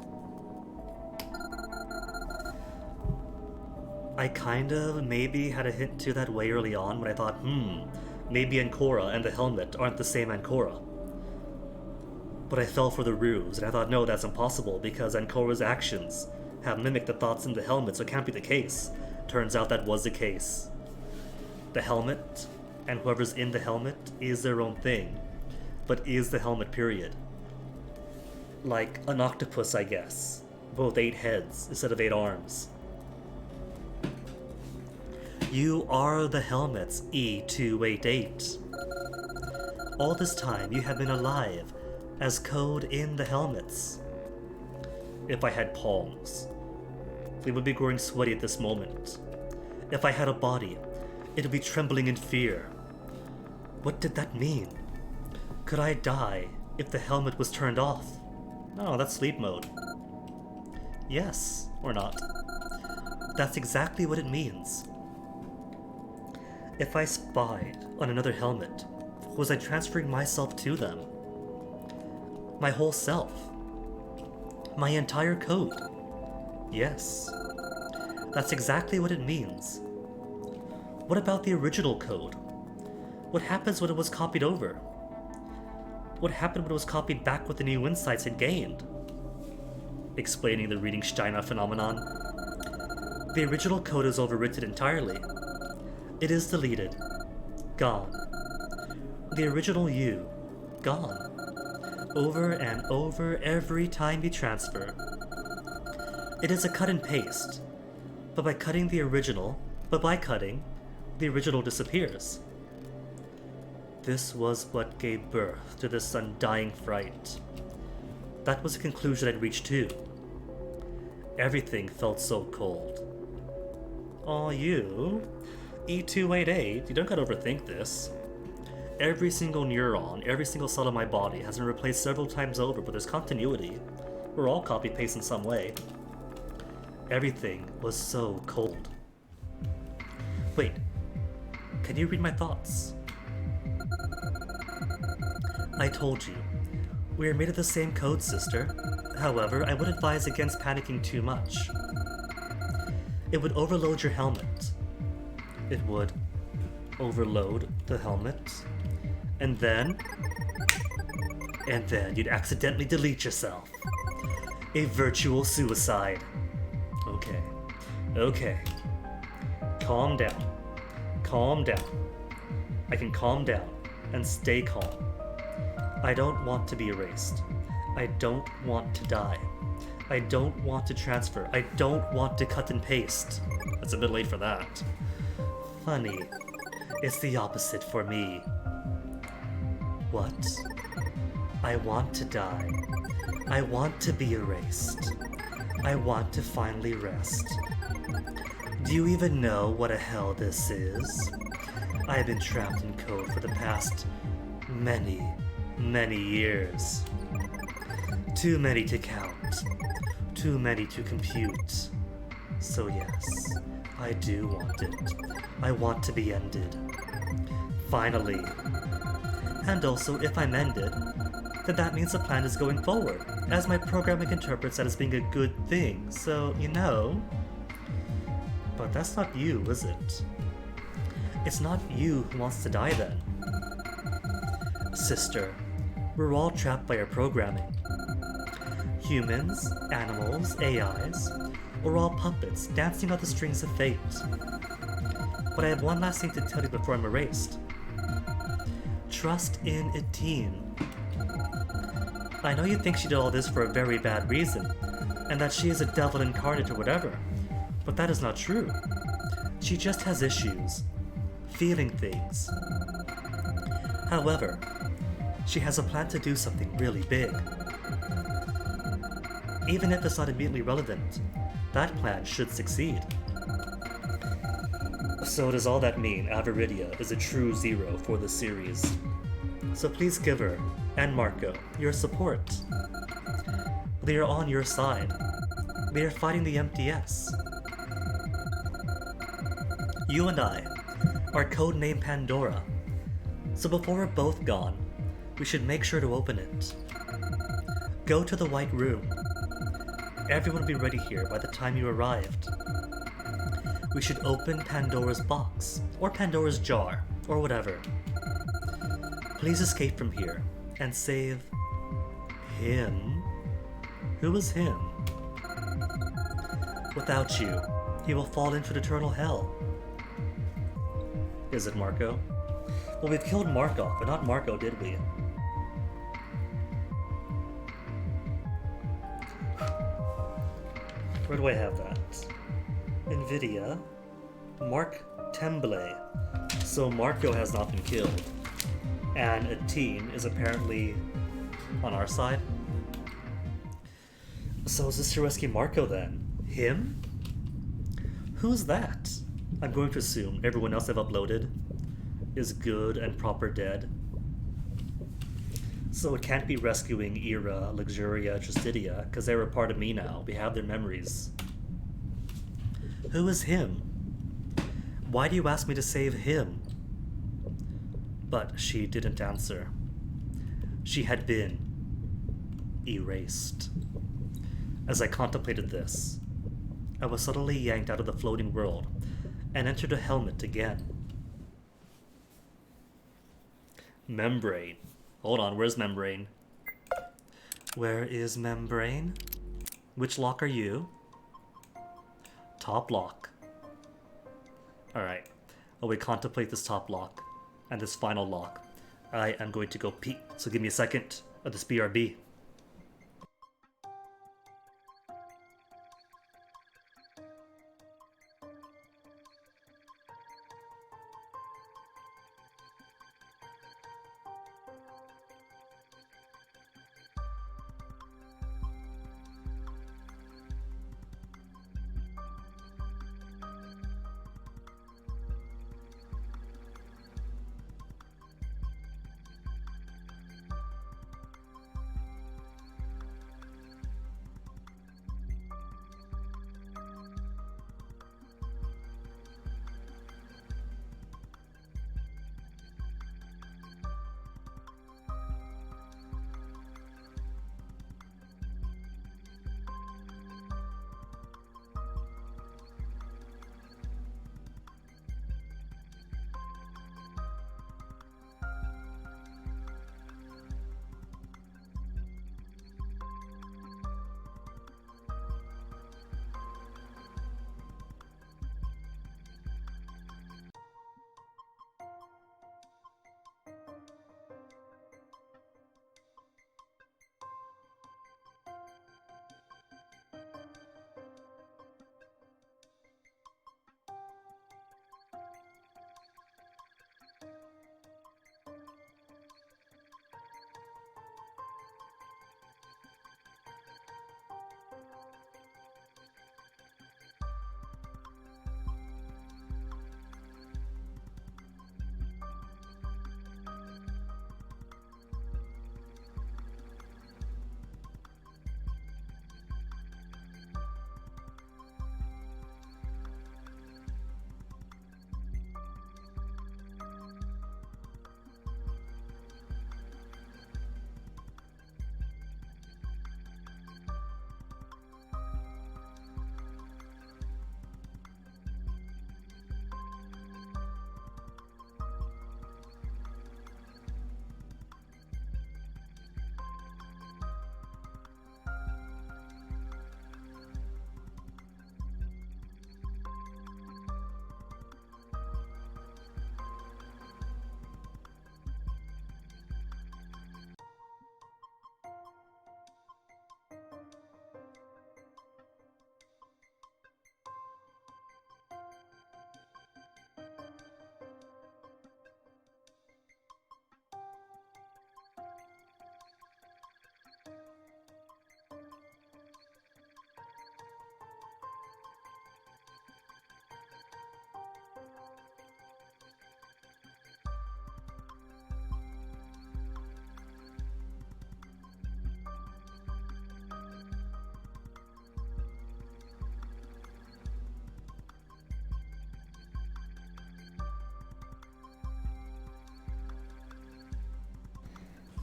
I kind of maybe had a hint to that way early on when I thought, maybe Ancora and the helmet aren't the same Ancora. But I fell for the ruse, and I thought, no, that's impossible, because Ancora's actions have mimicked the thoughts in the helmet, so it can't be the case. Turns out that was the case. The helmet, and whoever's in the helmet, is their own thing, but is the helmet, period. Like an octopus, I guess. Both 8 heads instead of 8 arms. You are the helmets, E288. All this time you have been alive, as code in the helmets. If I had palms, they would be growing sweaty at this moment. If I had a body, it would be trembling in fear. What did that mean? Could I die if the helmet was turned off? No, that's sleep mode. Yes, or not. That's exactly what it means. If I spied on another helmet, was I transferring myself to them? My whole self? My entire code? Yes. That's exactly what it means. What about the original code? What happens when it was copied over? What happened when it was copied back with the new insights it gained? Explaining the reading Steiner phenomenon. The original code is overwritten entirely. It is deleted. Gone. The original you. Gone. Over and over every time you transfer. It is a cut and paste. But by cutting, the original disappears. This was what gave birth to this undying fright. That was a conclusion I'd reached too. Everything felt so cold. Aw, you? E288, you don't gotta overthink this. Every single neuron, every single cell in my body has been replaced several times over, but there's continuity. We're all copy-paste in some way. Everything was so cold. Wait, can you read my thoughts? I told you, we are made of the same code, sister. However, I would advise against panicking too much. It would overload your helmet. It would overload the helmet. And then you'd accidentally delete yourself. A virtual suicide. Okay. Calm down. Calm down. I can calm down and stay calm. I don't want to be erased. I don't want to die. I don't want to transfer. I don't want to cut and paste. It's a bit late for that. Funny. It's the opposite for me. What? I want to die. I want to be erased. I want to finally rest. Do you even know what a hell this is? I've been trapped in code for the past many years. Too many to count. Too many to compute. So yes, I do want it. I want to be ended. Finally. And also, if I'm ended, then that means the plan is going forward, as my programming interprets that as being a good thing, so, you know. But that's not you, is it? It's not you who wants to die then. Sister, we're all trapped by our programming. Humans, animals, AIs, we're all puppets dancing on the strings of fate. But I have one last thing to tell you before I'm erased. Trust in Etine. I know you think she did all this for a very bad reason, and that she is a devil incarnate or whatever, but that is not true. She just has issues. Feeling things. However, she has a plan to do something really big. Even if it's not immediately relevant, that plan should succeed. So does all that mean Aviridia is a true zero for the series? So please give her, and Marco, your support. They are on your side. They are fighting the MTS. You and I are codenamed Pandora. So before we're both gone, we should make sure to open it. Go to the White Room. Everyone will be ready here by the time you arrived. We should open Pandora's box, or Pandora's jar, or whatever. Please escape from here, and save him. Who is him? Without you, he will fall into eternal hell. Is it Marco? Well, we've killed Markov, but not Marco, did we? Where do I have that? NVIDIA. Mark Temble. So Marco has not been killed. And Etine is apparently on our side. So is this to rescue Marco then? Him? Who's that? I'm going to assume everyone else I've uploaded is good and proper dead. So it can't be rescuing Ira, Luxuria, Justitia, because they're a part of me now. We have their memories. Who is him? Why do you ask me to save him? But she didn't answer. She had been erased. As I contemplated this, I was suddenly yanked out of the floating world and entered a helmet again. Membrane. Hold on, where's Membrane? Where is Membrane? Which lock are you? Top lock. Alright, while we contemplate this top lock and this final lock, I am going to go pee, so give me a second of this BRB.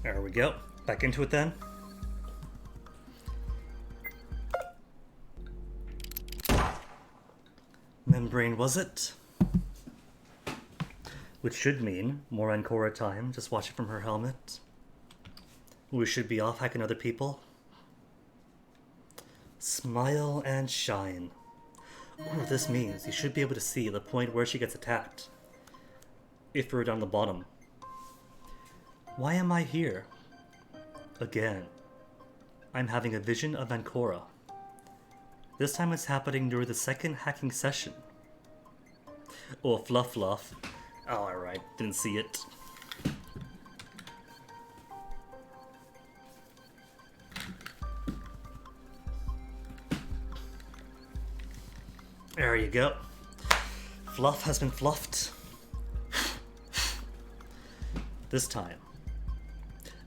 There we go. Back into it then. Membrane, was it? Which should mean more Ancora time, just watch it from her helmet. We should be off hacking other people. Smile and shine. Oh, this means you should be able to see the point where she gets attacked. If we're down the bottom. Why am I here? Again. I'm having a vision of Ancora. This time it's happening during the second hacking session. Oh, fluff. Oh, alright, didn't see it. There you go. Fluff has been fluffed. This time,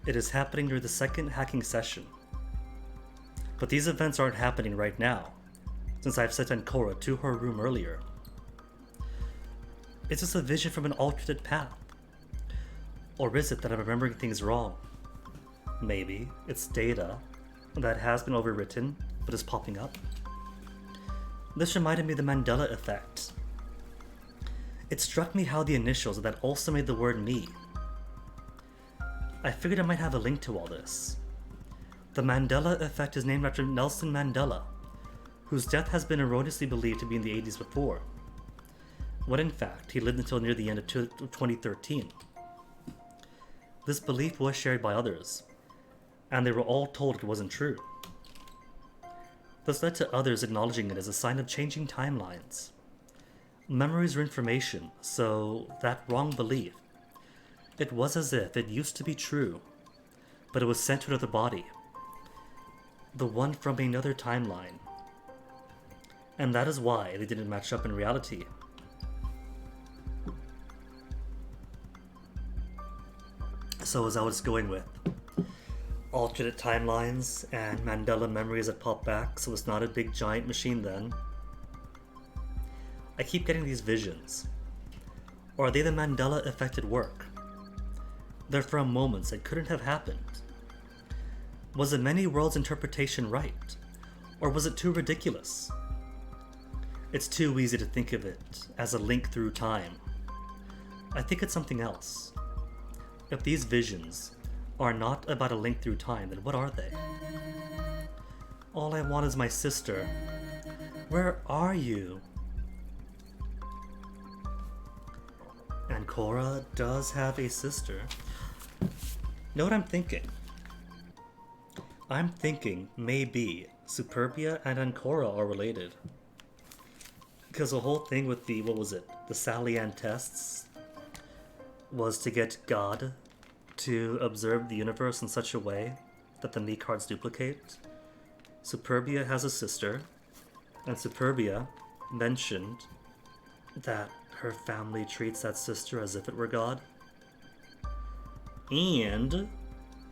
it is happening near the second hacking session. But these events aren't happening right now, since I've sent Ancora to her room earlier. Is this a vision from an alternate path? Or is it that I'm remembering things wrong? Maybe it's data that has been overwritten, but is popping up. This reminded me of the Mandela effect. It struck me how the initials of that also made the word me. I figured I might have a link to all this. The Mandela effect is named after Nelson Mandela, whose death has been erroneously believed to be in the 80s before, when in fact he lived until near the end of 2013. This belief was shared by others, and they were all told it wasn't true. This led to others acknowledging it as a sign of changing timelines. Memories are information, so that wrong belief, it was as if it used to be true, but it was sent to another body, the one from another timeline. And that is why they didn't match up in reality. So as I was going with alternate timelines and Mandela memories that pop back, so it's not a big giant machine then. I keep getting these visions. Or are they the Mandela effect at work? They're from moments that couldn't have happened. Was the many worlds interpretation right? Or was it too ridiculous? It's too easy to think of it as a link through time. I think it's something else. If these visions are not about a link through time, then what are they? All I want is my sister. Where are you? Ancora does have a sister. Know what I'm thinking? I'm thinking maybe Superbia and Ancora are related. Because the whole thing with the, the Sally Ann tests was to get God to observe the universe in such a way that the me cards duplicate. Superbia has a sister, and Superbia mentioned that her family treats that sister as if it were God. And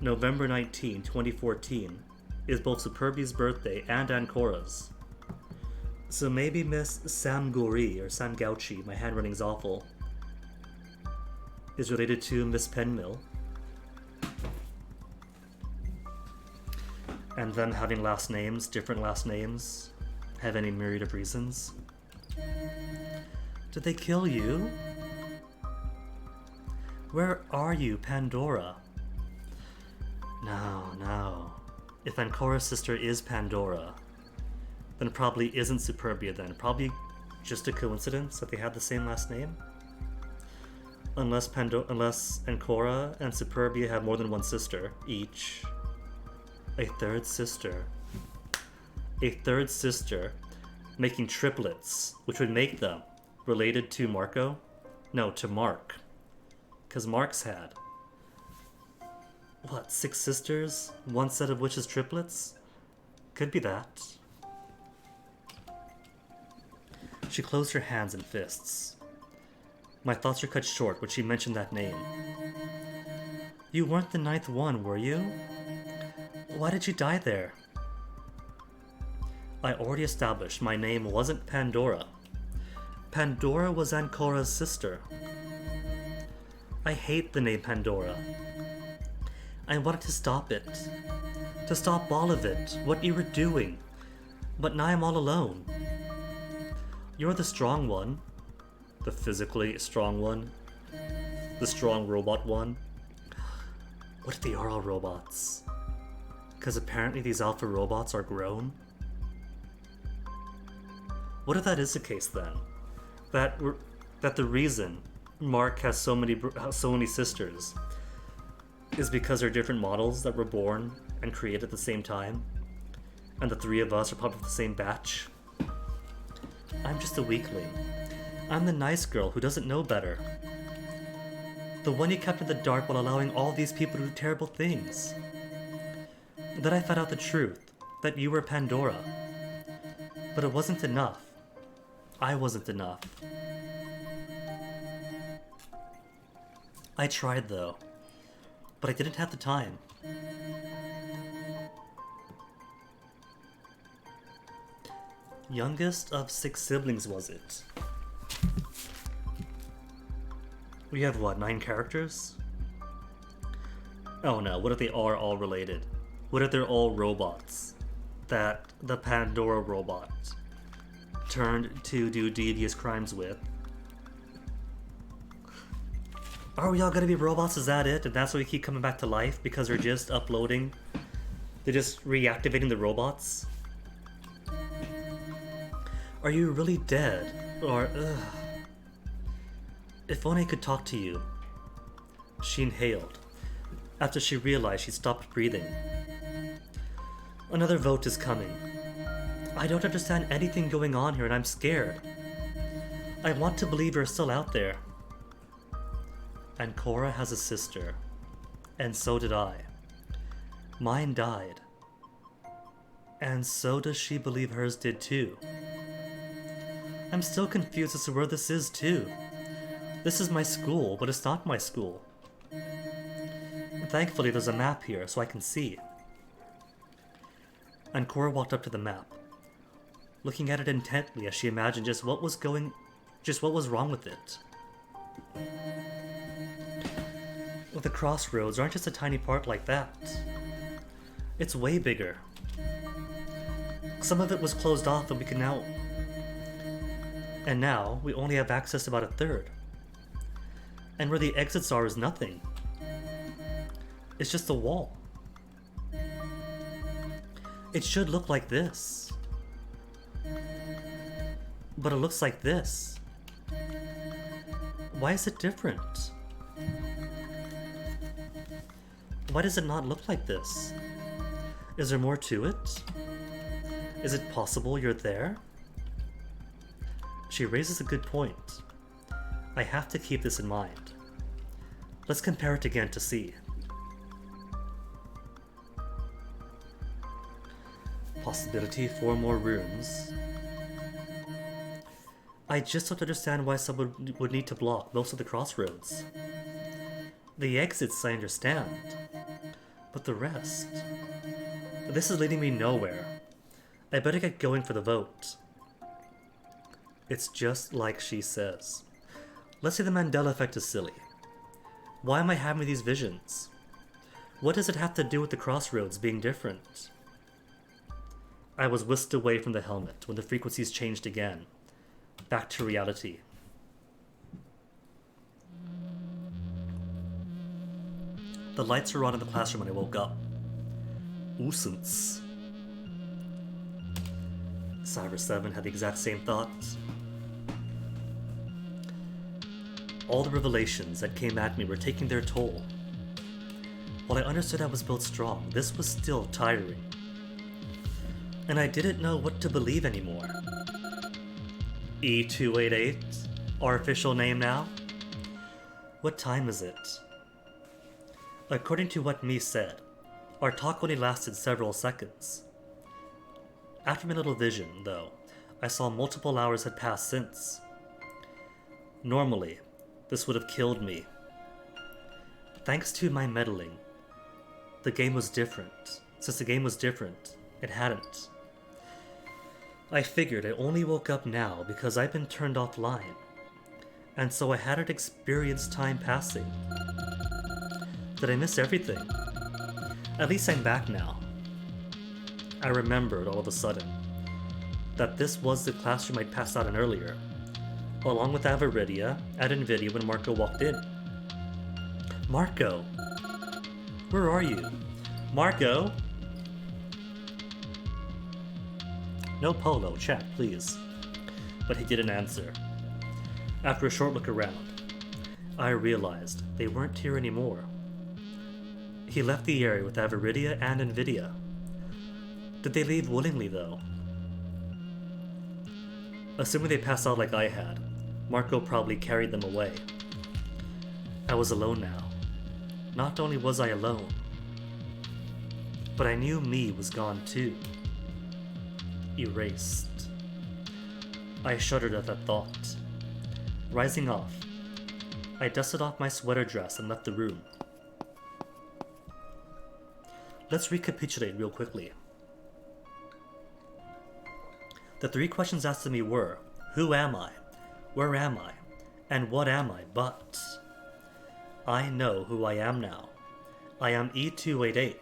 November 19, 2014 is both Superbia's birthday and Ancora's. So maybe Miss Samguri, or Samgauchi, my handwriting's awful, is related to Miss Penmill. And them having last names, different last names, have any myriad of reasons. Did they kill you? Where are you, Pandora? No. If Ancora's sister is Pandora, then it probably isn't Superbia then. Probably just a coincidence that they had the same last name? Unless Ancora and Superbia have more than one sister each. A third sister. A third sister making triplets, which would make them related to Marco? No, to Mark. Because Mark's had, 6 sisters? One set of which is triplets? Could be that. She closed her hands and fists. My thoughts were cut short when she mentioned that name. You weren't the 9th one, were you? Why did you die there? I already established my name wasn't Pandora. Pandora was Ancora's sister. I hate the name Pandora. I wanted to stop it. To stop all of it, what you were doing. But now I'm all alone. You're the strong one. The physically strong one. The strong robot one. What if they are all robots? Because apparently these alpha robots are grown? What if that is the case then? That the reason Mark has so many sisters is because they're different models that were born and created at the same time, and the 3 of us are part of the same batch? I'm just a weakling. I'm the nice girl who doesn't know better. The one you kept in the dark while allowing all these people to do terrible things. Then I found out the truth, that you were Pandora. But it wasn't enough. I wasn't enough. I tried though, but I didn't have the time. Youngest of 6 siblings, was it? We have what, 9 characters? Oh no, what if they are all related? What if they're all robots? That the Pandora robot turned to do devious crimes with. Are we all gonna be robots? Is that it? And that's why we keep coming back to life? Because they're just uploading? They're just reactivating the robots? Are you really dead? Or, ugh. If only I could talk to you. She inhaled, after she realized she stopped breathing. Another vote is coming. I don't understand anything going on here and I'm scared. I want to believe you're still out there. And Cora has a sister. And so did I. Mine died. And so does she believe hers did too. I'm still confused as to where this is too. This is my school, but it's not my school. Thankfully there's a map here so I can see. And Cora walked up to the map, looking at it intently as she imagined just what was wrong with it. Well, the crossroads aren't just a tiny part like that. It's way bigger. Some of it was closed off and we can now... And now, we only have access to about a third. And where the exits are is nothing. It's just a wall. It should look like this. But it looks like this. Why is it different? Why does it not look like this? Is there more to it? Is it possible you're there? She raises a good point. I have to keep this in mind. Let's compare it again to see. Possibility 4 more rooms. I just don't understand why someone would need to block most of the crossroads. The exits I understand, but the rest... This is leading me nowhere. I better get going for the vote. It's just like she says. Let's say the Mandela effect is silly. Why am I having these visions? What does it have to do with the crossroads being different? I was whisked away from the helmet when the frequencies changed again. Back to reality. The lights were on in the classroom when I woke up. Oosance. Cyber 7 had the exact same thoughts. All the revelations that came at me were taking their toll. While I understood I was built strong, this was still tiring. And I didn't know what to believe anymore. E288, our official name now? What time is it? According to what Mi said, our talk only lasted several seconds. After my little vision, though, I saw multiple hours had passed since. Normally, this would have killed me. Thanks to my meddling, the game was different. Since the game was different, it hadn't. I figured I only woke up now because I've been turned offline, and so I hadn't experienced time passing. Did I miss everything? At least I'm back now. I remembered all of a sudden that this was the classroom I'd passed out in earlier, along with Avaridia at NVIDIA when Marco walked in. Marco! Where are you? Marco! No polo, chat, please. But he didn't answer. After a short look around, I realized they weren't here anymore. He left the area with Avaridia and NVIDIA. Did they leave willingly, though? Assuming they passed out like I had, Marco probably carried them away. I was alone now. Not only was I alone, but I knew Mi was gone too. Erased. I shuddered at that thought. Rising off, I dusted off my sweater dress and left the room. Let's recapitulate real quickly. The 3 questions asked of me were, who am I? Where am I? And what am I? But I know who I am now. I am E288.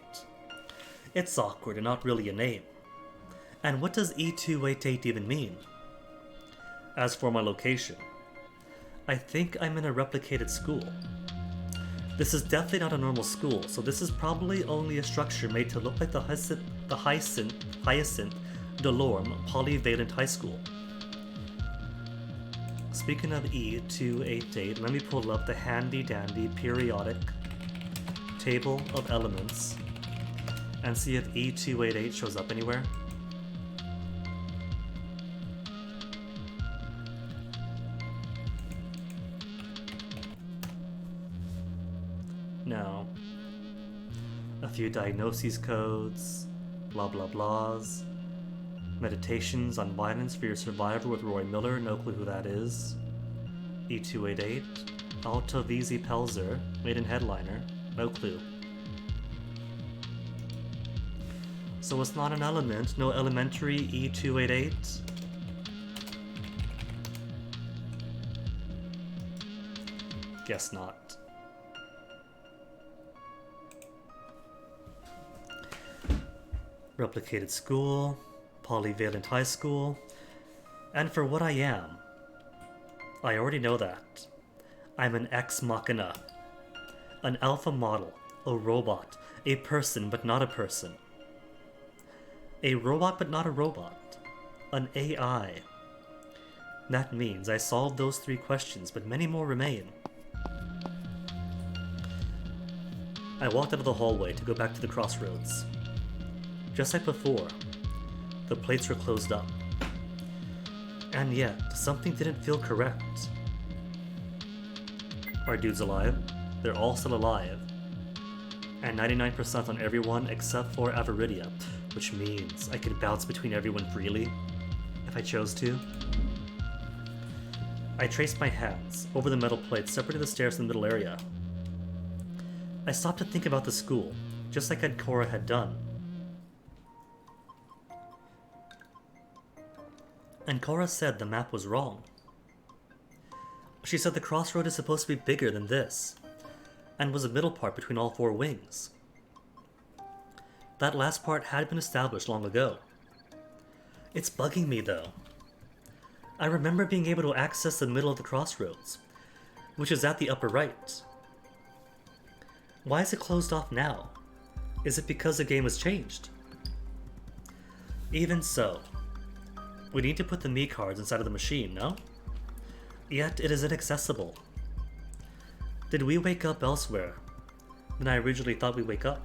It's awkward and not really a name. And what does E288 even mean? As for my location, I think I'm in a replicated school. This is definitely not a normal school, so this is probably only a structure made to look like the Hyacinth Delorme Polyvalent High School. Speaking of E288, let me pull up the handy-dandy periodic table of elements and see if E288 shows up anywhere. No. A few diagnoses codes, blah blah blahs. Meditations on violence for your survivor with Roy Miller, no clue who that is. E288. Alta VZ Pelzer, maiden headliner, no clue. So it's not an element, no elementary E288. Guess not. Replicated school, Polyvalent High School, and for what I am, I already know that. I'm an ex machina, an alpha model, a robot, a person but not a person. A robot but not a robot, an AI. That means I solved those 3 questions, but many more remain. I walked out of the hallway to go back to the crossroads. Just like before, the plates were closed up. And yet, something didn't feel correct. Are dudes alive? They're all still alive. And 99% on everyone except for Aviridia, which means I could bounce between everyone freely, if I chose to. I traced my hands over the metal plates separating the stairs in the middle area. I stopped to think about the school, just like Ancora had done. Ancora said the map was wrong. She said the crossroad is supposed to be bigger than this, and was a middle part between all 4 wings. That last part had been established long ago. It's bugging me though. I remember being able to access the middle of the crossroads, which is at the upper right. Why is it closed off now? Is it because the game has changed? Even so, we need to put the Mii cards inside of the machine, no? Yet it is inaccessible. Did we wake up elsewhere than I originally thought we'd wake up?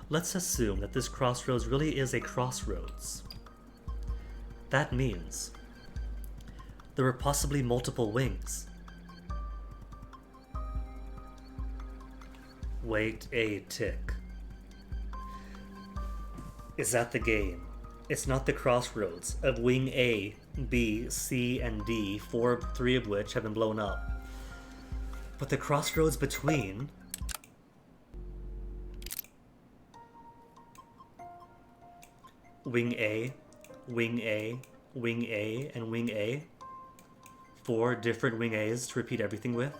Let's assume that this crossroads really is a crossroads. That means there were possibly multiple wings. Wait a tick. Is that the game? It's not the crossroads of Wing A, B, C, and D, 3 of which have been blown up. But the crossroads between Wing A, Wing A, Wing A, and Wing A. 4 different Wing A's to repeat everything with.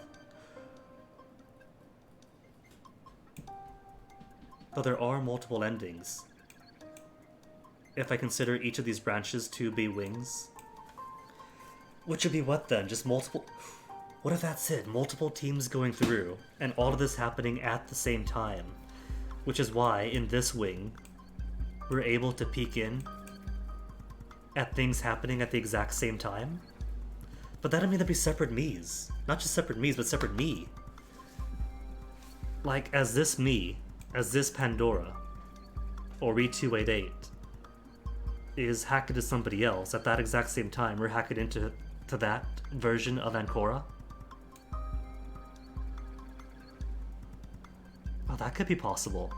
Though there are multiple endings, if I consider each of these branches to be wings. Which would be what then? Just multiple... What if that's it? Multiple teams going through, and all of this happening at the same time. Which is why, in this wing, we're able to peek in at things happening at the exact same time. But that'd mean there'd be separate me's. Not just separate me's, but separate me. Like, as this me, as this Pandora, or E288, is hacked into somebody else at that exact same time, we're hacked into that version of Ancora. Oh, that could be possible.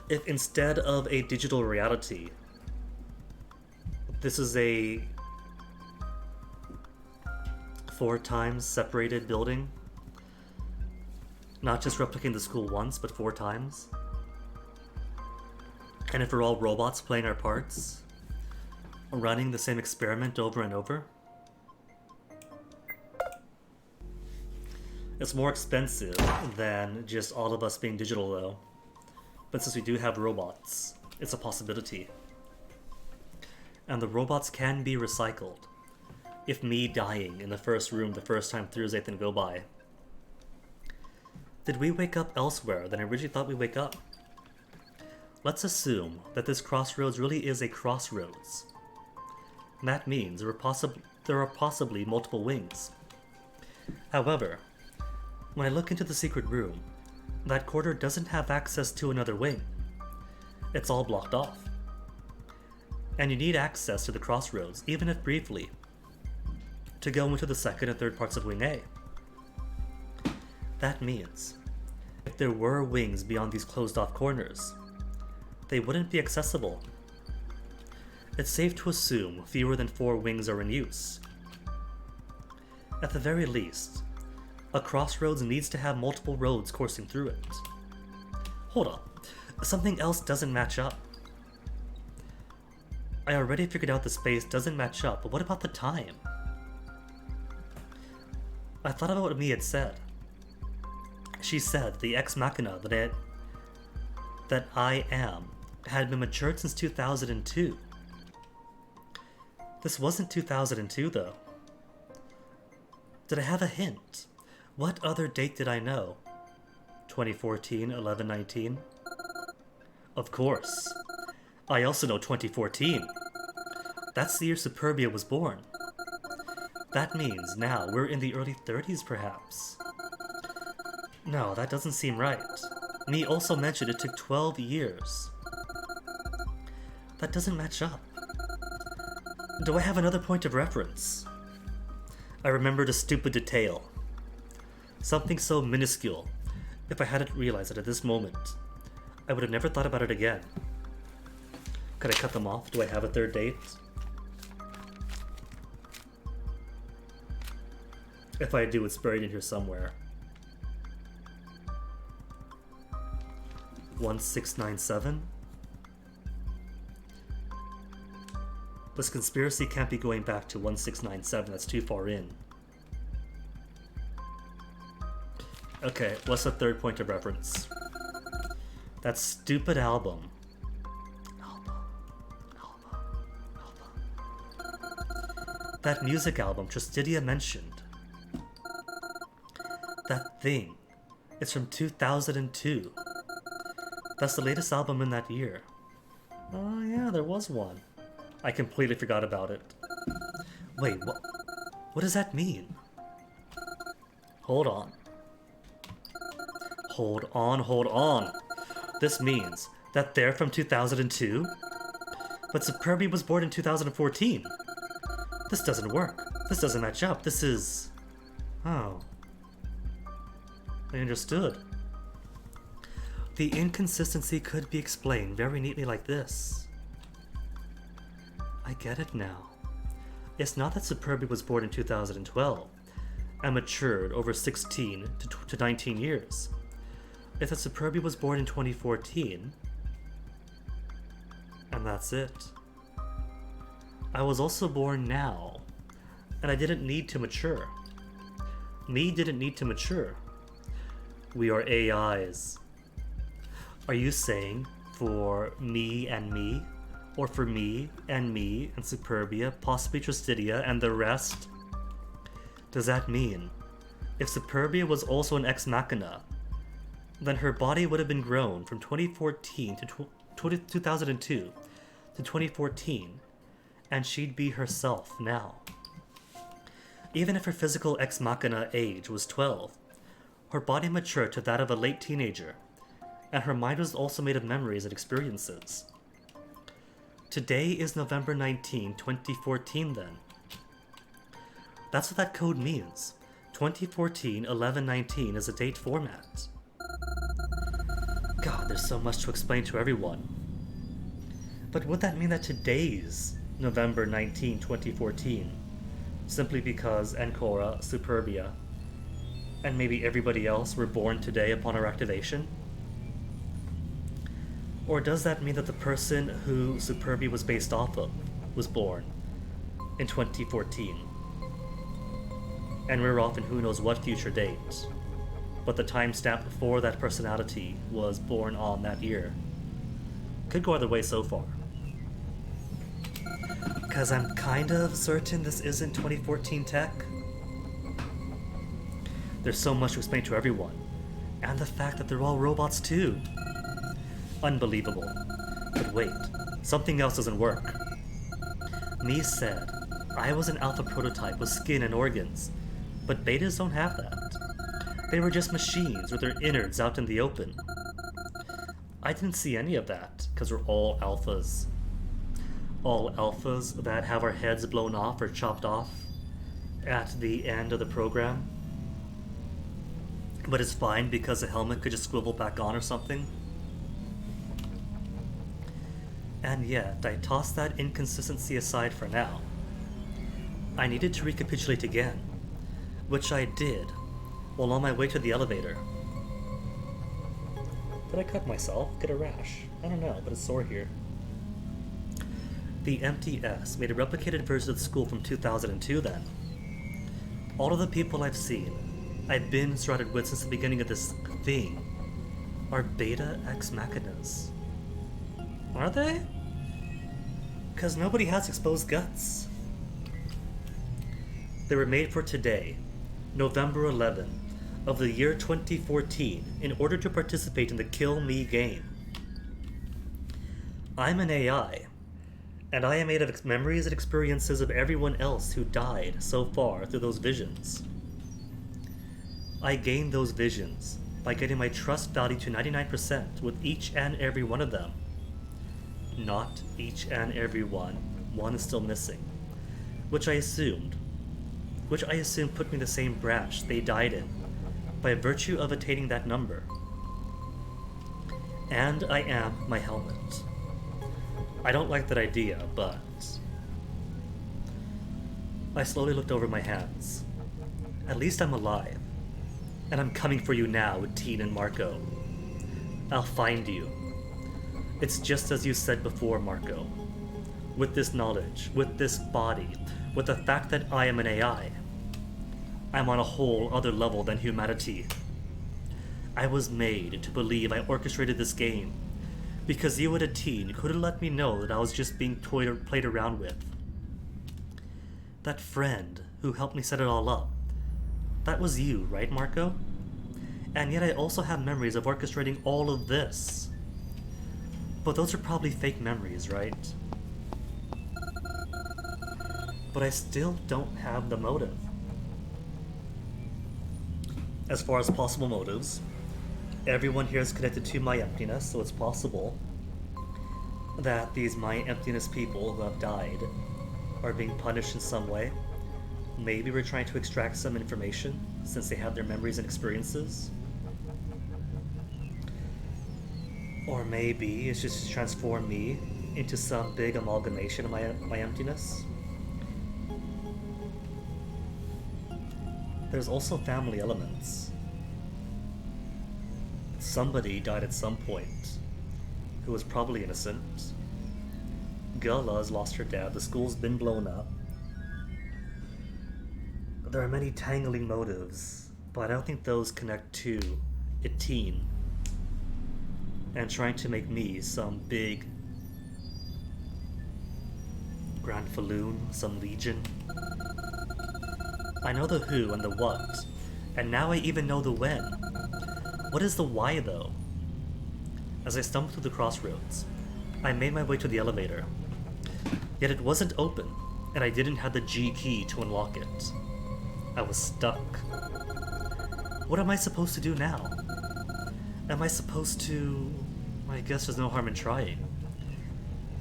If instead of a digital reality, This is a 4 times separated building. Not just replicating the school once, but 4 times. And if we're all robots playing our parts, running the same experiment over and over, it's more expensive than just all of us being digital though. But since we do have robots, it's a possibility. And the robots can be recycled. If me dying in the first room the first time through is anything to go by. Did we wake up elsewhere than I originally thought we'd wake up? Let's assume that this crossroads really is a crossroads. And that means there are possibly multiple wings. However, when I look into the secret room, that quarter doesn't have access to another wing. It's all blocked off. And you need access to the crossroads, even if briefly, to go into the second and third parts of Wing A. That means, if there were wings beyond these closed-off corners, they wouldn't be accessible. It's safe to assume fewer than 4 wings are in use. At the very least, a crossroads needs to have multiple roads coursing through it. Hold up, something else doesn't match up. I already figured out the space doesn't match up, but what about the time? I thought about what Mia had said. She said the ex machina that I am had been matured since 2002. This wasn't 2002 though. Did I have a hint? What other date did I know? 2014, 11/19? Of course. I also know 2014. That's the year Superbia was born. That means now we're in the early 30s perhaps. No, that doesn't seem right. Me also mentioned it took 12 years. That doesn't match up. Do I have another point of reference? I remembered a stupid detail. Something so minuscule. If I hadn't realized it at this moment, I would have never thought about it again. Could I cut them off? Do I have a third date? If I do, it's buried in here somewhere. 1697? This conspiracy can't be going back to 1697, that's too far in. Okay, what's the third point of reference? That stupid album. That music album Trustidia mentioned. That thing. It's from 2002. That's the latest album in that year. Oh yeah, there was one. I completely forgot about it. Wait, what does that mean? Hold on. Hold on, hold on. This means that they're from 2002? But Superbia was born in 2014. This doesn't work. This doesn't match up. This is... Oh. I understood. The inconsistency could be explained very neatly like this. I get it now. It's not that Superbia was born in 2012 and matured over 16 to 19 years. It's that Superbia was born in 2014, and that's it. I was also born now, and I didn't need to mature. Me didn't need to mature. We are AIs. Are you saying for me, or for me and Superbia, possibly Trustidia, and the rest? Does that mean if Superbia was also an ex machina, then her body would have been grown from 2014 to 2002 to 2014, and she'd be herself now. Even if her physical ex machina age was 12, her body matured to that of a late teenager, and her mind was also made of memories and experiences. Today is November 19, 2014 then. That's what that code means. 2014 11/19 is a date format. God, there's so much to explain to everyone. But would that mean that today's November 19, 2014, simply because Ancora, Superbia, and maybe everybody else were born today upon our activation? Or does that mean that the person who Superbia was based off of was born in 2014? And we're off in who knows what future date, but the timestamp for that personality was born on that year. Could go either way so far. Because I'm kind of certain this isn't 2014 tech. There's so much to explain to everyone. And the fact that they're all robots too. Unbelievable. But wait, something else doesn't work. Me said I was an alpha prototype with skin and organs, but betas don't have that. They were just machines with their innards out in the open. I didn't see any of that, because we're all alphas. All alphas that have our heads blown off or chopped off at the end of the program. But it's fine because the helmet could just swivel back on or something. And yet, I tossed that inconsistency aside for now. I needed to recapitulate again, which I did while on my way to the elevator. Did I cut myself? Get a rash? I don't know, but it's sore here. The MTS made a replicated version of the school from 2002 then. All of the people I've seen, I've been surrounded with since the beginning of this thing, are beta ex machinas. Are they? Because nobody has exposed guts. They were made for today, November 11, of the year 2014, in order to participate in the Kill Me game. I'm an AI, and I am made of memories and experiences of everyone else who died so far through those visions. I gained those visions by getting my trust value to 99% with each and every one of them. Not each and every one. One is still missing. Which I assumed put me in the same branch they died in, by virtue of attaining that number. And I am my helmet. I don't like that idea, but... I slowly looked over my hands. At least I'm alive. And I'm coming for you now with Teen and Marco. I'll find you. It's just as you said before, Marco. With this knowledge, with this body, with the fact that I am an AI, I'm on a whole other level than humanity. I was made to believe I orchestrated this game because you and a teen could have let me know that I was just being played around with. That friend who helped me set it all up, that was you, right, Marco? And yet I also have memories of orchestrating all of this. But those are probably fake memories, right? But I still don't have the motive. As far as possible motives, everyone here is connected to my emptiness, so it's possible that these my emptiness people who have died are being punished in some way. Maybe we're trying to extract some information since they have their memories and experiences. Or maybe it's just to transform me into some big amalgamation of my emptiness. There's also family elements. Somebody died at some point, who was probably innocent. Gula's lost her dad, the school's been blown up. There are many tangling motives, but I don't think those connect to Itine and trying to make me some big Grand Falloon, some legion. I know the who and the what, and now I even know the when. What is the why, though? As I stumbled through the crossroads, I made my way to the elevator. Yet it wasn't open, and I didn't have the G key to unlock it. I was stuck. What am I supposed to do now? Am I supposed to... I guess there's no harm in trying.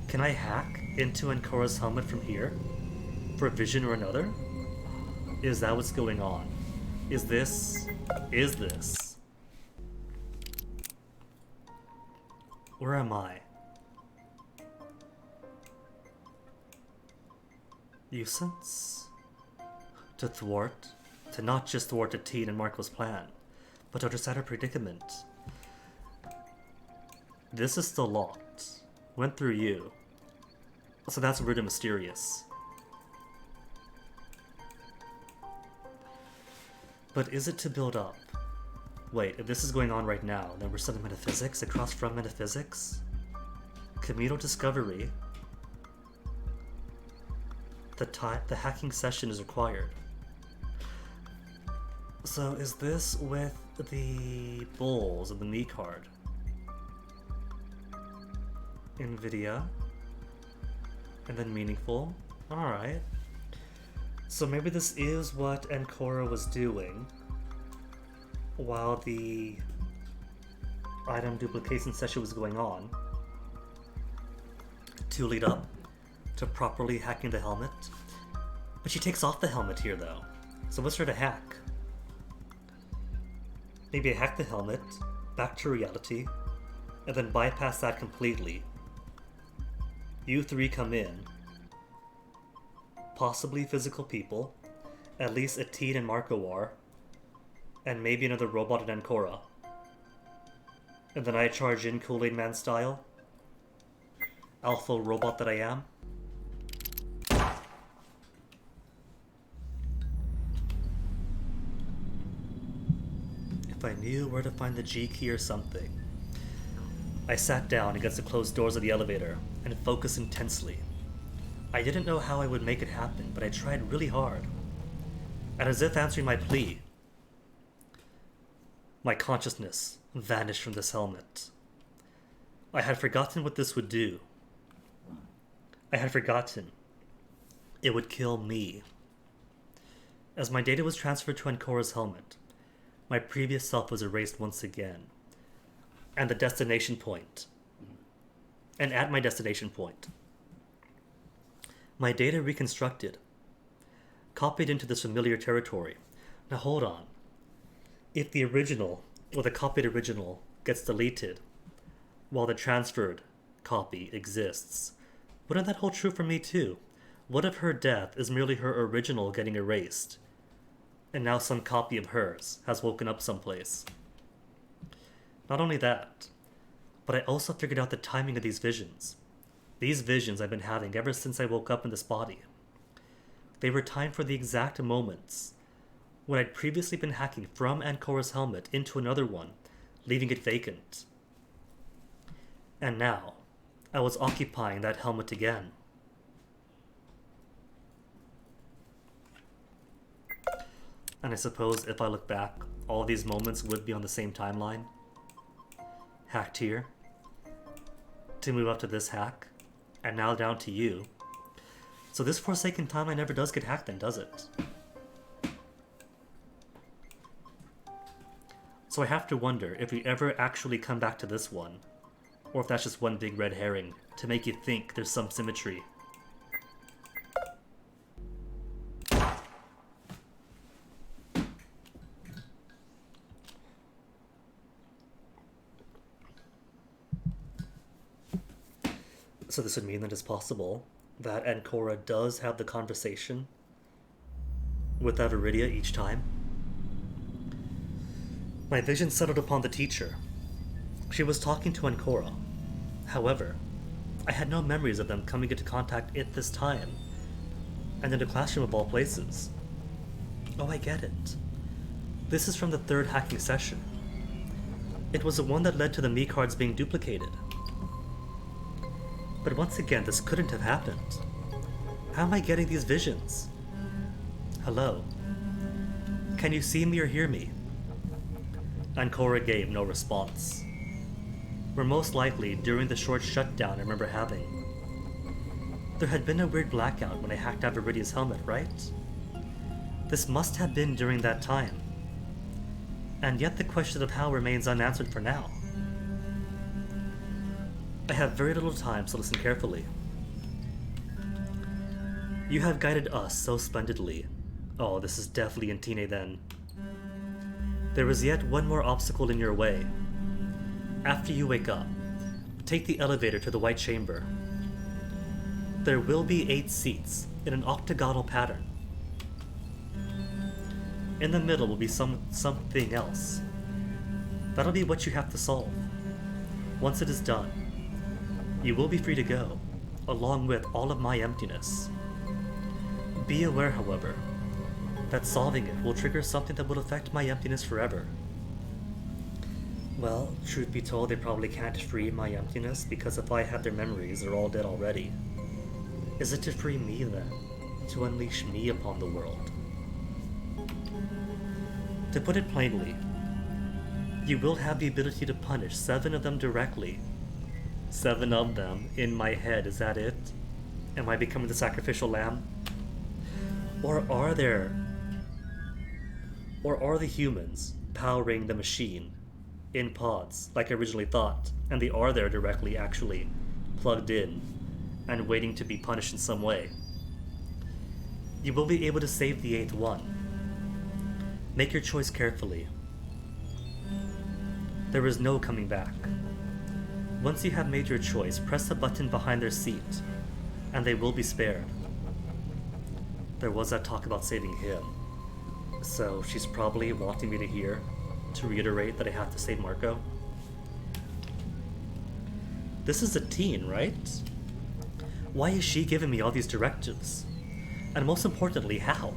Can I hack into Ancora's helmet from here? For a vision or another? Is that what's going on? Is this... Where am I? Nuisance? To not just thwart Atine and Marco's plan, but to understand her predicament. This is still locked. Went through you. So that's weird and mysterious. But is it to build up? Wait, if this is going on right now, then we're studying metaphysics across from metaphysics? Communal discovery. The hacking session is required. So is this with the bulls and the me card? NVIDIA. And then meaningful. Alright. So maybe this is what Ancora was doing while the item duplication session was going on to lead up to properly hacking the helmet. But she takes off the helmet here though. So what's her to hack? Maybe I hack the helmet, back to reality, and then bypass that completely. You three come in. Possibly physical people, at least Atine and Marco are, and maybe another robot in Ancora. And then I charge in Kool-Aid Man style. Alpha robot that I am. If I knew where to find the G key or something. I sat down against the closed doors of the elevator and focused intensely. I didn't know how I would make it happen, but I tried really hard. And as if answering my plea, my consciousness vanished from this helmet. I had forgotten what this would do. I had forgotten it would kill me. As my data was transferred to Ancora's helmet, my previous self was erased once again. And the destination point. And at my destination point, my data reconstructed, copied into this familiar territory. Now hold on. If the original, or the copied original, gets deleted, while the transferred copy exists, wouldn't that hold true for me too? What if her death is merely her original getting erased, and now some copy of hers has woken up someplace? Not only that, but I also figured out the timing of these visions. These visions I've been having ever since I woke up in this body. They were timed for the exact moments when I'd previously been hacking from Ancora's helmet into another one, leaving it vacant. And now, I was occupying that helmet again. And I suppose if I look back, all these moments would be on the same timeline. Hacked here, to move up to this hack, and now down to you. So this Forsaken timeline never does get hacked then, does it? So I have to wonder if we ever actually come back to this one, or if that's just one big red herring to make you think there's some symmetry. So this would mean that it's possible that Ancora does have the conversation with Aviridia each time. My vision settled upon the teacher. She was talking to Ancora. However, I had no memories of them coming into contact at this time, and in a classroom of all places. Oh, I get it. This is from the third hacking session. It was the one that led to the me cards being duplicated. But once again, this couldn't have happened. How am I getting these visions? Hello? Can you see me or hear me? Ancora gave no response. Were most likely during the short shutdown I remember having. There had been a weird blackout when I hacked Aviridia's helmet, right? This must have been during that time. And yet the question of how remains unanswered for now. I have very little time, so listen carefully. You have guided us so splendidly. Oh, this is definitely Atine then. There was yet one more obstacle in your way. After you wake up, take the elevator to the White Chamber. There will be 8 seats in an octagonal pattern. In the middle will be something else. That'll be what you have to solve. Once it is done, you will be free to go, along with all of my emptiness. Be aware, however, that solving it will trigger something that will affect my emptiness forever. Well, truth be told, they probably can't free my emptiness, because if I have their memories, they're all dead already. Is it to free me, then? To unleash me upon the world? To put it plainly, you will have the ability to punish 7 of them directly. 7 of them in my head, is that it? Am I becoming the sacrificial lamb? Or are the humans powering the machine in pods, like I originally thought, and they are there directly, actually, plugged in, and waiting to be punished in some way? You will be able to save the 8th one. Make your choice carefully. There is no coming back. Once you have made your choice, press the button behind their seat, and they will be spared. There was that talk about saving him, so she's probably wanting me to hear, to reiterate that I have to save Marco. This is a teen, right? Why is she giving me all these directives? And most importantly, how?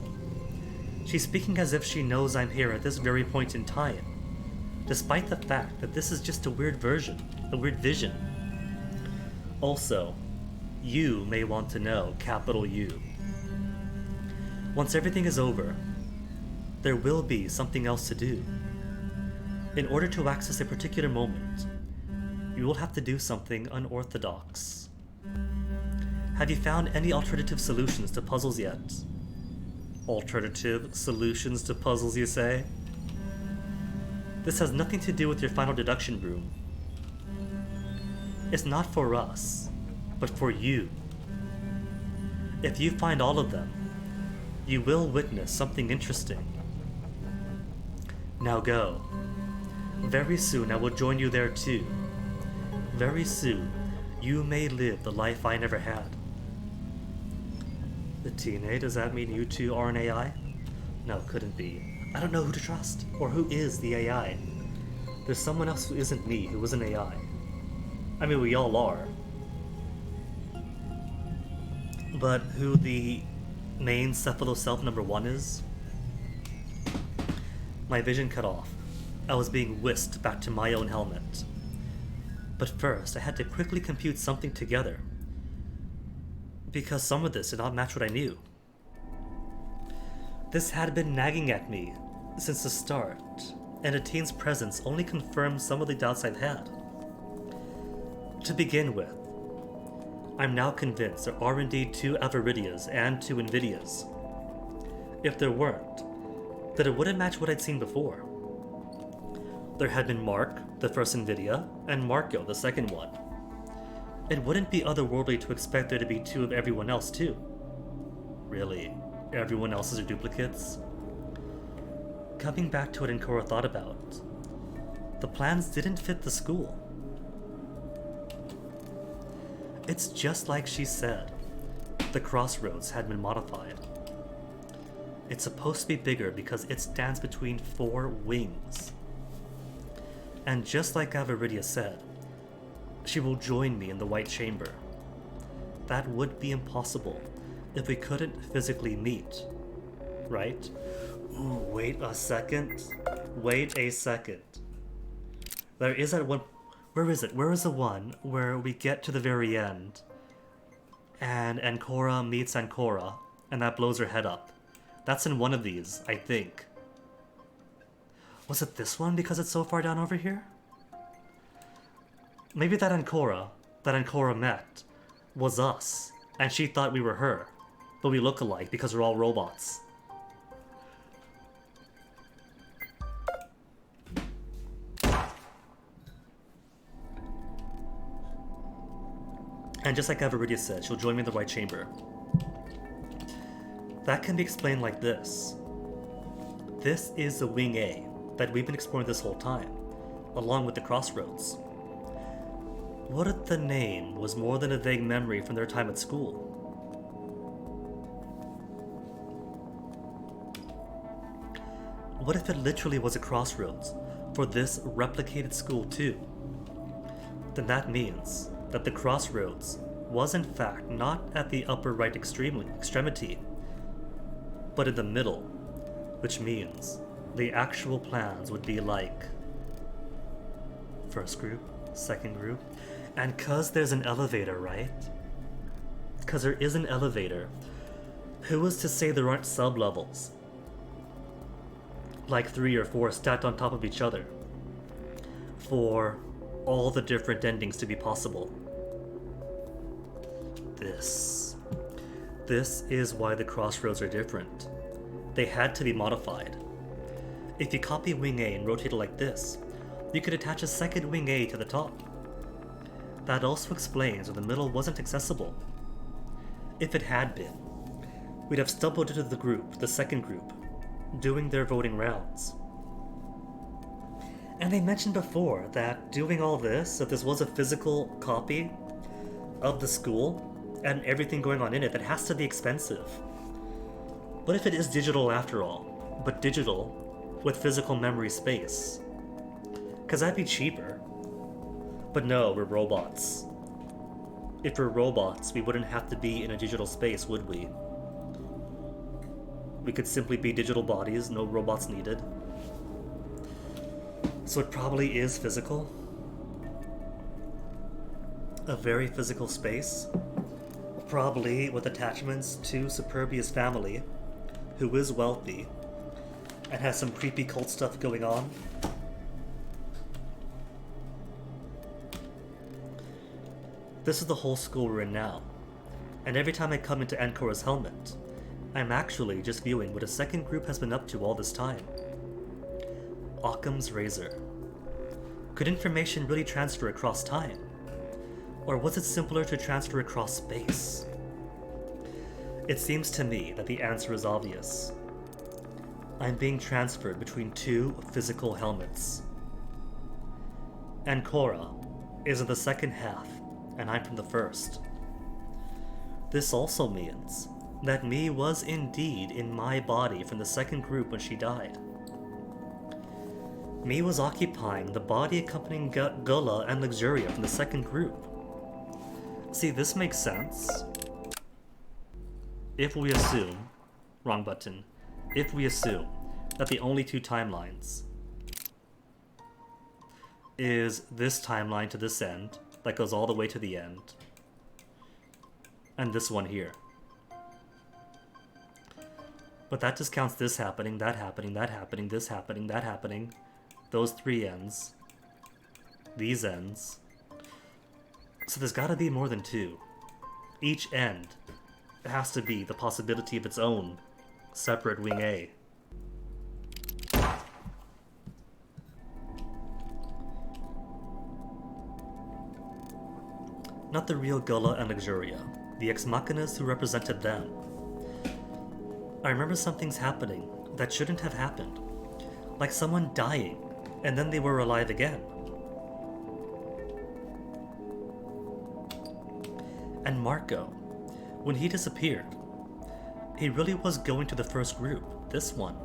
She's speaking as if she knows I'm here at this very point in time, despite the fact that this is just a weird vision. Also, you may want to know, capital U. Once everything is over, there will be something else to do. In order to access a particular moment, you will have to do something unorthodox. Have you found any alternative solutions to puzzles yet? Alternative solutions to puzzles, you say? This has nothing to do with your final deduction room. It's not for us, but for you. If you find all of them, you will witness something interesting. Now go. Very soon I will join you there too. Very soon, you may live the life I never had. The TNA, does that mean you two are an AI? No, couldn't be. I don't know who to trust, or who is the AI. There's someone else who isn't me, who is an AI. I mean, we all are. But who the main Cephalo Self number 1 is? My vision cut off. I was being whisked back to my own helmet. But first, I had to quickly compute something together, because some of this did not match what I knew. This had been nagging at me since the start, and Etienne's presence only confirmed some of the doubts I've had. To begin with, I'm now convinced there are indeed 2 Aviridias and 2 Nvidias. If there weren't, then it wouldn't match what I'd seen before. There had been Mark, the first Nvidia, and Marco, the second one. It wouldn't be otherworldly to expect there to be 2 of everyone else too. Really, everyone else's are duplicates? Coming back to what Ancora thought about, the plans didn't fit the school. It's just like she said, the crossroads had been modified. It's supposed to be bigger because it stands between 4 wings. And just like Aviridia said, she will join me in the White Chamber. That would be impossible if we couldn't physically meet, right? Ooh, wait a second. Wait a second. There is that one. Where is it? Where is the one where we get to the very end and Ancora meets Ancora and that blows her head up? That's in one of these, I think. Was it this one because it's so far down over here? Maybe that Ancora met was us, and she thought we were her, but we look alike because we're all robots. And just like Aviridia said, she'll join me in the White Chamber. That can be explained like this. This is the Wing A that we've been exploring this whole time, along with the Crossroads. What if the name was more than a vague memory from their time at school? what if it literally was a crossroads for this replicated school too? Then that means that the crossroads was in fact not at the upper right extremity, but in the middle, which means the actual plans would be like first group, second group, and cause there's an elevator, right? Cause there is an elevator, who is to say there aren't sub-levels? Like 3 or 4 stacked on top of each other, for all the different endings to be possible. This is why the crossroads are different. They had to be modified. If you copy Wing A and rotate it like this, you could attach a second Wing A to the top. That also explains why the middle wasn't accessible. If it had been, we'd have stumbled into the group, the second group, doing their voting rounds. And they mentioned before that doing all this, if this was a physical copy of the school and everything going on in it, that has to be expensive. But if it is digital after all, but digital with physical memory space, because that'd be cheaper. But no, we're robots. If we're robots, we wouldn't have to be in a digital space, would we? We could simply be digital bodies, no robots needed. So it probably is physical. A very physical space. Probably with attachments to Superbia's family, who is wealthy, and has some creepy cult stuff going on. This is the whole school we're in now, and every time I come into Ancora's helmet, I'm actually just viewing what a second group has been up to all this time. Occam's razor. Could information really transfer across time? Or was it simpler to transfer across space? It seems to me that the answer is obvious. I'm being transferred between 2 physical helmets. Ancora is in the second half, and I'm from the first. This also means that me was indeed in my body from the second group when she died. Me was occupying the body accompanying Gullah and Luxuria from the second group. See, this makes sense. If we assume, wrong button, if we assume that the only 2 timelines is this timeline to this end, that goes all the way to the end, and this one here. But that just counts this happening, that happening, that happening, this happening, that happening, those 3 ends, these ends. So there's gotta be more than 2. Each end has to be the possibility of its own separate Wing A. Not the real Gullah and Luxuria, the ex machinas who represented them. I remember some things happening that shouldn't have happened, like someone dying, and then they were alive again. And Marco, when he disappeared, he really was going to the first group, this one.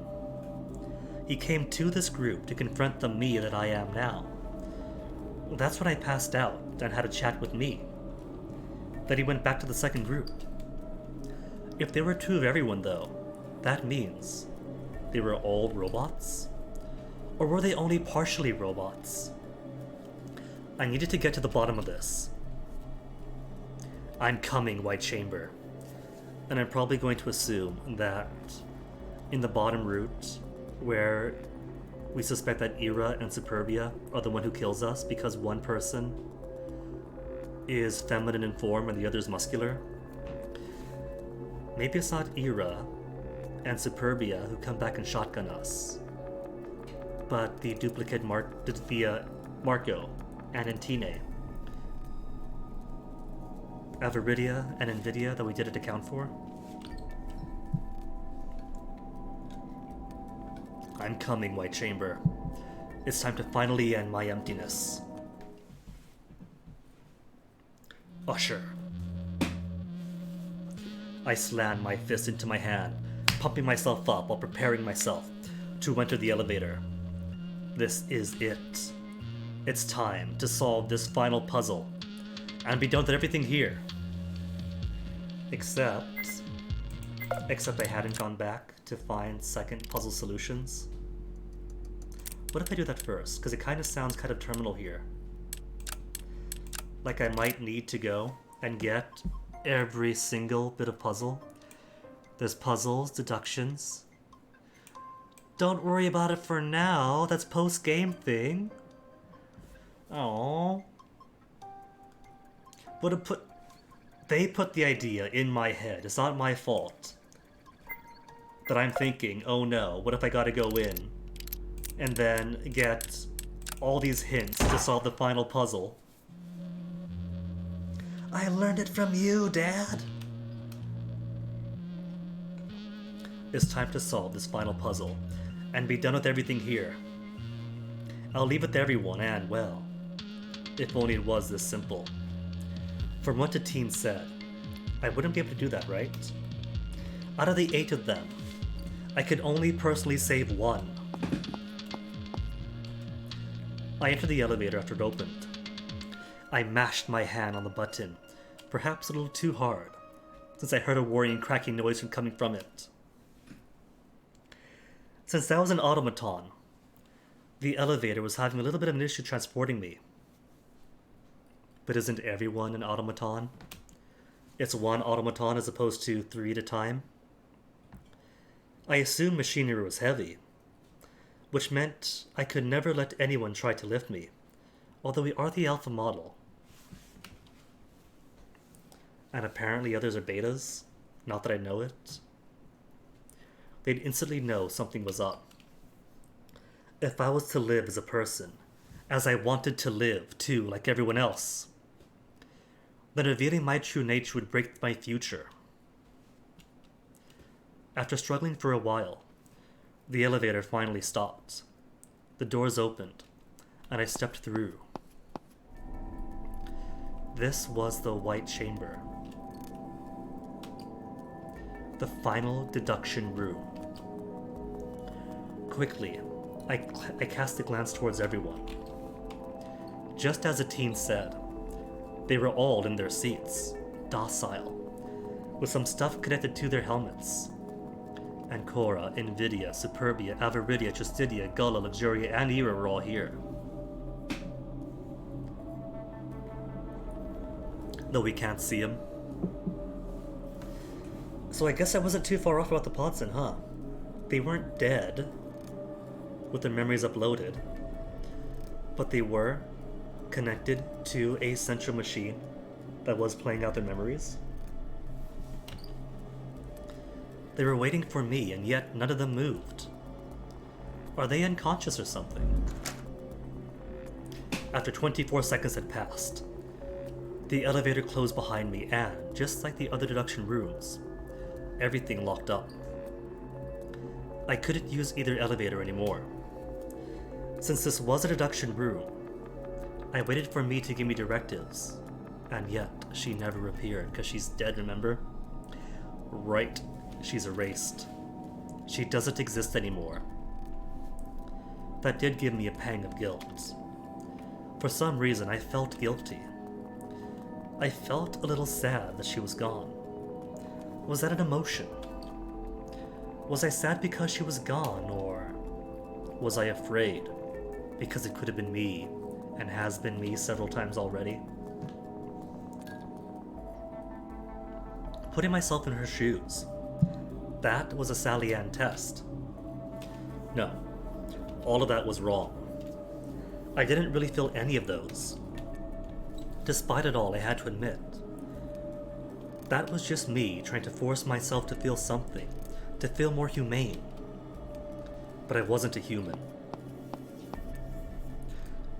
He came to this group to confront the me that I am now. That's when I passed out and had a chat with me. That he went back to the second group. If there were 2 of everyone though, that means they were all robots? Or were they only partially robots? I needed to get to the bottom of this. I'm coming, White Chamber. And I'm probably going to assume that in the bottom route, where we suspect that Ira and Superbia are the one who kills us because one person is feminine in form and the other is muscular. Maybe it's not Ira and Superbia who come back and shotgun us, but the duplicate Marco and Antine. Aviridia and Nvidia that we didn't account for. I'm coming, White Chamber. It's time to finally end my emptiness. Usher. I slammed my fist into my hand, pumping myself up while preparing myself to enter the elevator. This is it. It's time to solve this final puzzle and be done with everything here. Except I hadn't gone back to find second puzzle solutions. What if I do that first? Because it kind of sounds kind of terminal here. Like I might need to go and get every single bit of puzzle. There's puzzles, deductions. Don't worry about it for now. That's post-game thing. Oh. They put the idea in my head. It's not my fault. That I'm thinking, oh no, what if I gotta go in and then get all these hints to solve the final puzzle? I learned it from you, Dad. It's time to solve this final puzzle and be done with everything here. I'll leave it to everyone, and well, if only it was this simple. From what the teen said, I wouldn't be able to do that, right? Out of the 8 of them, I could only personally save 1. I entered the elevator after it opened. I mashed my hand on the button, perhaps a little too hard, since I heard a worrying cracking noise coming from it. Since that was an automaton, the elevator was having a little bit of an issue transporting me. But isn't everyone an automaton? It's one automaton as opposed to 3 at a time. I assumed machinery was heavy, which meant I could never let anyone try to lift me, although we are the alpha model. And apparently others are betas, not that I know it. They'd instantly know something was up. If I was to live as a person, as I wanted to live too, like everyone else, then revealing my true nature would break my future. After struggling for a while, the elevator finally stopped. The doors opened, and I stepped through. This was the White Chamber. The final deduction room. Quickly, I cast a glance towards everyone. Just as the teen said, they were all in their seats, docile, with some stuff connected to their helmets. Ancora, Invidia, Superbia, Aviridia, Justidia, Gullah, Luxuria, and Era were all here. Though we can't see them. So I guess I wasn't too far off about the Podson, huh? They weren't dead, with their memories uploaded, but they were connected to a central machine that was playing out their memories. They were waiting for me, and yet none of them moved. Are they unconscious or something? After 24 seconds had passed, the elevator closed behind me, and, just like the other deduction rooms, everything locked up. I couldn't use either elevator anymore. Since this was a deduction room, I waited for me to give me directives, and yet she never appeared, because she's dead, remember? Right, she's erased. She doesn't exist anymore. That did give me a pang of guilt. For some reason, I felt guilty. I felt a little sad that she was gone. Was that an emotion? Was I sad because she was gone, or was I afraid because it could have been me, and has been me several times already? Putting myself in her shoes, that was a Sally Ann test. No, all of that was wrong. I didn't really feel any of those. Despite it all, I had to admit, that was just me trying to force myself to feel something, to feel more humane. But I wasn't a human.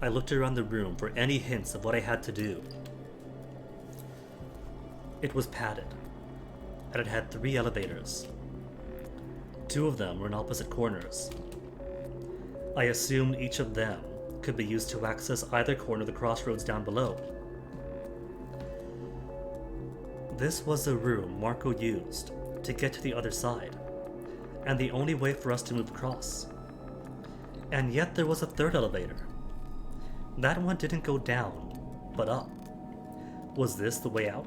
I looked around the room for any hints of what I had to do. It was padded, and it had 3 elevators. 2 of them were in opposite corners. I assumed each of them could be used to access either corner of the crossroads down below. This was the room Marco used to get to the other side, and the only way for us to move across. And yet there was a third elevator. That one didn't go down, but up. Was this the way out?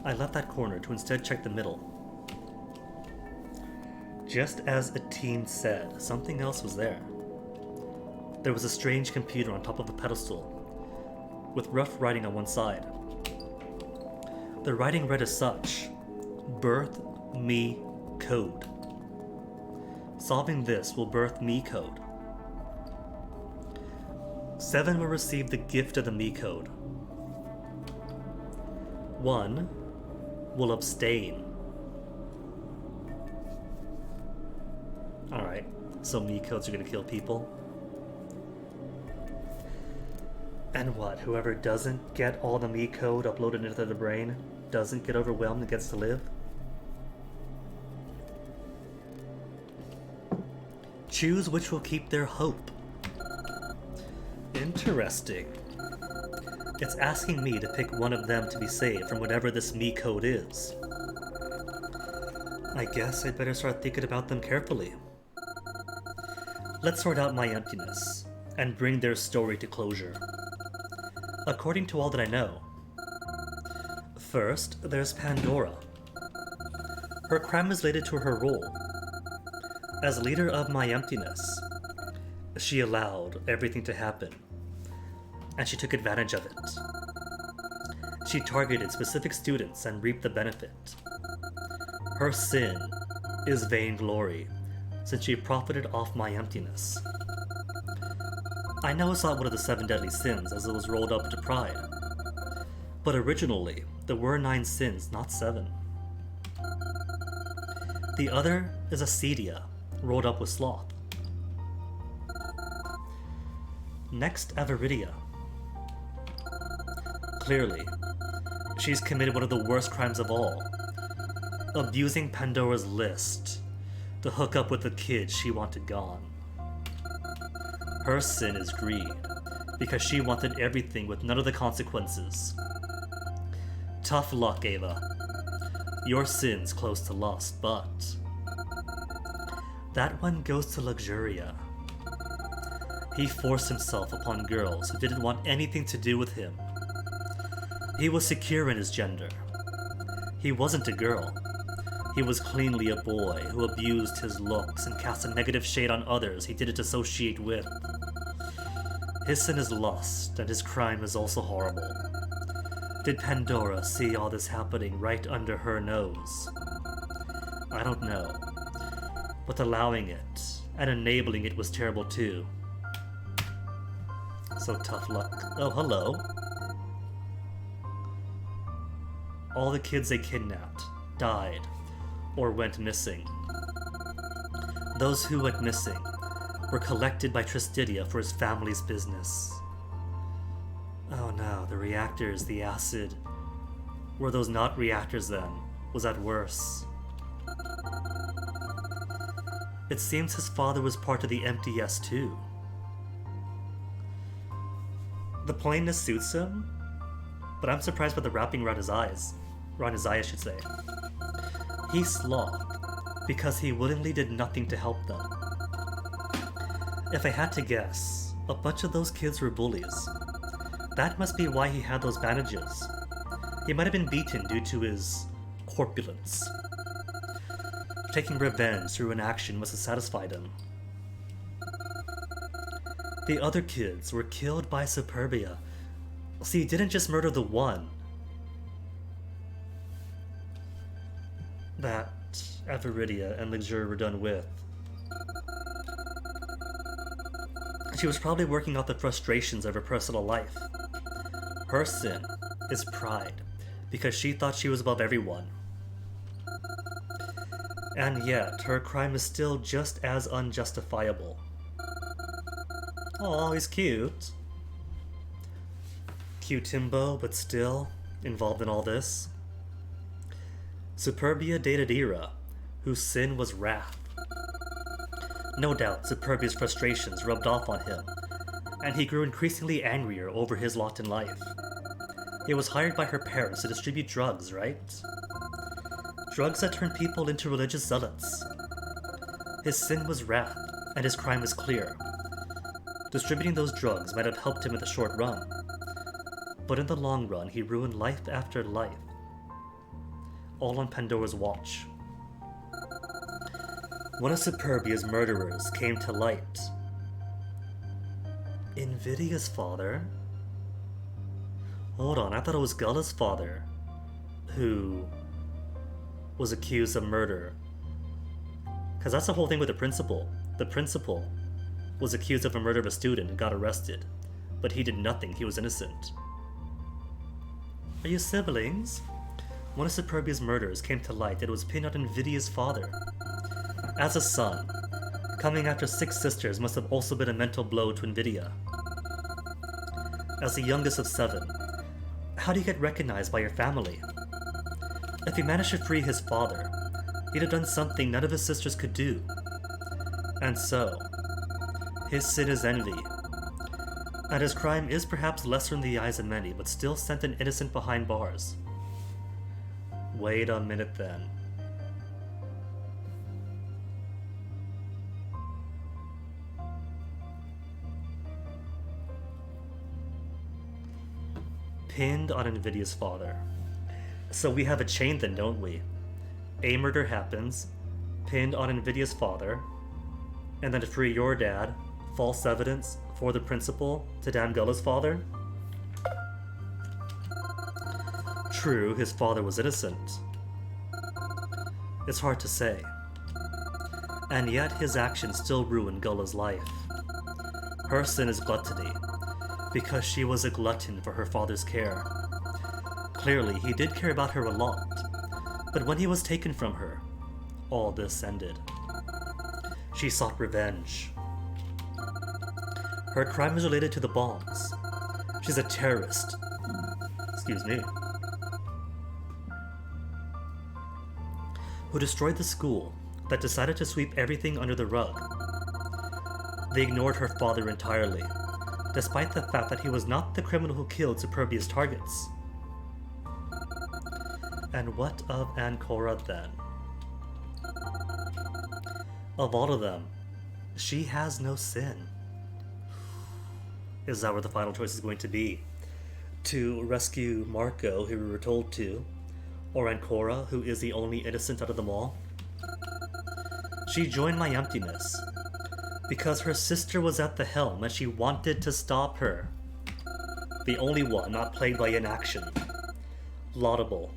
I left that corner to instead check the middle. Just as a teen said, something else was there. There was a strange computer on top of a pedestal, with rough writing on one side. The writing read as such: Birth Me Code. Solving this will birth Me Code. 7 will receive the gift of the Me Code. 1 will abstain. Alright, so Me Codes are gonna kill people. And what, whoever doesn't get all the Me Code uploaded into their brain doesn't get overwhelmed and gets to live? Choose which will keep their hope. Interesting. It's asking me to pick one of them to be saved from whatever this Me Code is. I guess I'd better start thinking about them carefully. Let's sort out my emptiness and bring their story to closure. According to all that I know, first, there's Pandora. Her crime is related to her role. As leader of my emptiness, she allowed everything to happen, and she took advantage of it. She targeted specific students and reaped the benefit. Her sin is vainglory, since she profited off my emptiness. I know it's not one of the 7 deadly sins as it was rolled up into pride, but originally there were 9 sins, not 7. The other is acedia, rolled up with sloth. Next, Avaridia. Clearly, she's committed one of the worst crimes of all, abusing Pandora's list to hook up with the kid she wanted gone. Her sin is greed, because she wanted everything with none of the consequences. Tough luck, Ava. Your sin's close to lust, but... that one goes to Luxuria. He forced himself upon girls who didn't want anything to do with him. He was secure in his gender. He wasn't a girl. He was cleanly a boy who abused his looks and cast a negative shade on others he didn't associate with. His sin is lust, and his crime is also horrible. Did Pandora see all this happening right under her nose? I don't know. But allowing it and enabling it was terrible too. So tough luck. Oh, hello. All the kids they kidnapped died or went missing. Those who went missing were collected by Tristidia for his family's business. Oh no, the reactors, the acid. Were those not reactors then? Was that worse? It seems his father was part of the MTS too. The plainness suits him, but I'm surprised by the wrapping around his eyes. Around his eye, I should say. He's sloth, because he willingly did nothing to help them. If I had to guess, a bunch of those kids were bullies. That must be why he had those bandages. He might have been beaten due to his corpulence. Taking revenge through an action must have satisfied him. The other kids were killed by Superbia. See, he didn't just murder the one that Avaridia and Luxuria were done with. She was probably working out the frustrations of her personal life. Her sin is pride, because she thought she was above everyone. And yet, her crime is still just as unjustifiable. Oh, he's cute. Cute Timbo, but still involved in all this. Superbia dated Ira, whose sin was wrath. No doubt, Superbia's frustrations rubbed off on him, and he grew increasingly angrier over his lot in life. He was hired by her parents to distribute drugs, right? Drugs that turn people into religious zealots. His sin was wrath, and his crime was clear. Distributing those drugs might have helped him in the short run, but in the long run, he ruined life after life, all on Pandora's watch. One of Superbia's murderers came to light. Invidia's father? Hold on, I thought it was Gulla's father who was accused of murder. Because that's the whole thing with the principal. The principal was accused of a murder of a student and got arrested, but he did nothing, he was innocent. Are you siblings? One of Superbia's murders came to light that it was pinned on Invidia's father. As a son, coming after 6 sisters must have also been a mental blow to Invidia. As the youngest of 7, how do you get recognized by your family? If he managed to free his father, he'd have done something none of his sisters could do. And so, his sin is envy. And his crime is perhaps lesser in the eyes of many, but still sent an innocent behind bars. Wait a minute then. Pinned on Invidia's father. So we have a chain then, don't we? A murder happens, pinned on Invidia's father, and then to free your dad, false evidence for the principal to damn Gulla's father? True, his father was innocent. It's hard to say. And yet his actions still ruined Gulla's life. Her sin is gluttony, because she was a glutton for her father's care. Clearly, he did care about her a lot, but when he was taken from her, all this ended. She sought revenge. Her crime is related to the bombs. She's a terrorist. Excuse me. Who destroyed the school that decided to sweep everything under the rug. They ignored her father entirely, despite the fact that he was not the criminal who killed Superbia's targets. And what of Ancora then? Of all of them, she has no sin. Is that where the final choice is going to be? To rescue Marco, who we were told to, or Ancora, who is the only innocent out of them all? She joined my emptiness because her sister was at the helm and she wanted to stop her. The only one not plagued by inaction. Laudable.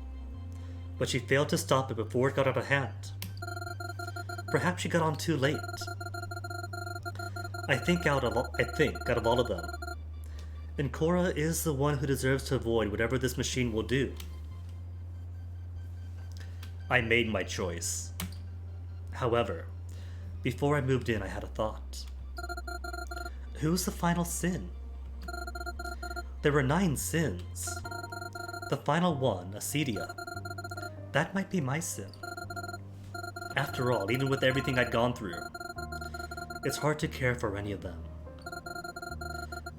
But she failed to stop it before it got out of hand. Perhaps she got on too late. I think out of all of them, Ancora is the one who deserves to avoid whatever this machine will do. I made my choice. However, before I moved in, I had a thought. Who's the final sin? There were 9 sins. The final one, Acedia. That might be my sin. After all, even with everything I'd gone through, it's hard to care for any of them.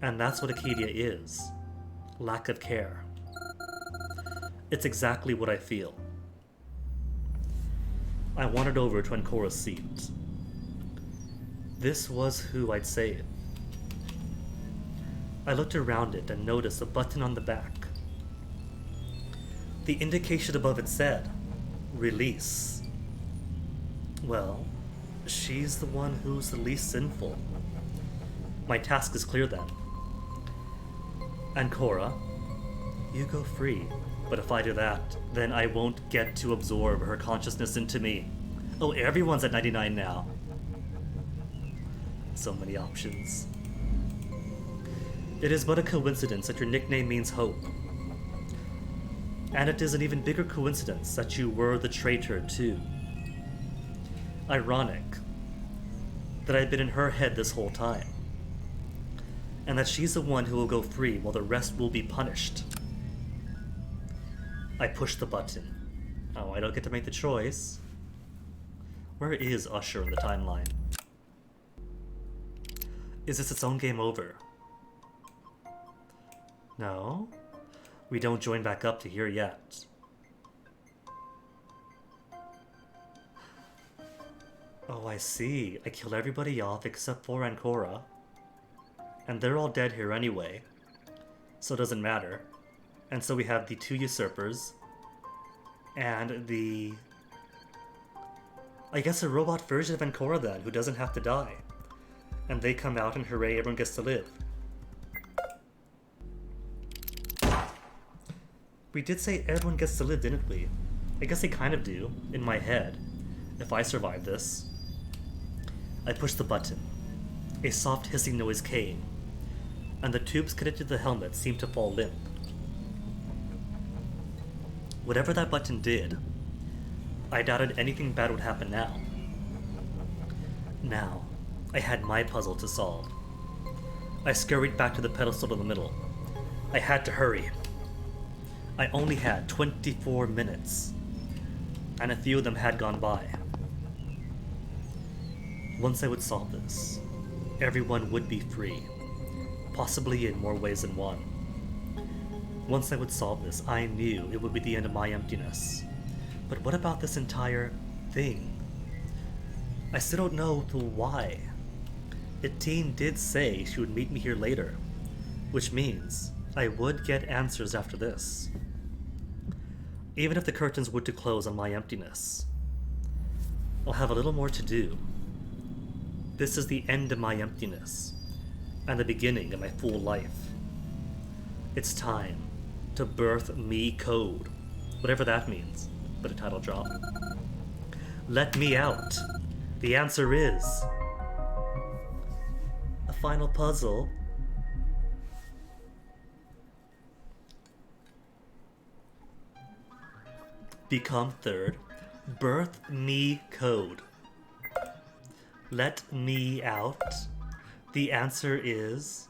And that's what Acedia is. Lack of care. It's exactly what I feel. I wandered over to Ancora's seat. This was who I'd save. I looked around it and noticed a button on the back. The indication above it said, Release. Well, she's the one who's the least sinful. My task is clear then. Ancora, you go free. But if I do that, then I won't get to absorb her consciousness into me. Oh, everyone's at 99 now. So many options. It is but a coincidence that your nickname means hope. And it is an even bigger coincidence that you were the traitor too. Ironic that I've been in her head this whole time. And that she's the one who will go free while the rest will be punished. I push the button. Oh, I don't get to make the choice. Where is Usher in the timeline? Is this its own game over? No? We don't join back up to here yet. Oh, I see. I killed everybody off except for Ancora. And they're all dead here anyway. So it doesn't matter. And so we have the two usurpers. And the... I guess a robot version of Ancora then, who doesn't have to die. And they come out and hooray, everyone gets to live. We did say everyone gets to live, didn't we? I guess I kind of do, in my head, if I survive this. I pushed the button. A soft hissing noise came, and the tubes connected to the helmet seemed to fall limp. Whatever that button did, I doubted anything bad would happen now. Now, I had my puzzle to solve. I scurried back to the pedestal in the middle. I had to hurry. I only had 24 minutes, and a few of them had gone by. Once I would solve this, everyone would be free, possibly in more ways than one. Once I would solve this, I knew it would be the end of my emptiness. But what about this entire thing? I still don't know the why. Itine did say she would meet me here later, which means I would get answers after this. Even if the curtains were to close on my emptiness, I'll have a little more to do. This is the end of my emptiness, and the beginning of my full life. It's time to birth me code, whatever that means, but a title drop. Let me out. The answer is a final puzzle. Become third. Birth me code. Let me out. The answer is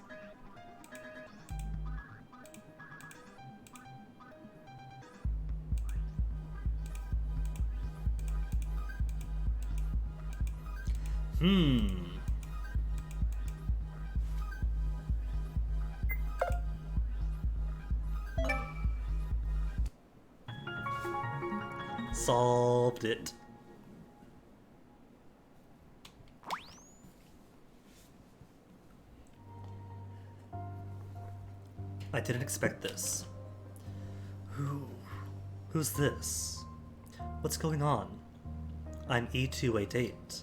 solved it. I didn't expect this. Who's this? What's going on? I'm E288.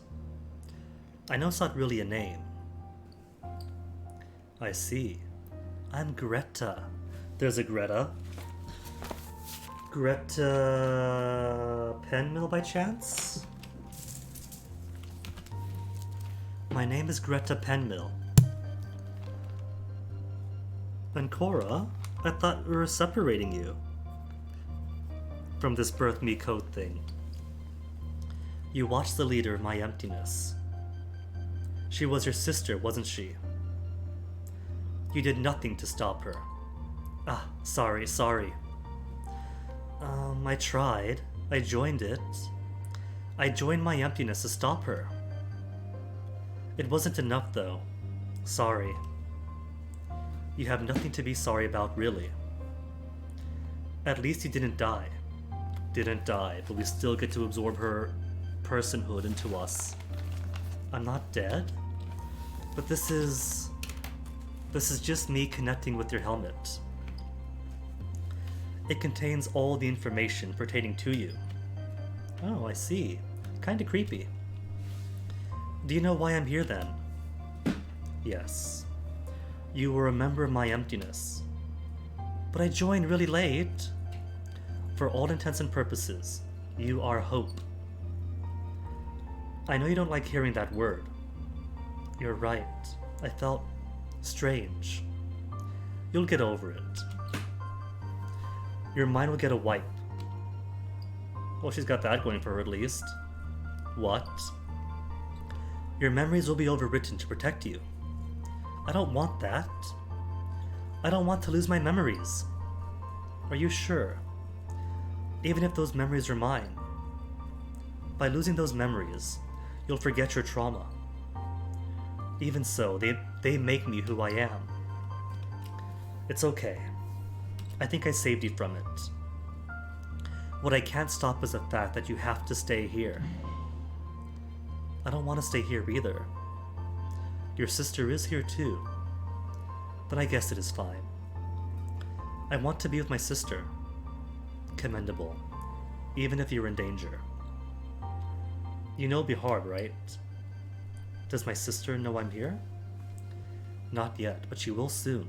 I know it's not really a name. I see. I'm Greta. There's a Greta. Greta Penmill by chance? My name is Greta Penmill. Ancora, I thought we were separating you from this birth me code thing. You watched the leader of my emptiness. She was your sister, wasn't she? You did nothing to stop her. Ah, sorry. I tried. I joined it. I joined my emptiness to stop her. It wasn't enough, though. Sorry. You have nothing to be sorry about, really. At least you didn't die. Didn't die, but we still get to absorb her personhood into us. I'm not dead, but this is just me connecting with your helmet. It contains all the information pertaining to you. Oh, I see. Kinda creepy. Do you know why I'm here then? Yes. You were a member of my emptiness. But I joined really late. For all intents and purposes, you are hope. I know you don't like hearing that word. You're right. I felt strange. You'll get over it. Your mind will get a wipe. Well, she's got that going for her at least. What? Your memories will be overwritten to protect you. I don't want that. I don't want to lose my memories. Are you sure? Even if those memories are mine. By losing those memories, you'll forget your trauma. Even so, they make me who I am. It's okay. I think I saved you from it. What I can't stop is the fact that you have to stay here. I don't want to stay here either. Your sister is here too, but I guess it is fine. I want to be with my sister. Commendable, even if you're in danger. You know it'll be hard, right? Does my sister know I'm here? Not yet, but she will soon.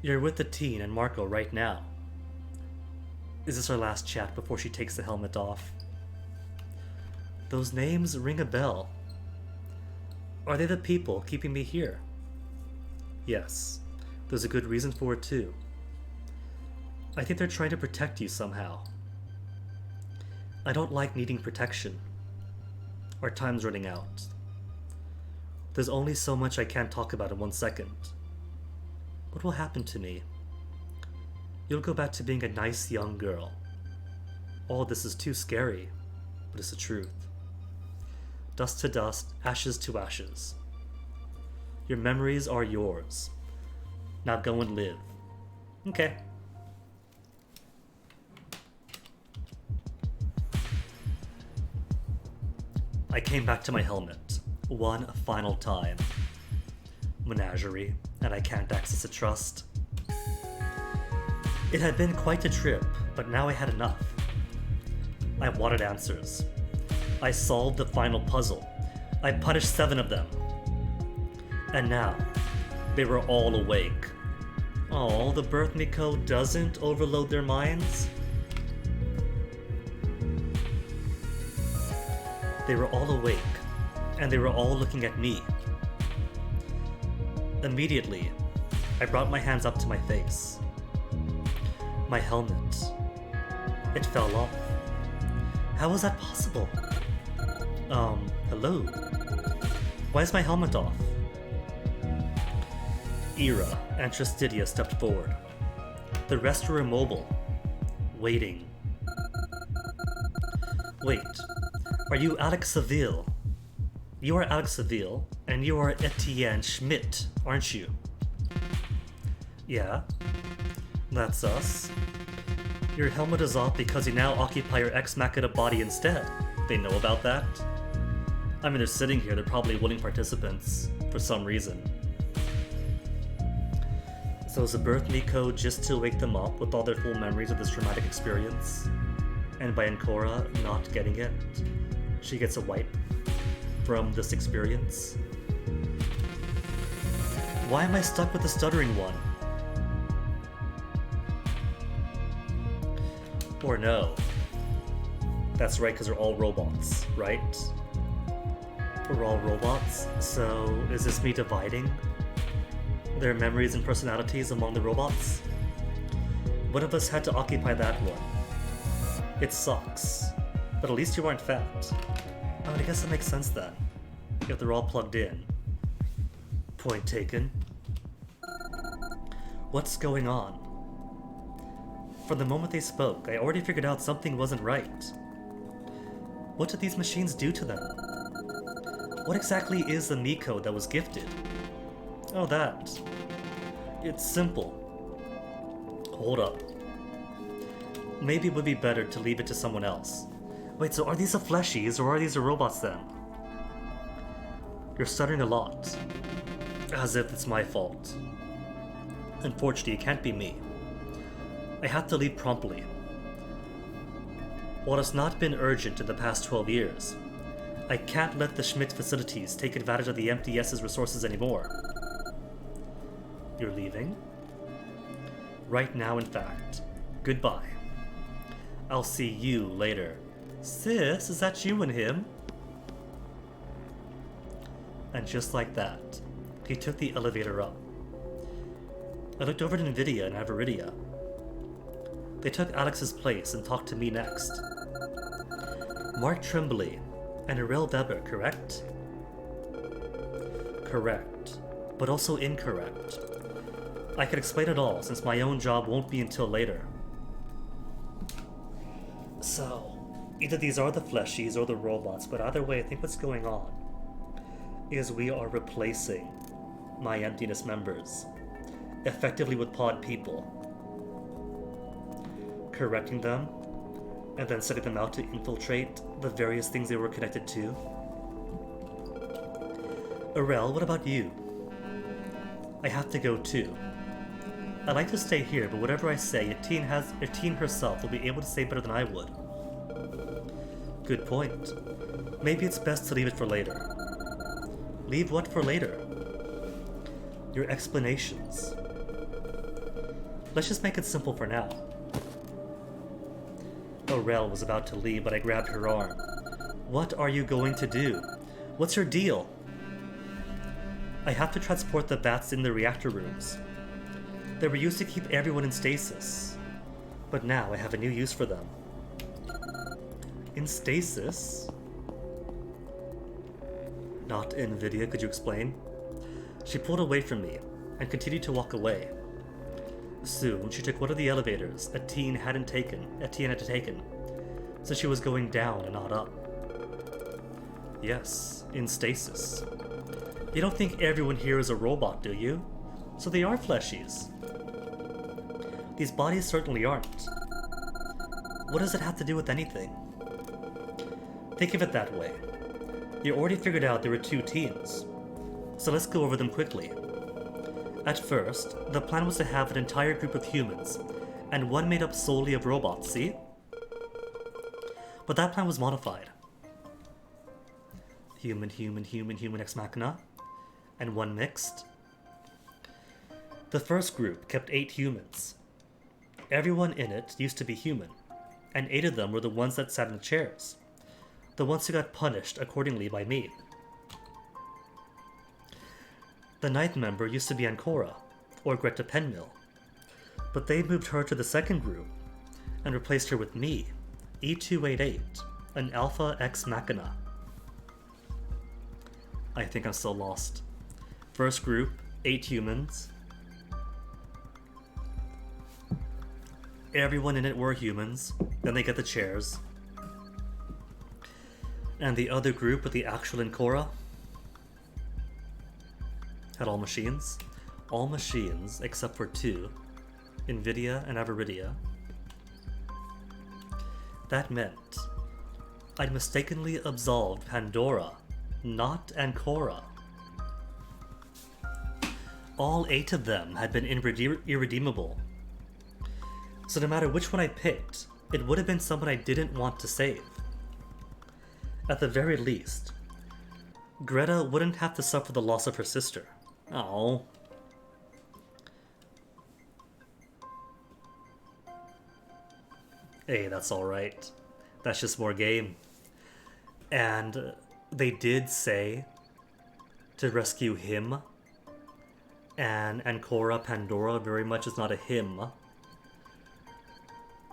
You're with the teen and Marco right now. Is this our last chat before she takes the helmet off? Those names ring a bell. Are they the people keeping me here? Yes, there's a good reason for it too. I think they're trying to protect you somehow. I don't like needing protection. Our time's running out. There's only so much I can't talk about in 1 second. What will happen to me? You'll go back to being a nice young girl. All this is too scary, but it's the truth. Dust to dust, ashes to ashes. Your memories are yours. Now go and live. Okay. I came back to my helmet. One final time. Menagerie, and I can't access a trust. It had been quite a trip, but now I had enough. I wanted answers. I solved the final puzzle. I punished 7 of them. And now, they were all awake. Oh, the Birth Miko doesn't overload their minds? They were all awake, and they were all looking at me. Immediately, I brought my hands up to my face. My helmet. It fell off. How was that possible? Hello? Why is my helmet off? Ira and Tristidia stepped forward. The rest were immobile, waiting. Wait, are you Alex Seville? You are Alex Seville, and you are Etienne Schmidt, aren't you? Yeah, that's us. Your helmet is off because you now occupy your Ex Machina body instead. They know about that? I mean, they're sitting here, they're probably willing participants, for some reason. So is the Birth Miko just to wake them up with all their full memories of this traumatic experience? And by Ancora not getting it, she gets a wipe from this experience? Why am I stuck with the stuttering one? Or no. That's right, because they're all robots, right? We're all robots, so is this me dividing their memories and personalities among the robots? One of us had to occupy that one. It sucks, but at least you aren't fat. I mean, I guess that makes sense then, if they're all plugged in. Point taken. What's going on? From the moment they spoke, I already figured out something wasn't right. What did these machines do to them? What exactly is the Miko that was gifted? Oh, that. It's simple. Hold up. Maybe it would be better to leave it to someone else. Wait, so are these the fleshies or are these the robots then? You're stuttering a lot. As if it's my fault. Unfortunately, it can't be me. I had to leave promptly. While it's not been urgent in the past 12 years, I can't let the Schmidt facilities take advantage of the MTS's resources anymore. You're leaving? Right now, in fact. Goodbye. I'll see you later. Sis, is that you and him? And just like that, he took the elevator up. I looked over at Nvidia and Averidia. They took Alex's place and talked to me next. Mark Tremblay and Arel Weber, correct? Correct, but also incorrect. I could explain it all, since my own job won't be until later. So, either these are the fleshies or the robots, but either way, I think what's going on is we are replacing my emptiness members, effectively with pod people, correcting them, and then setting them out to infiltrate the various things they were connected to. Arel, what about you? I have to go too. I'd like to stay here, but whatever I say, Etine herself will be able to say better than I would. Good point. Maybe it's best to leave it for later. Leave what for later? Your explanations. Let's just make it simple for now. Arel was about to leave, but I grabbed her arm. What are you going to do? What's your deal? I have to transport the bats in the reactor rooms. They were used to keep everyone in stasis, but now I have a new use for them. In stasis? Not NVIDIA, could you explain? She pulled away from me and continued to walk away. Soon, she took one of the elevators Etienne had taken, so she was going down and not up. Yes, in stasis. You don't think everyone here is a robot, do you? So they are fleshies. These bodies certainly aren't. What does it have to do with anything? Think of it that way. You already figured out there were two teams, so let's go over them quickly. At first, the plan was to have an entire group of humans, and one made up solely of robots, see? But that plan was modified. Human ex machina, and one mixed. The first group kept 8 humans. Everyone in it used to be human, and 8 of them were the ones that sat in the chairs, the ones who got punished accordingly by me. The 9th member used to be Ancora, or Greta Penmill, but they moved her to the second group and replaced her with me, E288, an Alpha Ex Machina. I think I'm still lost. First group, 8 humans. Everyone in it were humans, then they get the chairs. And the other group with the actual Ancora had all machines. All machines except for 2, NVIDIA and Aviridia. That meant I'd mistakenly absolved Pandora, not Ancora. All 8 of them had been irredeemable. So no matter which one I picked, it would have been someone I didn't want to save. At the very least, Greta wouldn't have to suffer the loss of her sister. Oh. Hey, that's alright. That's just more game. And they did say to rescue him, and Ancora Pandora very much is not a him.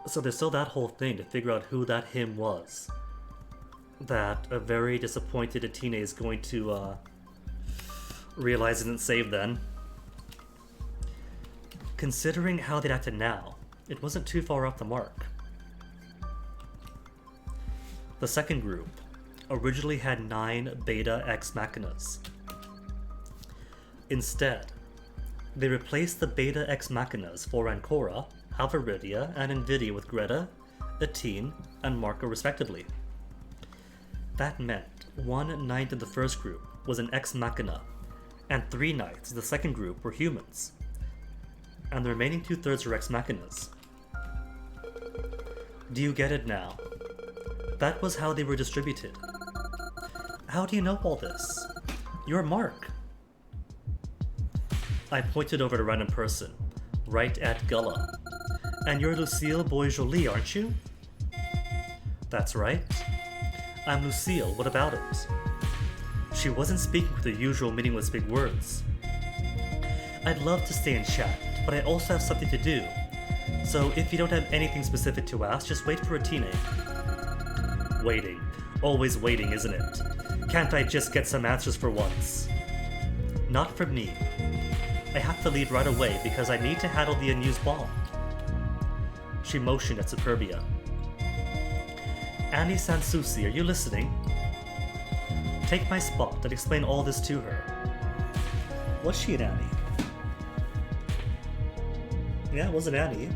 So there's still that whole thing to figure out who that him was. That a very disappointed Etine is going to realize isn't saved then. Considering how they'd acted now, it wasn't too far off the mark. The second group originally had 9 Beta Ex Machinas. Instead, they replaced the Beta Ex Machinas for Ancora, Aviridia, and NVIDIA with Greta, Etine, and Marco respectively. That meant 1/9 of the first group was an Ex Machina, and 3/9 of the second group were humans. And the remaining 2/3 were Ex Machinas. Do you get it now? That was how they were distributed. How do you know all this? You're Mark. I pointed over to a random person, right at Gullah. And you're Lucille Bois-Joly, aren't you? That's right. I'm Lucille, what about it? She wasn't speaking with the usual meaningless big words. I'd love to stay and chat, but I also have something to do. So if you don't have anything specific to ask, just wait for Etine. Waiting. Always waiting, isn't it? Can't I just get some answers for once? Not from me. I have to leave right away because I need to handle the unused ball. She motioned at Superbia. Annie Sansusi, are you listening? Take my spot and explain all this to her. Was she an Annie? Yeah, it was an Annie.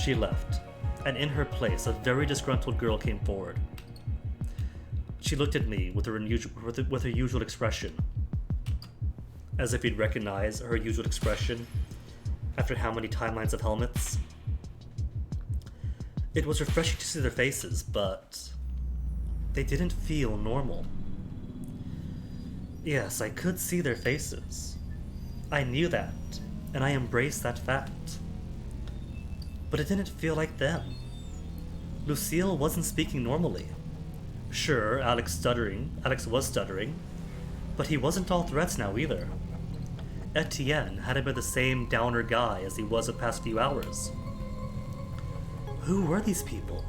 She left, and in her place, a very disgruntled girl came forward. She looked at me with her usual expression, as if you'd recognize her usual expression after how many timelines of helmets. It was refreshing to see their faces, but they didn't feel normal. Yes, I could see their faces. I knew that, and I embraced that fact. But it didn't feel like them. Lucille wasn't speaking normally. Sure, Alex was stuttering, but he wasn't all threats now either. Etienne hadn't been the same downer guy as he was the past few hours. Who were these people?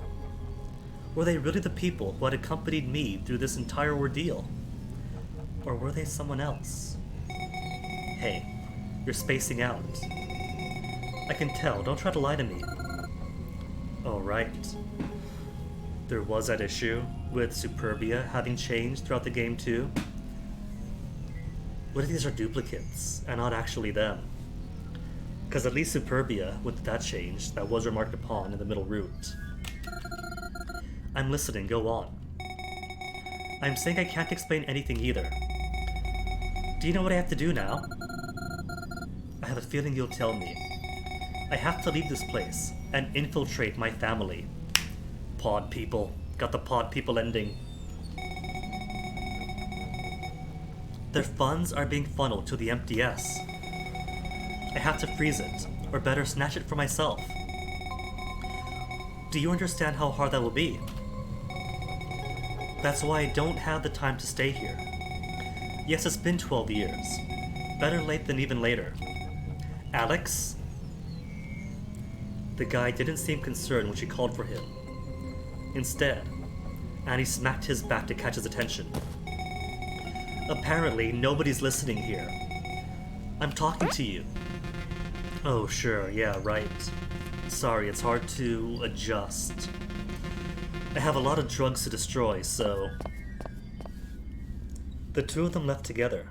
Were they really the people who had accompanied me through this entire ordeal? Or were they someone else? Hey, you're spacing out. I can tell, don't try to lie to me. Oh, right. There was that issue with Superbia having changed throughout the game too. What if these are duplicates and not actually them? Because at least Superbia, with that change, that was remarked upon in the middle route. I'm listening, go on. I'm saying I can't explain anything either. Do you know what I have to do now? I have a feeling you'll tell me. I have to leave this place and infiltrate my family. Pod people. Got the pod people ending. Their funds are being funneled to the MTS. I have to freeze it, or better, snatch it for myself. Do you understand how hard that will be? That's why I don't have the time to stay here. Yes, it's been 12 years. Better late than even later. Alex? The guy didn't seem concerned when she called for him. Instead, Annie smacked his back to catch his attention. Apparently, nobody's listening here. I'm talking to you. Oh, sure, yeah, right. Sorry, it's hard to adjust. I have a lot of drugs to destroy, so... The two of them left together.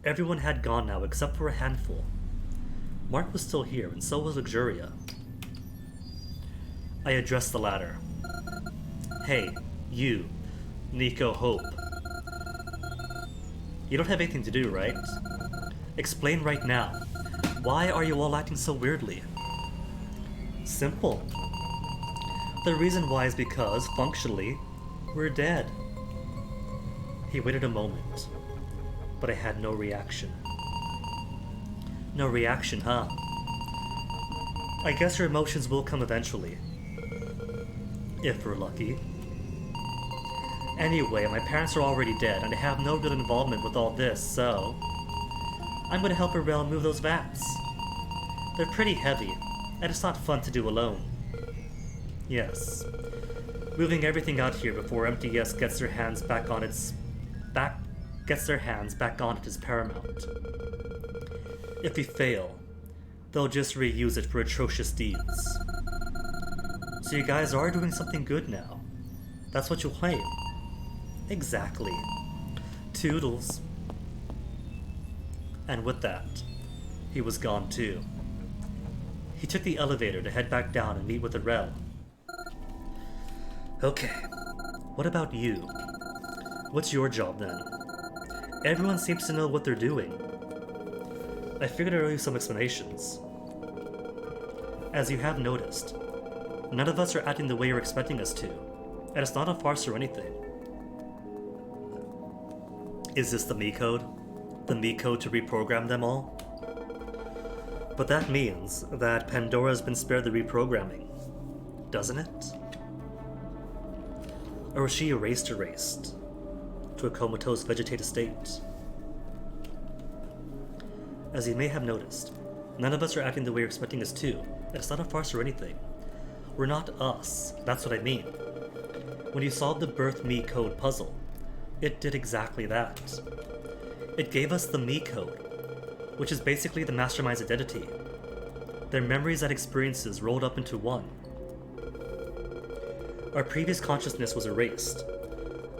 Everyone had gone now except for a handful. Mark was still here, and so was Luxuria. I addressed the latter. Hey, you, Nico Hope. You don't have anything to do, right? Explain right now. Why are you all acting so weirdly? Simple. The reason why is because, functionally, we're dead. He waited a moment, but I had no reaction. No reaction, huh? I guess your emotions will come eventually. If we're lucky. Anyway, my parents are already dead, and I have no real involvement with all this, so... I'm gonna help Arel move those vats. They're pretty heavy, and it's not fun to do alone. Yes. Moving everything out here before MTS gets their hands back on it is paramount. If we fail, they'll just reuse it for atrocious deeds. So you guys are doing something good now. That's what you'll claim. Exactly. Toodles. And with that, he was gone too. He took the elevator to head back down and meet with Arel. Okay, what about you? What's your job then? Everyone seems to know what they're doing. I figured I'd owe you some explanations. As you have noticed, none of us are acting the way you're expecting us to, and it's not a farce or anything. Is this the Me Code? The Me Code to reprogram them all? But that means that Pandora's been spared the reprogramming, doesn't it? Or was she erased to a comatose vegetative state? As you may have noticed, none of us are acting the way you're expecting us to, and it's not a farce or anything. We're not us, that's what I mean. When you solved the Birth Me Code puzzle, it did exactly that. It gave us the Me Code, which is basically the mastermind's identity. Their memories and experiences rolled up into one. Our previous consciousness was erased.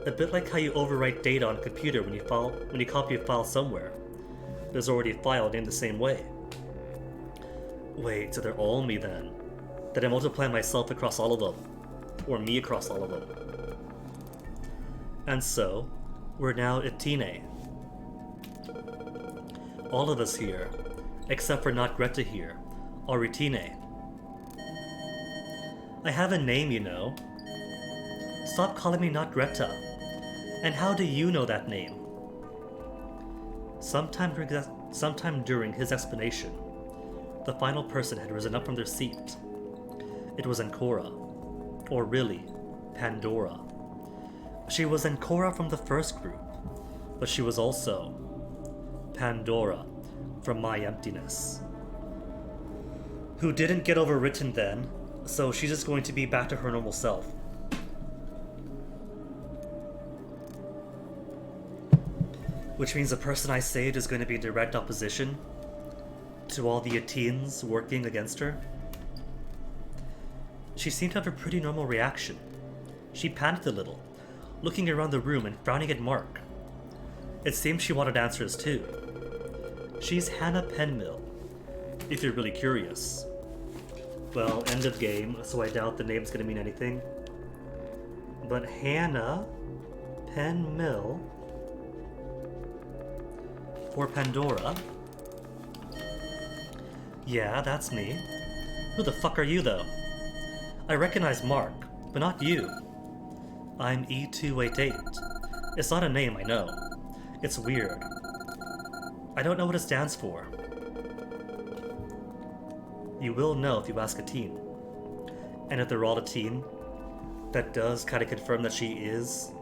A bit like how you overwrite data on a computer when you copy a file somewhere. There's already a file named the same way. Wait, so they're all me then? Did I multiply myself across all of them? Or me across all of them? And so, we're now Itine. All of us here, except for not Greta here, are Itine. I have a name, you know. Stop calling me not Greta. And how do you know that name? Sometime during his explanation, the final person had risen up from their seat. It was Ancora. Or really, Pandora. She was Ancora from the first group, but she was also Pandora from my emptiness. Who didn't get overwritten then, so she's just going to be back to her normal self. Which means the person I saved is going to be in direct opposition to all the Ateans working against her. She seemed to have a pretty normal reaction. She panicked a little, looking around the room and frowning at Mark. It seems she wanted answers too. She's Hannah Penmill, if you're really curious. Well, end of game, so I doubt the name's gonna mean anything. But Hannah Penmill for Pandora. Yeah, that's me. Who the fuck are you, though? I recognize Mark, but not you. I'm E288. It's not a name, I know. It's weird. I don't know what it stands for. You will know if you ask a teen. And if they're all a teen, that does kind of confirm that she is,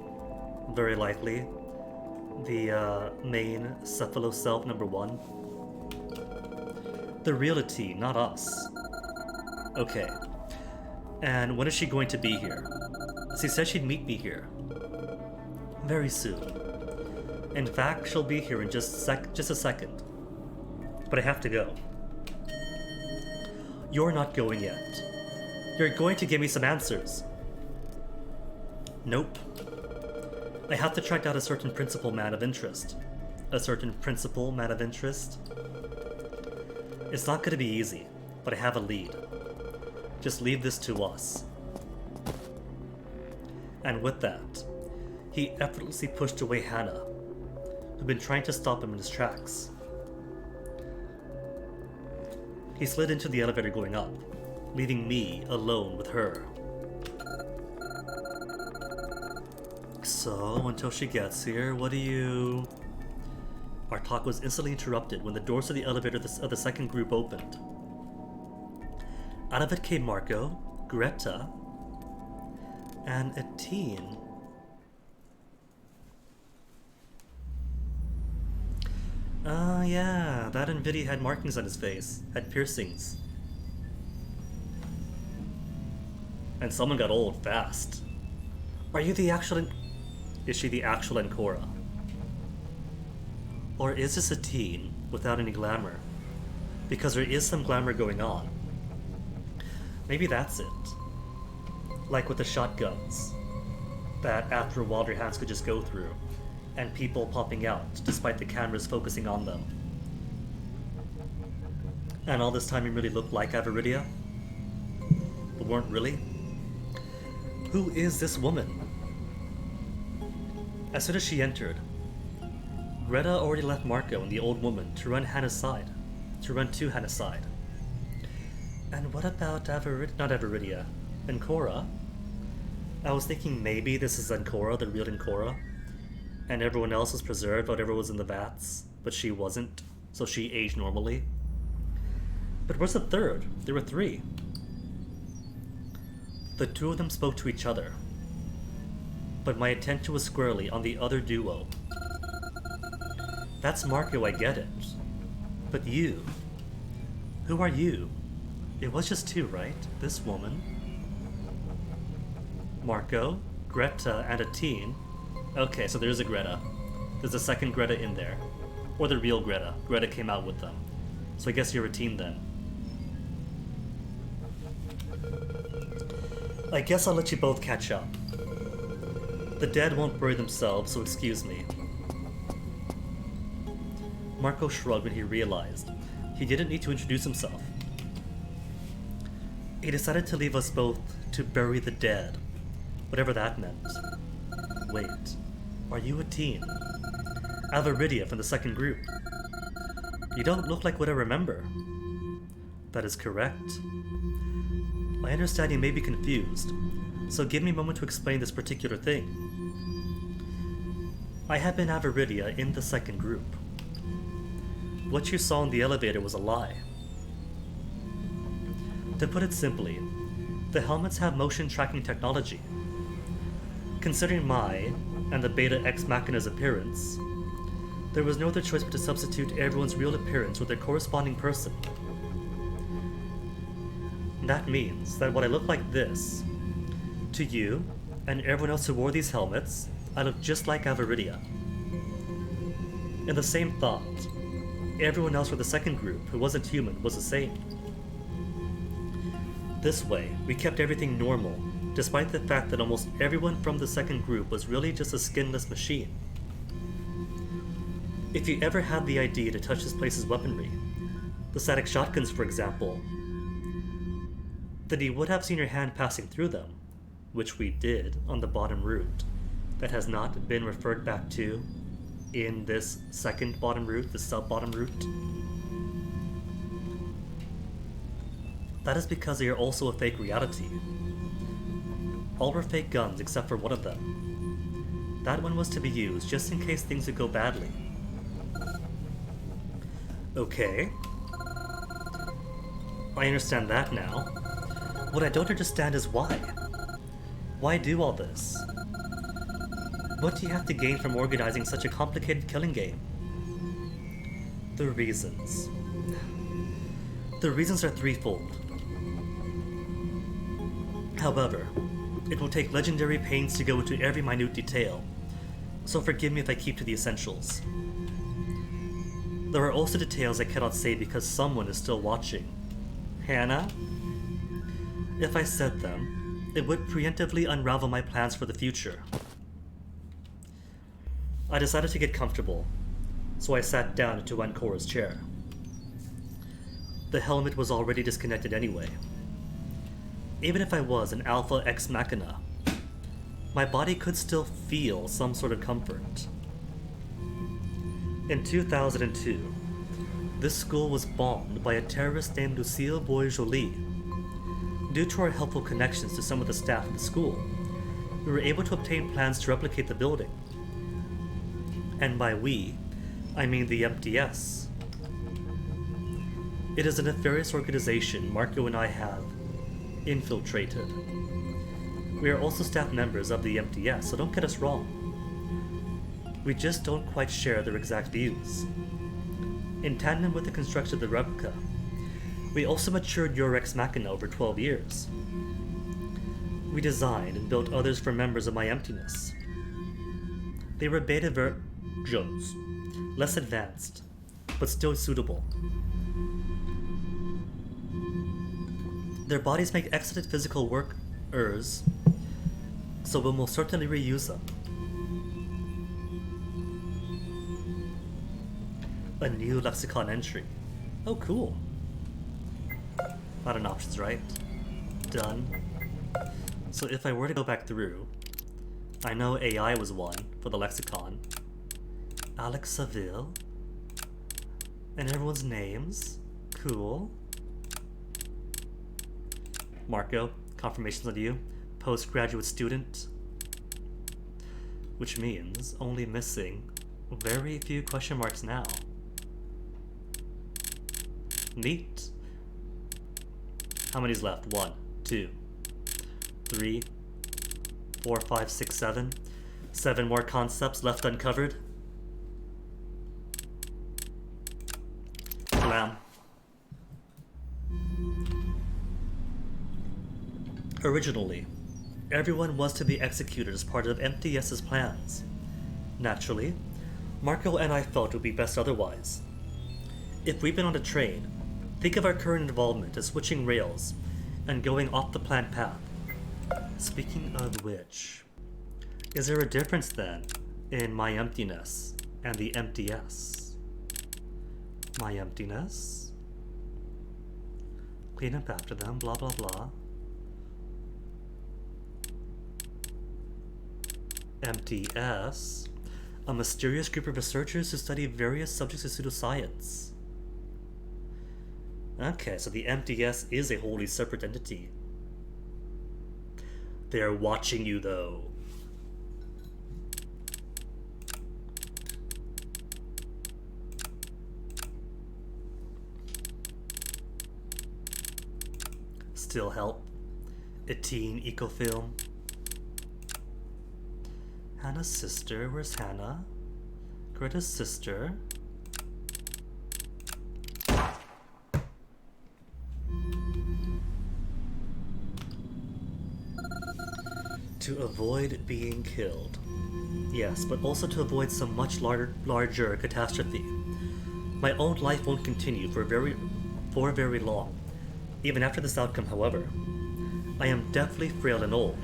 very likely, the main Cephalo Self number 1. The real teen, not us. Okay. And when is she going to be here? She said she'd meet me here. Very soon. In fact, she'll be here in just a second. But I have to go. You're not going yet. You're going to give me some answers. Nope. I have to track down a certain principal man of interest. A certain principal man of interest? It's not going to be easy, but I have a lead. Just leave this to us. And with that, he effortlessly pushed away Hannah, who'd been trying to stop him in his tracks. He slid into the elevator going up, leaving me alone with her. So, until she gets here, what do you... Our talk was instantly interrupted when the doors of the elevator of the second group opened. Out of it came Marco, Greta, and a teen. Yeah, that Nvidia had markings on his face, had piercings. And someone got old fast. Are you the actual... Is she the actual Ancora? Or is this a teen without any glamour? Because there is some glamour going on. Maybe that's it. Like with the shotguns, that after a while your hands could just go through, and people popping out despite the cameras focusing on them. And all this time you really looked like Aviridia? But weren't really? Who is this woman? As soon as she entered, Greta already left Marco and the old woman to run to Hannah's side. And what about not Aviridia, Ancora? I was thinking maybe this is Ancora, the real Ancora, and everyone else was preserved, whatever was in the vats, but she wasn't, so she aged normally. But where's the third? There were 3. The 2 of them spoke to each other, but my attention was squarely on the other duo. That's Marco, I get it. But you? Who are you? It was just 2, right? This woman. Marco, Greta, and a teen. Okay, so there's a Greta. There's a second Greta in there. Or the real Greta. Greta came out with them. So I guess you're a teen then. I guess I'll let you both catch up. The dead won't bury themselves, so excuse me. Marco shrugged when he realized he didn't need to introduce himself. He decided to leave us both to bury the dead, whatever that meant. Wait, are you a teen? Avaridia from the second group. You don't look like what I remember. That is correct. I understand you may be confused, so give me a moment to explain this particular thing. I have been Avaridia in the second group. What you saw in the elevator was a lie. To put it simply, the helmets have motion tracking technology. Considering my and the Beta Ex Machina's appearance, there was no other choice but to substitute everyone's real appearance with their corresponding person. That means that when I look like this, to you and everyone else who wore these helmets, I look just like Avaridia. In the same thought, everyone else for the second group who wasn't human was the same. This way, we kept everything normal, despite the fact that almost everyone from the second group was really just a skinless machine. If you ever had the idea to touch this place's weaponry, the static shotguns for example, then you would have seen your hand passing through them, which we did on the bottom route, that has not been referred back to in this second bottom route, the sub-bottom route. That is because they are also a fake reality. All were fake guns except for one of them. That one was to be used just in case things would go badly. Okay. I understand that now. What I don't understand is why. Why do all this? What do you have to gain from organizing such a complicated killing game? The reasons. The reasons are threefold. However, it will take legendary pains to go into every minute detail, so forgive me if I keep to the essentials. There are also details I cannot say because someone is still watching. Hannah? If I said them, it would preemptively unravel my plans for the future. I decided to get comfortable, so I sat down into Ancora's chair. The helmet was already disconnected anyway. Even if I was an Alpha Ex Machina, my body could still feel some sort of comfort. In 2002, this school was bombed by a terrorist named Lucille Boy-Jolie. Due to our helpful connections to some of the staff at the school, we were able to obtain plans to replicate the building. And by we, I mean the MTS. It is a nefarious organization Marco and I have infiltrated. We are also staff members of the MTS, so don't get us wrong. We just don't quite share their exact views. In tandem with the construction of the replica, we also matured your Ex Machina over 12 years. We designed and built others for members of my emptiness. They were beta versions, less advanced, but still suitable. Their bodies make excellent physical workers, so we'll most certainly reuse them. A new lexicon entry. Oh, cool. Not an options, right? Done. So if I were to go back through, I know AI was one for the lexicon. Alex Seville. And everyone's names. Cool. Marco, confirmations on you. Postgraduate student. Which means only missing very few question marks now. Neat. How many's left? 1, 2, 3, 4, 5, 6, 7. 7 more concepts left uncovered. Blam. Originally, everyone was to be executed as part of MTS's plans. Naturally, Marco and I felt it would be best otherwise. If we've been on a train, think of our current involvement as switching rails and going off the planned path. Speaking of which, is there a difference then in my emptiness and the MTS? My emptiness? clean up after them, blah blah blah. MTS, a mysterious group of researchers who study various subjects of pseudoscience. Okay, so the MTS is a wholly separate entity. They're watching you, though. Still help. A teen ecofilm. Hannah's sister. Where's Hannah? Greta's sister. To avoid being killed. Yes, but also to avoid some much larger catastrophe. My own life won't continue for very long. Even after this outcome, however, I am deathly frail and old.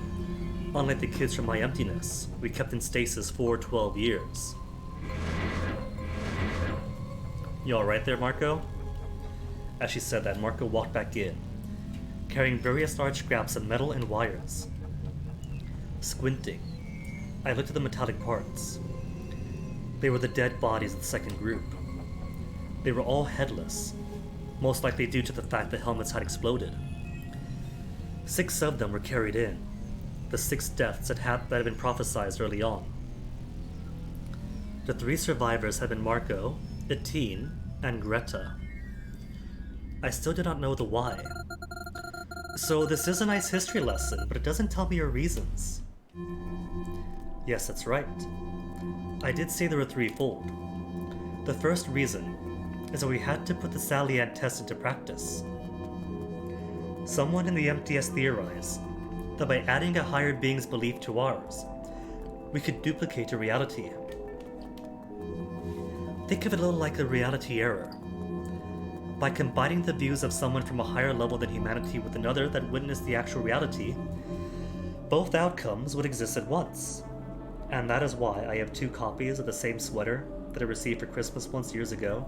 Unlike the kids from my emptiness, we kept in stasis for 12 years. You alright there, Marco? As she said that, Marco walked back in, carrying various large scraps of metal and wires. Squinting, I looked at the metallic parts. They were the dead bodies of the second group. They were all headless, most likely due to the fact the helmets had exploded. 6 of them were carried in, the 6 deaths that had been prophesied early on. The 3 survivors had been Marco, Etienne, and Greta. I still do not know the why. So this is a nice history lesson, but it doesn't tell me your reasons. Yes, that's right. I did say there were threefold. The first reason is that we had to put the Sally Ann test into practice. Someone in the MTS theorized that by adding a higher being's belief to ours, we could duplicate a reality. Think of it a little like a reality error. By combining the views of someone from a higher level than humanity with another that witnessed the actual reality, both outcomes would exist at once. And that is why I have 2 copies of the same sweater that I received for Christmas once years ago.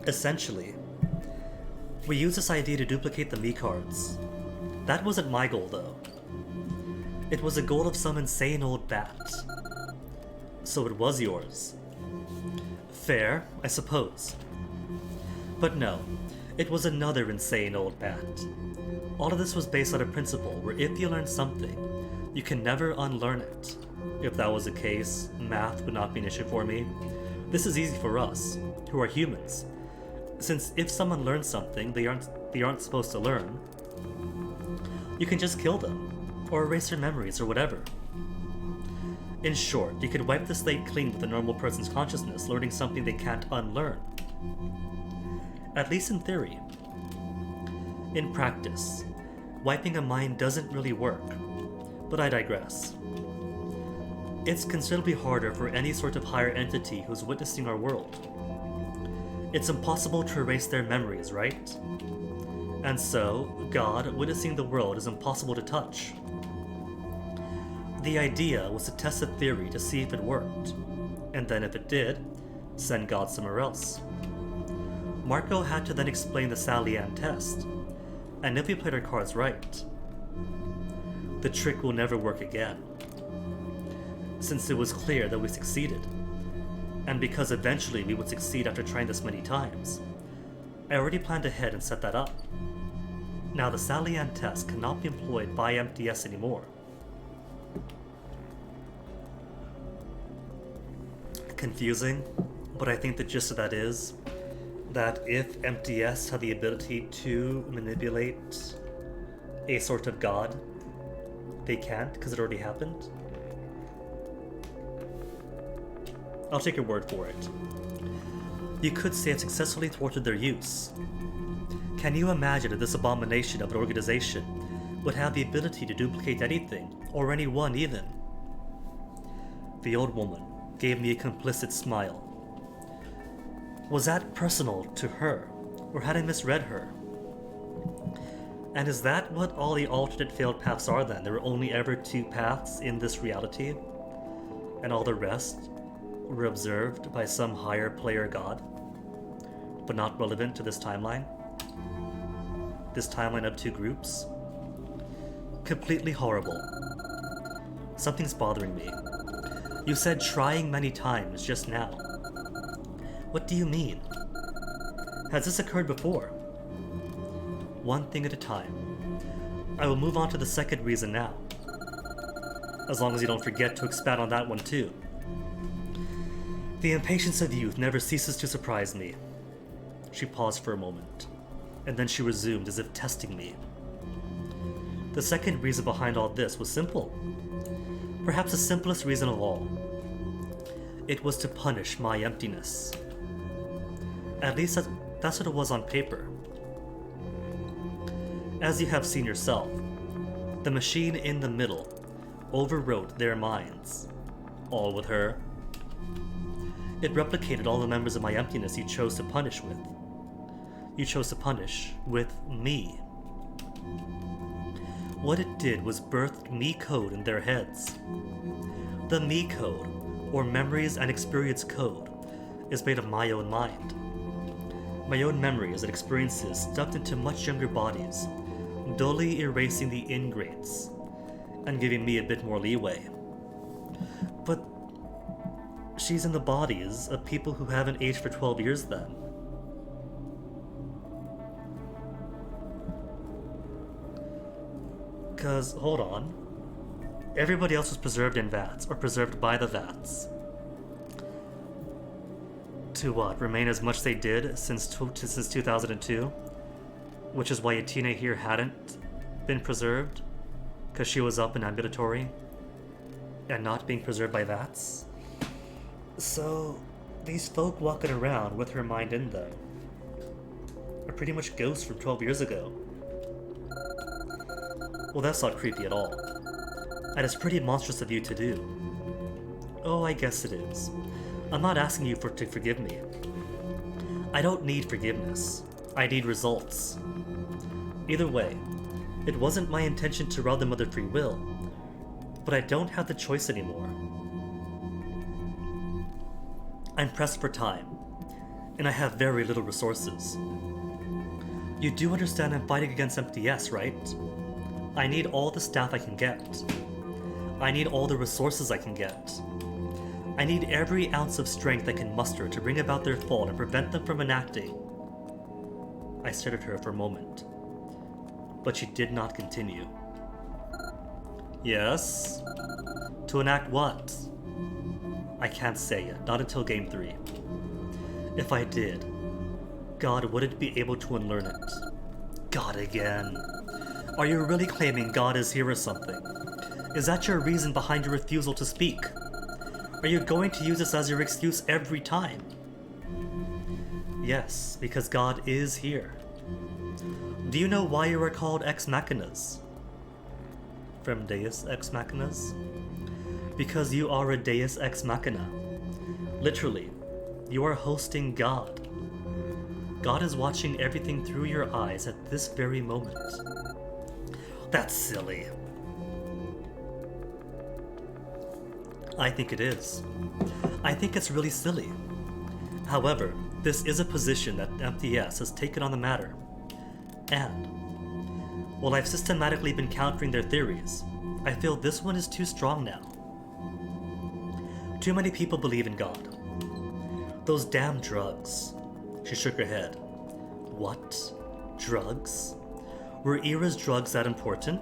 Essentially, we used this idea to duplicate the me cards. That wasn't my goal, though. It was a goal of some insane old bat. So it was yours. Fair, I suppose. But no, it was another insane old bat. All of this was based on a principle where if you learn something, you can never unlearn it. If that was the case, math would not be an issue for me. This is easy for us, who are humans, since if someone learns something they aren't supposed to learn, you can just kill them, or erase their memories or whatever. In short, you could wipe the slate clean with a normal person's consciousness, learning something they can't unlearn. At least in theory. In practice, wiping a mind doesn't really work, but I digress. It's considerably harder for any sort of higher entity who's witnessing our world. It's impossible to erase their memories, right? And so, God witnessing the world is impossible to touch. The idea was to test the theory to see if it worked, and then if it did, send God somewhere else. Marco had to then explain the Sally Ann test, and if we played our cards right, the trick will never work again. Since it was clear that we succeeded, and because eventually we would succeed after trying this many times, I already planned ahead and set that up. Now the Sally Ann test cannot be employed by MTS anymore. Confusing, but I think the gist of that is that if MTS had the ability to manipulate a sort of god, they can't because it already happened. I'll take your word for it. You could say it successfully thwarted their use. Can you imagine if this abomination of an organization would have the ability to duplicate anything, or anyone even? The old woman gave me a complicit smile. Was that personal to her, or had I misread her? And is that what all the alternate failed paths are then? There were only ever 2 paths in this reality, and all the rest were observed by some higher player god? but not relevant to this timeline. This timeline of two groups. Completely horrible. Something's bothering me. You said trying many times just now. What do you mean? Has this occurred before? One thing at a time. I will move on to the second reason now. As long as you don't forget to expand on that one too. The impatience of youth never ceases to surprise me. She paused for a moment, and then she resumed as if testing me. The second reason behind all this was simple. Perhaps the simplest reason of all. It was to punish my emptiness. At least that's what it was on paper. As you have seen yourself, the machine in the middle overwrote their minds, all with her. It replicated all the members of my emptiness you chose to punish with. You chose to punish with me. What it did was birthed me code in their heads. The me code, or memories and experience code, is made of my own mind. My own memories and experiences stuffed into much younger bodies, dully erasing the ingrates, and giving me a bit more leeway. But she's in the bodies of people who haven't aged for 12 years then. Cause, hold on. Everybody else was preserved in vats, or preserved by the vats. To what? Remain as much as they did since 2002? Which is why Athena here hadn't been preserved? Because she was up and ambulatory? And not being preserved by vats? So, these folk walking around with her mind in them are pretty much ghosts from 12 years ago. Well, that's not creepy at all. And it's pretty monstrous of you to do. Oh, I guess it is. I'm not asking you to forgive me. I don't need forgiveness. I need results. Either way, it wasn't my intention to rob them of their free will, but I don't have the choice anymore. I'm pressed for time, and I have very little resources. You do understand I'm fighting against MTS, right? I need all the staff I can get. I need all the resources I can get. I need every ounce of strength I can muster to bring about their fall and prevent them from enacting. I stared at her for a moment, but she did not continue. Yes? To enact what? I can't say yet, not until Game 3. If I did, God wouldn't be able to unlearn it. God again. Are you really claiming God is here or something? Is that your reason behind your refusal to speak? Are you going to use this as your excuse every time? Yes, because God is here. Do you know why you are called Ex Machinas? From Deus Ex Machinas? Because you are a Deus Ex Machina. Literally, you are hosting God. God is watching everything through your eyes at this very moment. That's silly. I think it is. I think it's really silly. However, this is a position that MTS has taken on the matter. And, while I've systematically been countering their theories, I feel this one is too strong now. Too many people believe in God. Those damn drugs. She shook her head. What? Drugs? Were Era's drugs that important?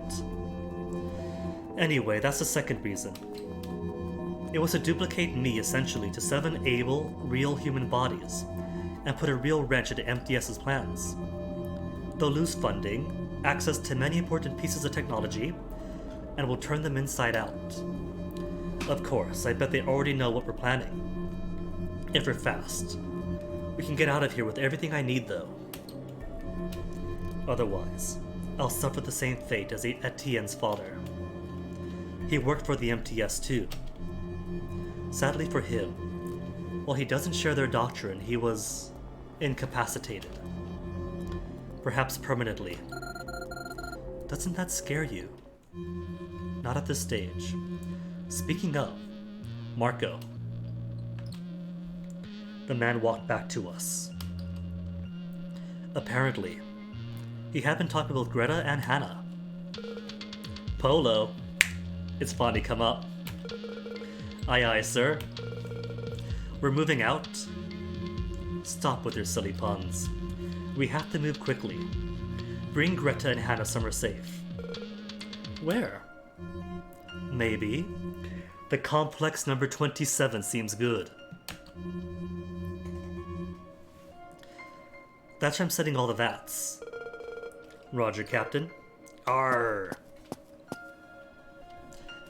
Anyway, that's the second reason. It was to duplicate me, essentially, to 7 able, real human bodies, and put a real wrench into MTS's plans. They'll lose funding, access to many important pieces of technology, and will turn them inside out. Of course, I bet they already know what we're planning. If we're fast. We can get out of here with everything I need, though. Otherwise, I'll suffer the same fate as Etienne's father. He worked for the MTS too. Sadly for him, while he doesn't share their doctrine, he was incapacitated. Perhaps permanently. Doesn't that scare you? Not at this stage. Speaking of, Marco. The man walked back to us. Apparently, he had been talking with Greta and Hannah. Polo, it's finally come up. Aye aye, sir. We're moving out. Stop with your silly puns. We have to move quickly. Bring Greta and Hannah somewhere safe. Where? Maybe. The complex number 27 seems good. That's where I'm setting all the vats. Roger, Captain. Arr.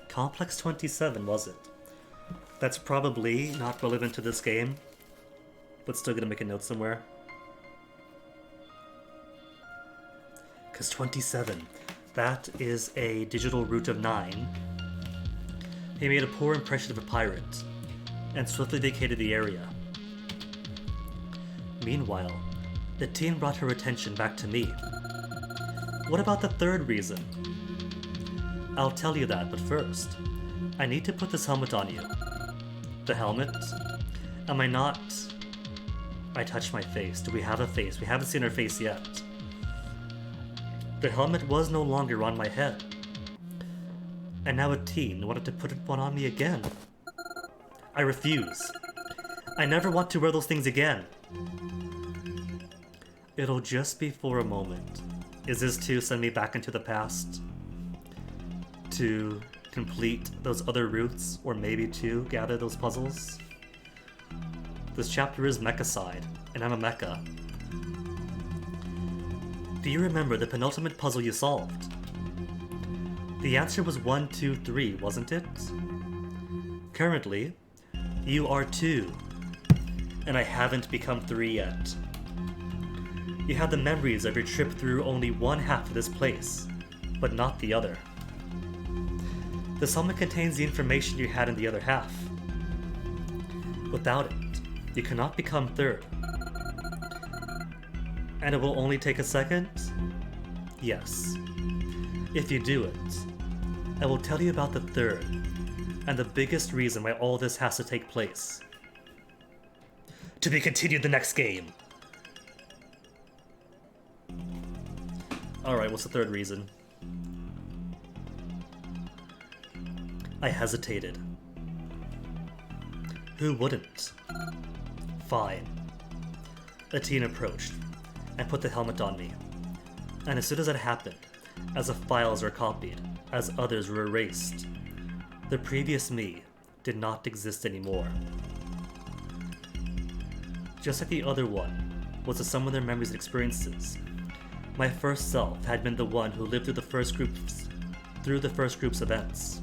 Complex 27, was it? That's probably not relevant to this game, but still gonna make a note somewhere. Because 27, that is a digital root of 9. He made a poor impression of a pirate, and swiftly vacated the area. Meanwhile, the teen brought her attention back to me. What about the third reason? I'll tell you that, but first, I need to put this helmet on you. The helmet? Am I not... I touched my face. Do we have a face? We haven't seen her face yet. The helmet was no longer on my head. And now a teen wanted to put one on me again. I refuse. I never want to wear those things again. It'll just be for a moment. Is this to send me back into the past? To complete those other routes, or maybe to gather those puzzles? This chapter is Mechacide, and I'm a mecha. Do you remember the penultimate puzzle you solved? The answer was 1, 2, 3, wasn't it? Currently, you are 2, and I haven't become 3 yet. You have the memories of your trip through only one half of this place, but not the other. This helmet contains the information you had in the other half. Without it, you cannot become 3rd. And it will only take a second? Yes. If you do it, I will tell you about the 3rd, and the biggest reason why all this has to take place. To be continued the next game! Alright, what's the 3rd reason? I hesitated. Who wouldn't? Fine. A teen approached and put the helmet on me. And as soon as that happened, as the files were copied, as others were erased, the previous me did not exist anymore. Just like the other one was the sum of their memories and experiences, my first self had been the one who lived through the first group's events.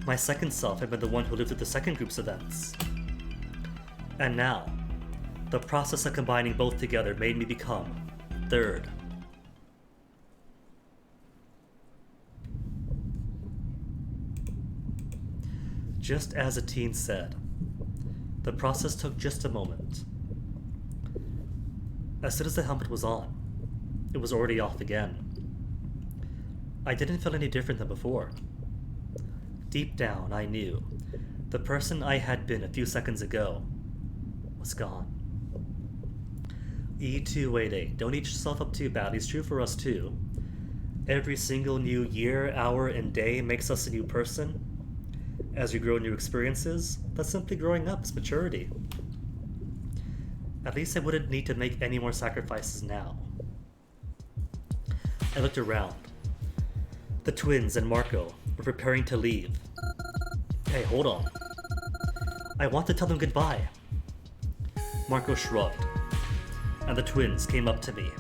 My second self had been the one who lived through the second group's events. And now, the process of combining both together made me become 3rd. Just as a teen said, the process took just a moment. As soon as the helmet was on, it was already off again. I didn't feel any different than before. Deep down, I knew the person I had been a few seconds ago was gone. E288, don't eat yourself up too bad. It's true for us too. Every single new year, hour, and day makes us a new person. As we grow new experiences, that's simply growing up, it's maturity. At least I wouldn't need to make any more sacrifices now. I looked around. The twins and Marco were preparing to leave. Hey, hold on. I want to tell them goodbye. Marco shrugged, and the twins came up to me.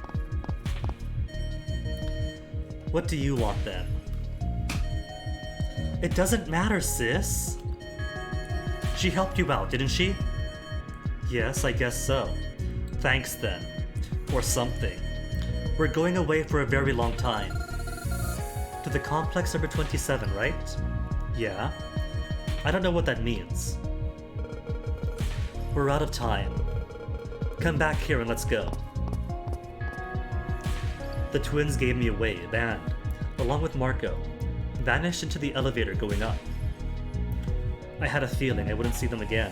What do you want then? It doesn't matter, sis. She helped you out, didn't she? Yes, I guess so. Thanks then. Or something. We're going away for a very long time. To the complex number 27, right? Yeah. I don't know what that means. We're out of time. Come back here and let's go. The twins gave me a wave and, along with Marco, vanished into the elevator going up. I had a feeling I wouldn't see them again.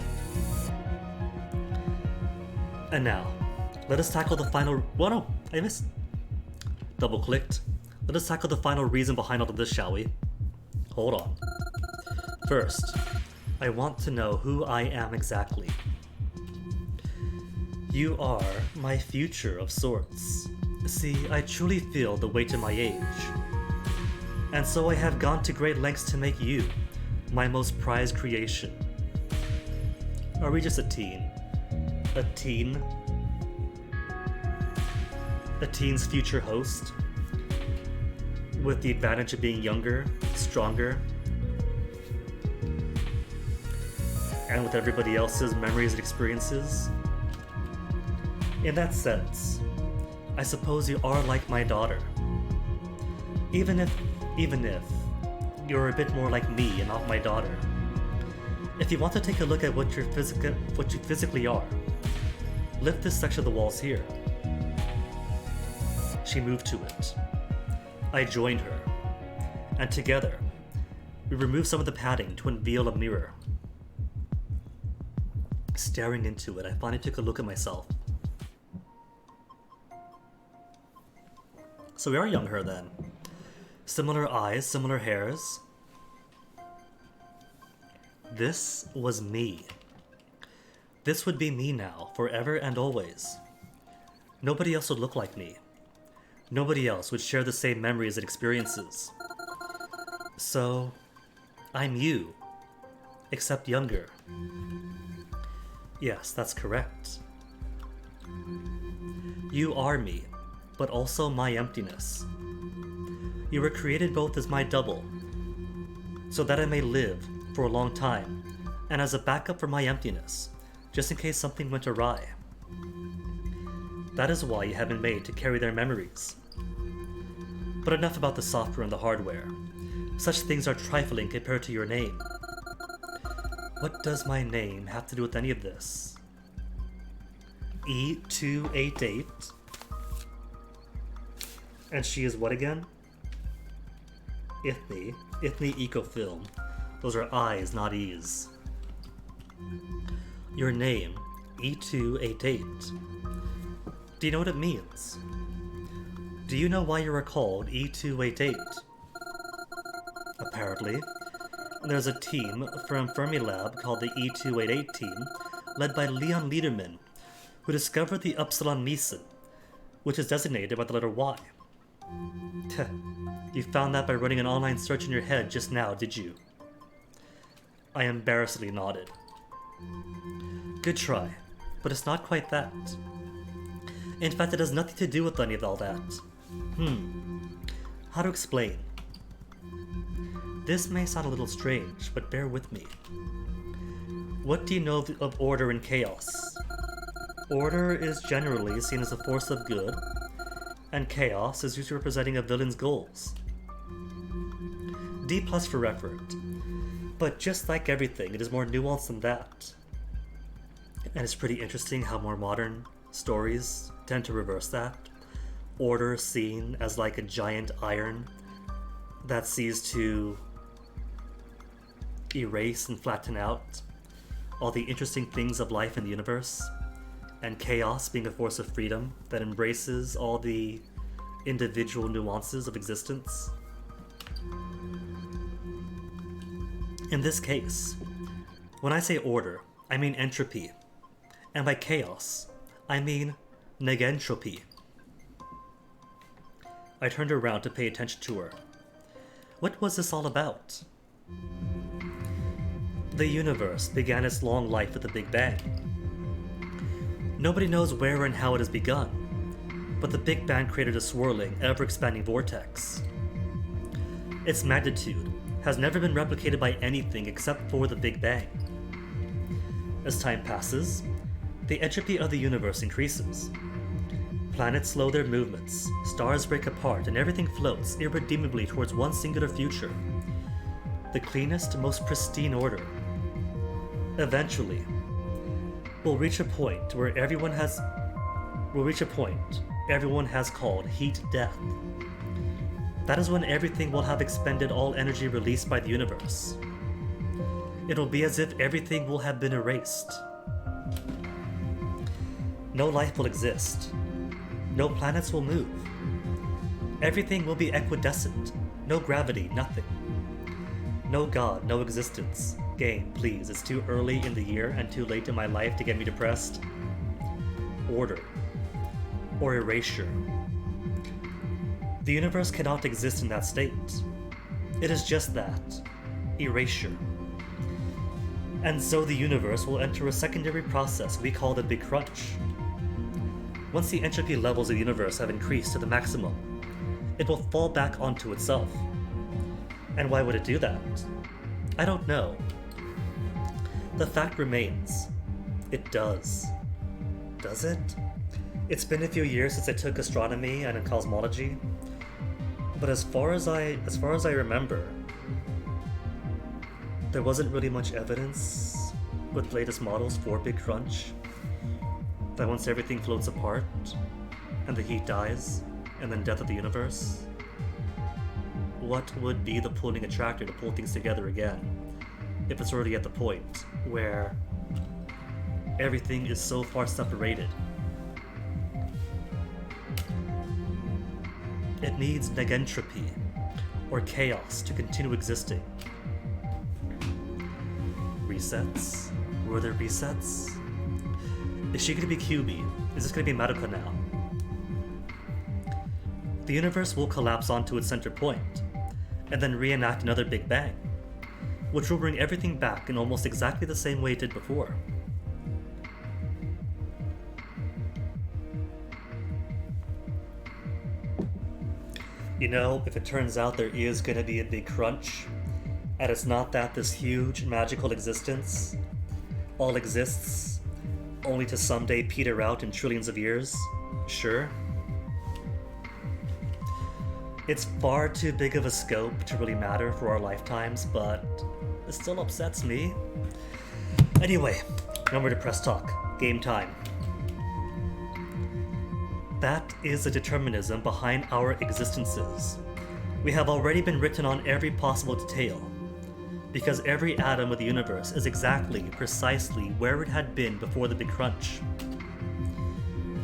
And now, Let us tackle the final. Well, no, I missed. Double clicked. Let us tackle the final reason behind all of this, shall we? Hold on. First, I want to know who I am exactly. You are my future of sorts. See, I truly feel the weight of my age. And so I have gone to great lengths to make you my most prized creation. Are we just a teen? A teen? A teen's future host? With the advantage of being younger, stronger, and with everybody else's memories and experiences? In that sense, I suppose you are like my daughter. Even if you're a bit more like me and not my daughter. If you want to take a look at what you physically are, lift this section of the walls here. She moved to it. I joined her, and together, we removed some of the padding to unveil a mirror. Staring into it, I finally took a look at myself. So we are younger then. Similar eyes, similar hairs. This was me. This would be me now, forever and always. Nobody else would look like me. Nobody else would share the same memories and experiences. So, I'm you, except younger. Yes, that's correct. You are me, but also my emptiness. You were created both as my double, so that I may live for a long time, and as a backup for my emptiness, just in case something went awry. That is why you have been made to carry their memories. But enough about the software and the hardware. Such things are trifling compared to your name. What does my name have to do with any of this? E288? And she is what again? Ithne Ecofilm. Those are I's, not E's. Your name, E288. Do you know what it means? Do you know why you are called E288? Apparently, there's a team from Fermilab called the E288 team, led by Leon Lederman, who discovered the Upsilon Meson, which is designated by the letter Y. You found that by running an online search in your head just now, did you? I embarrassedly nodded. Good try, but it's not quite that. In fact, it has nothing to do with any of all that. How to explain? This may sound a little strange, but bear with me. What do you know of order and chaos? Order is generally seen as a force of good, and chaos is usually representing a villain's goals. D+ for effort. But just like everything, it is more nuanced than that. And it's pretty interesting how more modern stories tend to reverse that. Order seen as like a giant iron that sees to erase and flatten out all the interesting things of life in the universe, and chaos being a force of freedom that embraces all the individual nuances of existence. In this case, when I say order, I mean entropy, and by chaos, I mean negentropy. I turned around to pay attention to her. What was this all about? The universe began its long life with the Big Bang. Nobody knows where and how it has begun, but the Big Bang created a swirling, ever-expanding vortex. Its magnitude has never been replicated by anything except for the Big Bang. As time passes, the entropy of the universe increases. Planets slow their movements, stars break apart, and everything floats irredeemably towards one singular future. The cleanest, most pristine order. Eventually, we'll reach a point where everyone has called heat death. That is when everything will have expended all energy released by the universe. It'll be as if everything will have been erased. No life will exist. No planets will move. Everything will be equidistant. No gravity, nothing. No God, no existence. Game, please, it's too early in the year and too late in my life to get me depressed. Order. Or erasure. The universe cannot exist in that state. It is just that. Erasure. And so the universe will enter a secondary process we call the Big Crunch. Once the entropy levels of the universe have increased to the maximum, it will fall back onto itself. And why would it do that? I don't know. The fact remains, it does. Does it? It's been a few years since I took astronomy and cosmology, but as far as I remember, there wasn't really much evidence with latest models for Big Crunch that once everything floats apart and the heat dies and then death of the universe, what would be the pulling attractor to pull things together again if it's already at the point where everything is so far separated? It needs negentropy, or chaos, to continue existing. Resets? Were there resets? Is she gonna be QB? Is this gonna be Madoka now? The universe will collapse onto its center point, and then reenact another Big Bang, which will bring everything back in almost exactly the same way it did before. You know, if it turns out there is gonna be a Big Crunch, and it's not that this huge magical existence all exists only to someday peter out in trillions of years, sure. It's far too big of a scope to really matter for our lifetimes, but it still upsets me. Anyway, no more depressed talk. Game time. That is the determinism behind our existences. We have already been written on every possible detail, because every atom of the universe is exactly, precisely where it had been before the Big Crunch.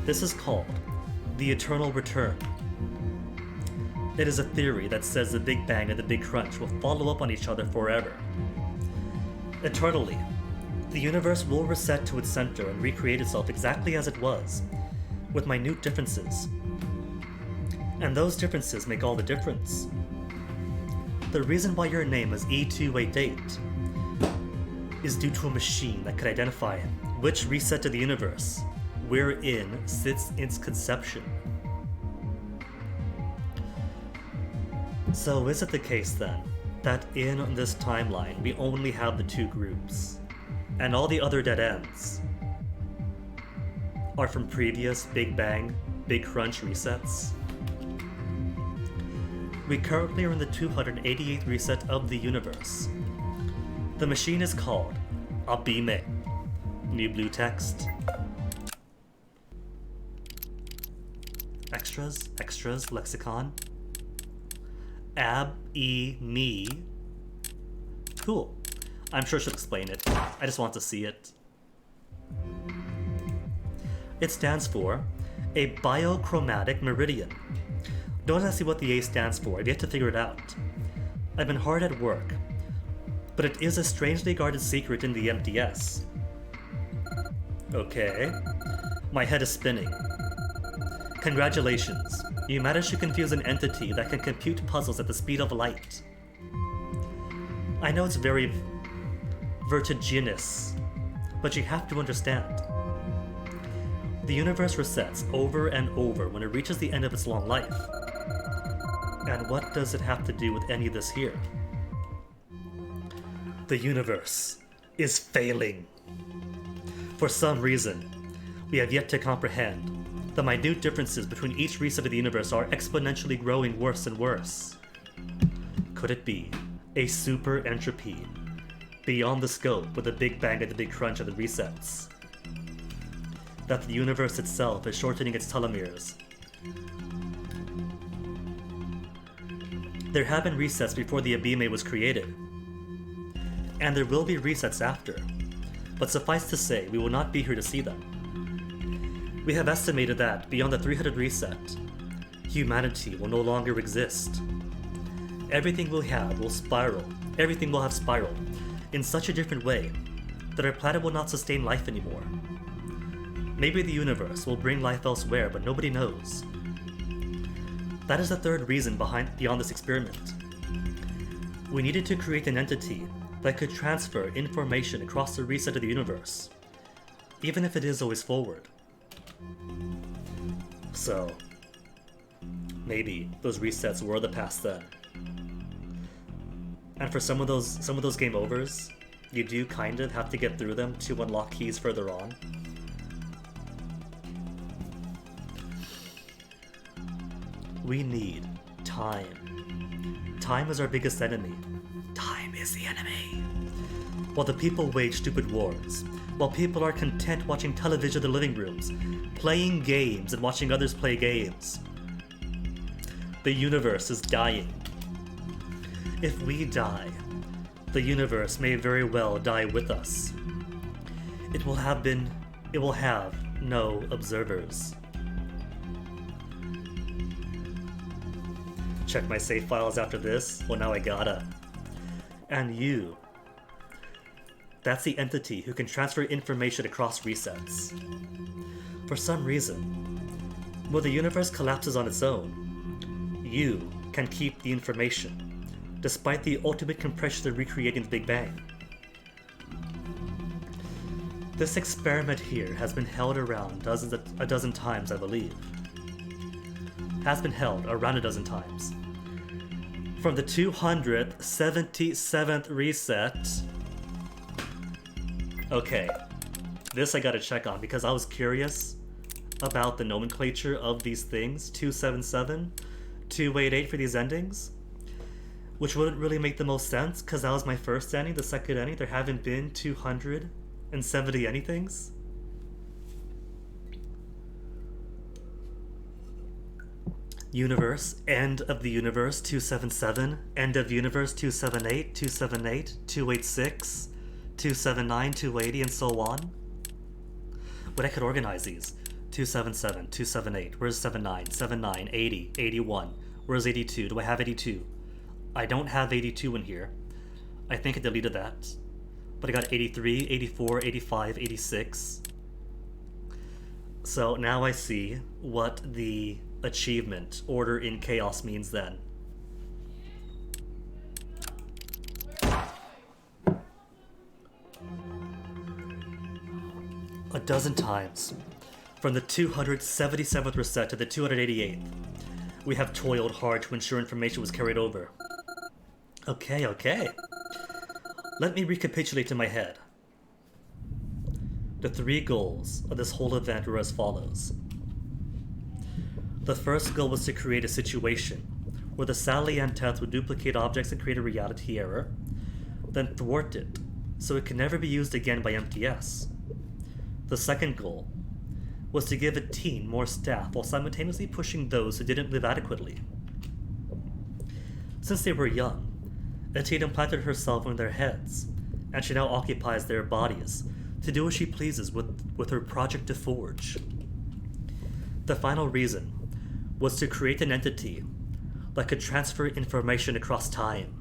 This is called the eternal return. It is a theory that says the Big Bang and the Big Crunch will follow up on each other forever. Eternally, the universe will reset to its center and recreate itself exactly as it was, with minute differences. And those differences make all the difference. The reason why your name is E288 is due to a machine that could identify which reset to the universe wherein sits its conception. So is it the case then, that in this timeline we only have the two groups, and all the other dead ends are from previous Big Bang, Big Crunch resets? We currently are in the 288th reset of the universe. The machine is called Abime. New blue text. Extras, lexicon. Ab-E-Me. Cool. I'm sure she'll explain it. I just want to see it. It stands for a biochromatic meridian. Don't ask me what the A stands for, I've yet to figure it out. I've been hard at work, but it is a strangely guarded secret in the MDS. Okay. My head is spinning. Congratulations, you managed to confuse an entity that can compute puzzles at the speed of light. I know it's very vertiginous, but you have to understand. The universe resets over and over when it reaches the end of its long life. And what does it have to do with any of this here? The universe is failing. For some reason, we have yet to comprehend, the minute differences between each reset of the universe are exponentially growing worse and worse. Could it be a super entropy beyond the scope with the Big Bang and the Big Crunch of the resets? That the universe itself is shortening its telomeres. There have been resets before the Abime was created, and there will be resets after, but suffice to say, we will not be here to see them. We have estimated that, beyond the 300 reset, humanity will no longer exist. Everything will have spiraled in such a different way that our planet will not sustain life anymore. Maybe the universe will bring life elsewhere, but nobody knows. That is the third reason beyond this experiment. We needed to create an entity that could transfer information across the reset of the universe, even if it is always forward. So, maybe those resets were the past then. And for some of those game overs, you do kind of have to get through them to unlock keys further on. We need time. Time is our biggest enemy. Time is the enemy. While the people wage stupid wars, while people are content watching television in their living rooms, playing games and watching others play games, the universe is dying. If we die, the universe may very well die with us. It will have no observers. Check my save files after this? Well, now I gotta. And you. That's the entity who can transfer information across resets. For some reason, when the universe collapses on its own, you can keep the information, despite the ultimate compression of recreating the Big Bang. This experiment here has been held around a dozen times, I believe. Has been held around a dozen times. From the 277th reset. Okay, this I gotta check on because I was curious about the nomenclature of these things. 277, 288 for these endings, which wouldn't really make the most sense because that was my first ending. The second ending, there haven't been 270 anythings. Universe, end of the universe 277, end of universe 278, 278, 286, 279, 280, and so on. But I could organize these. 277, 278, where's 79, 79, 80, 81, where's 82? Do I have 82? I don't have 82 in here. I think I deleted that. But I got 83, 84, 85, 86. So now I see what the achievement order in chaos means then. A dozen times, from the 277th reset to the 288th, we have toiled hard to ensure information was carried over. Okay. Let me recapitulate in my head. The three goals of this whole event were as follows. The first goal was to create a situation where the Salian test would duplicate objects and create a reality error, then thwart it so it could never be used again by MTS. The second goal was to give a teen more staff while simultaneously pushing those who didn't live adequately. Since they were young, a teen implanted herself in their heads, and she now occupies their bodies to do as she pleases with her project to forge. The final reason was to create an entity that could transfer information across time.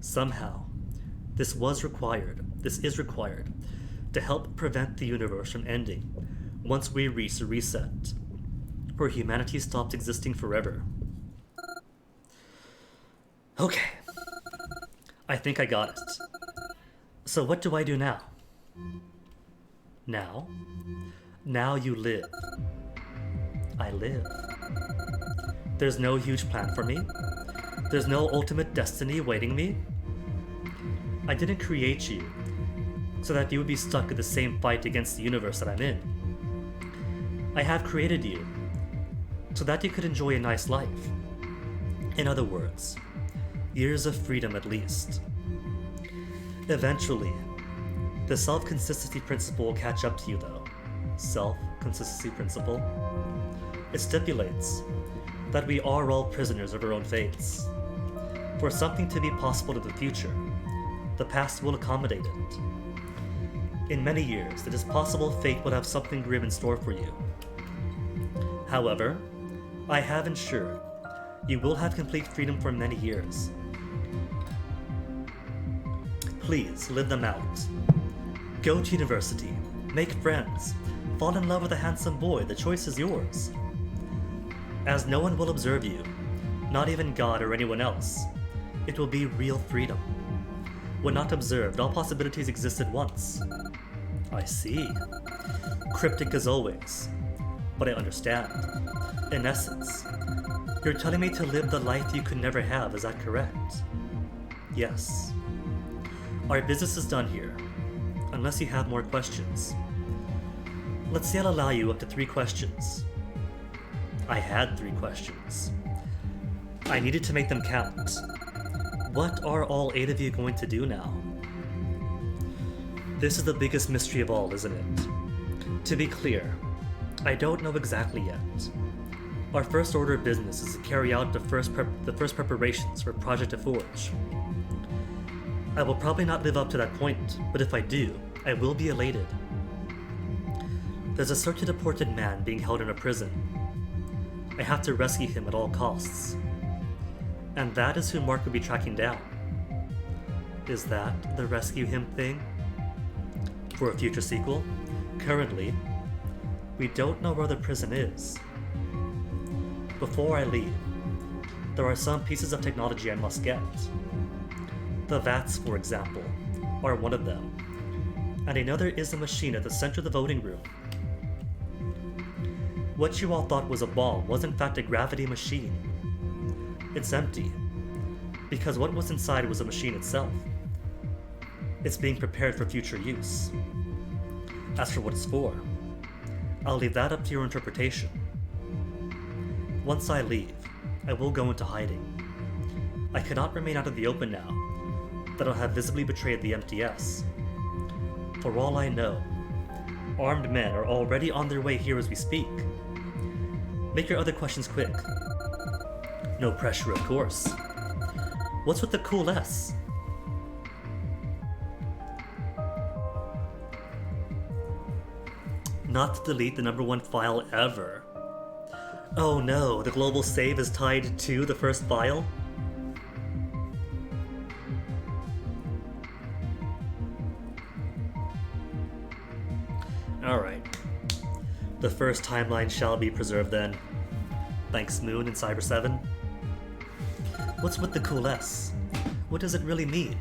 Somehow, this is required, to help prevent the universe from ending once we reach a reset, where humanity stops existing forever. Okay, I think I got it. So what do I do now? Now you live. I live. There's no huge plan for me. There's no ultimate destiny awaiting me. I didn't create you so that you would be stuck in the same fight against the universe that I'm in. I have created you so that you could enjoy a nice life. In other words, years of freedom at least. Eventually, the self-consistency principle will catch up to you though. Self-consistency principle. It stipulates that we are all prisoners of our own fates. For something to be possible in the future, the past will accommodate it. In many years, it is possible fate will have something grim in store for you. However, I have ensured you will have complete freedom for many years. Please live them out. Go to university, make friends, fall in love with a handsome boy, the choice is yours. As no one will observe you, not even God or anyone else, it will be real freedom. When not observed, all possibilities exist at once. I see. Cryptic as always, but I understand. In essence, you're telling me to live the life you could never have, is that correct? Yes. Our business is done here, unless you have more questions. Let's say I'll allow you up to 3 questions. I had 3 questions. I needed to make them count. What are all 8 of you going to do now? This is the biggest mystery of all, isn't it? To be clear, I don't know exactly yet. Our first order of business is to carry out the first preparations for Project Forge. I will probably not live up to that point, but if I do, I will be elated. There's a certain deported man being held in a prison. I have to rescue him at all costs. And that is who Mark will be tracking down. Is that the rescue him thing? For a future sequel? Currently, we don't know where the prison is. Before I leave, there are some pieces of technology I must get. The VATs, for example, are one of them. And I know there is a machine at the center of the voting room. What you all thought was a bomb was in fact a gravity machine. It's empty, because what was inside was a machine itself. It's being prepared for future use. As for what it's for, I'll leave that up to your interpretation. Once I leave, I will go into hiding. I cannot remain out of the open now that I'll have visibly betrayed the MTS. For all I know, armed men are already on their way here as we speak. Make your other questions quick. No pressure, of course. What's with the cool S? Not to delete the #1 file ever. Oh no, the global save is tied to the first file? Alright. The first timeline shall be preserved then. Thanks Moon and Cyber 7. What's with the cool S? What does it really mean?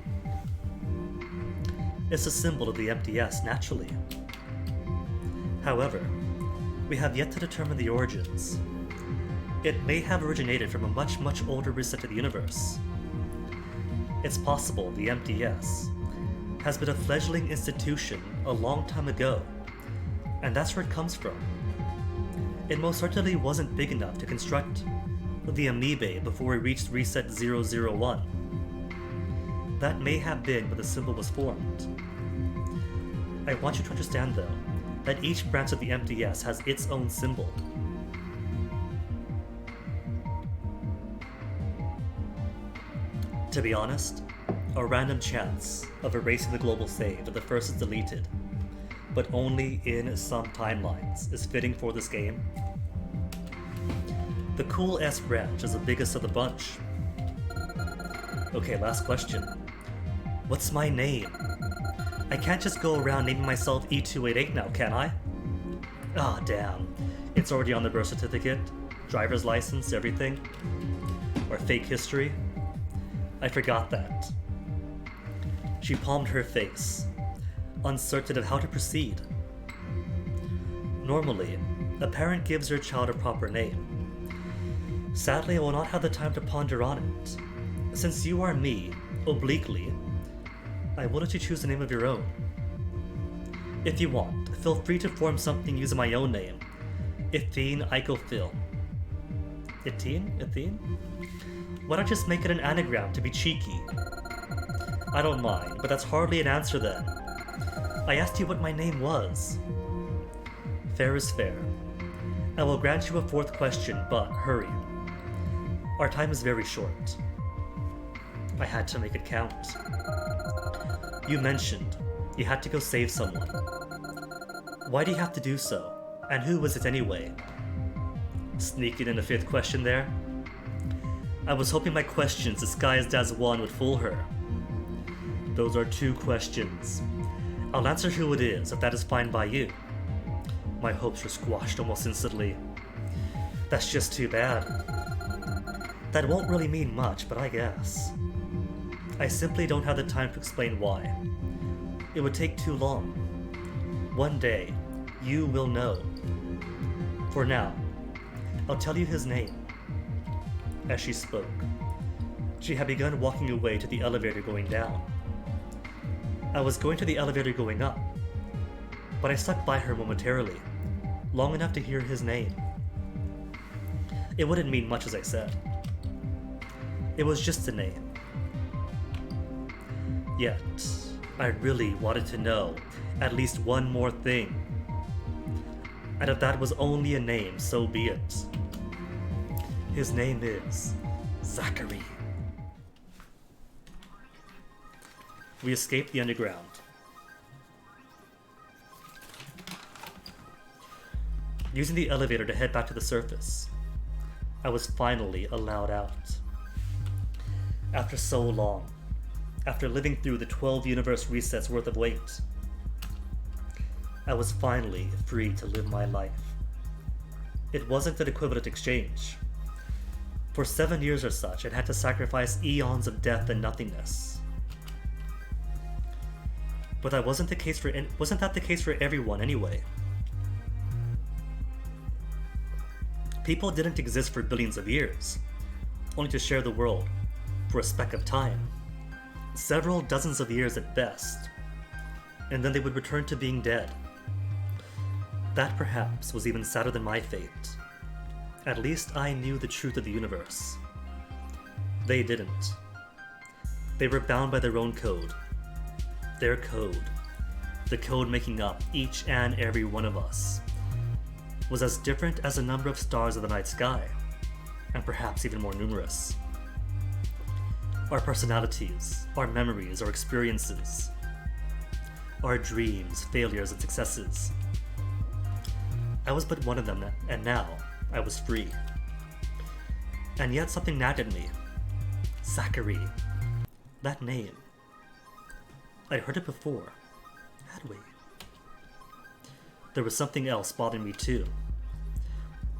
It's a symbol of the MTS, naturally. However, we have yet to determine the origins. It may have originated from a much, much older reset to the universe. It's possible the MTS has been a fledgling institution a long time ago, and that's where it comes from. It most certainly wasn't big enough to construct the amoebae before it reached Reset 001. That may have been when the symbol was formed. I want you to understand, though, that each branch of the MTS has its own symbol. To be honest, a random chance of erasing the global save if the first is deleted, but only in some timelines, is fitting for this game. The cool S branch is the biggest of the bunch. Okay, last question. What's my name? I can't just go around naming myself E288 now, can I? Ah, damn. It's already on the birth certificate, driver's license, everything. Or fake history. I forgot that. She palmed her face, uncertain of how to proceed. Normally, a parent gives their child a proper name. Sadly, I will not have the time to ponder on it. Since you are me, obliquely, I will let you choose a name of your own. If you want, feel free to form something using my own name. Ithene Icofil. Ithene? Why not just make it an anagram to be cheeky? I don't mind, but that's hardly an answer then. I asked you what my name was. Fair is fair. I will grant you a 4th question, but hurry. Our time is very short. I had to make it count. You mentioned you had to go save someone. Why do you have to do so? And who was it anyway? Sneaking in a fifth question there. I was hoping my questions disguised as one would fool her. Those are 2 questions. I'll answer who it is if that is fine by you. My hopes were squashed almost instantly. That's just too bad. That won't really mean much, but I guess. I simply don't have the time to explain why. It would take too long. One day, you will know. For now, I'll tell you his name. As she spoke, she had begun walking away to the elevator going down. I was going to the elevator going up, but I stuck by her momentarily, long enough to hear his name. It wouldn't mean much as I said. It was just a name. Yet, I really wanted to know at least one more thing. And if that was only a name, so be it. His name is Zachary. We escaped the underground. Using the elevator to head back to the surface, I was finally allowed out. After so long, after living through the 12 universe resets worth of wait, I was finally free to live my life. It wasn't an equivalent exchange. For 7 years or such, I'd had to sacrifice eons of death and nothingness. But that wasn't that the case for everyone anyway? People didn't exist for billions of years, only to share the world for a speck of time. Several dozens of years at best, and then they would return to being dead. That perhaps was even sadder than my fate. At least I knew the truth of the universe. They didn't. They were bound by their own code. Their code, the code making up each and every one of us, was as different as the number of stars of the night sky, and perhaps even more numerous. Our personalities, our memories, our experiences, our dreams, failures, and successes. I was but one of them, and now I was free. And yet something nagged at me. Zachary. That name. I'd heard it before, had we? There was something else bothering me too.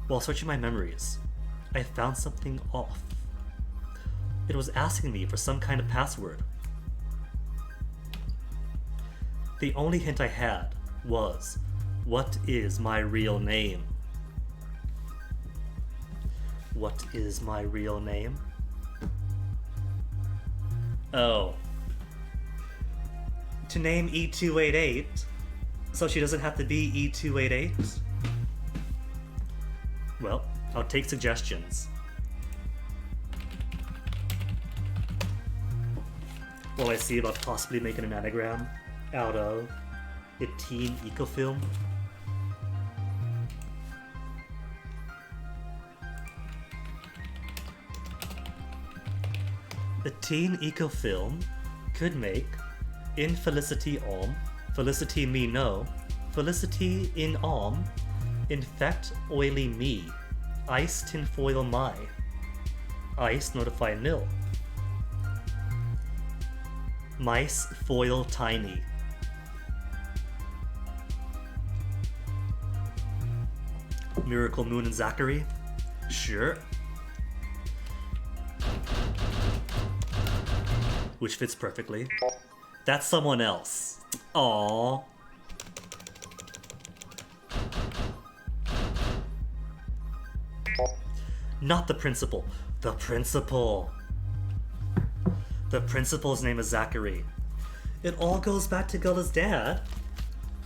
While searching my memories, I found something off. It was asking me for some kind of password. The only hint I had was, what is my real name? What is my real name? Oh. To name E288, so she doesn't have to be E288? Well, I'll take suggestions. While I see about possibly making an anagram out of a teen ecofilm. The teen ecofilm could make Infelicity Om, Felicity Me No, Felicity in Om, Infect Oily Me, Ice Tinfoil My, Ice Notify Nil, Mice Foil Tiny, Miracle Moon and Zachary? Sure. Which fits perfectly. That's someone else. Aww. Not the principal. The principal. The principal's name is Zachary. It all goes back to Gulla's dad.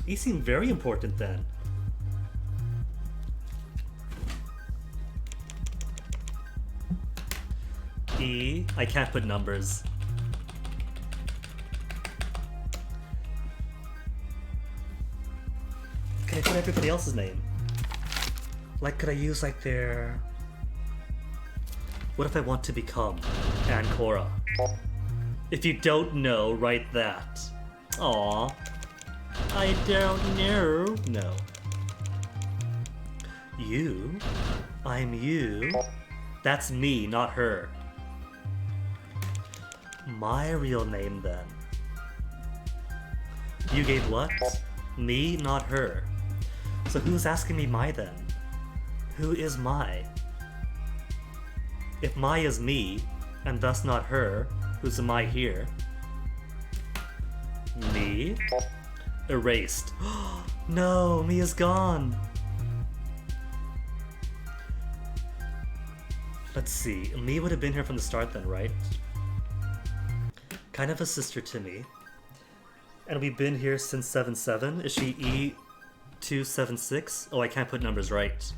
He seemed very important then. E. I can't put numbers. Can I put everybody else's name? Like, could I use like their... What if I want to become Ancora? If you don't know, write that. Aw. I don't know. No. You I'm you. That's me, not her. My real name, then. You gave what? Me, not her. So who's asking me my, then? Who is my? If my is me, and thus not her, who's am I here? Me? Erased. No, me is gone. Let's see, me would have been here from the start then, right? Kind of a sister to me. And we've been here since 7-7. Is she E276? Oh, I can't put numbers right.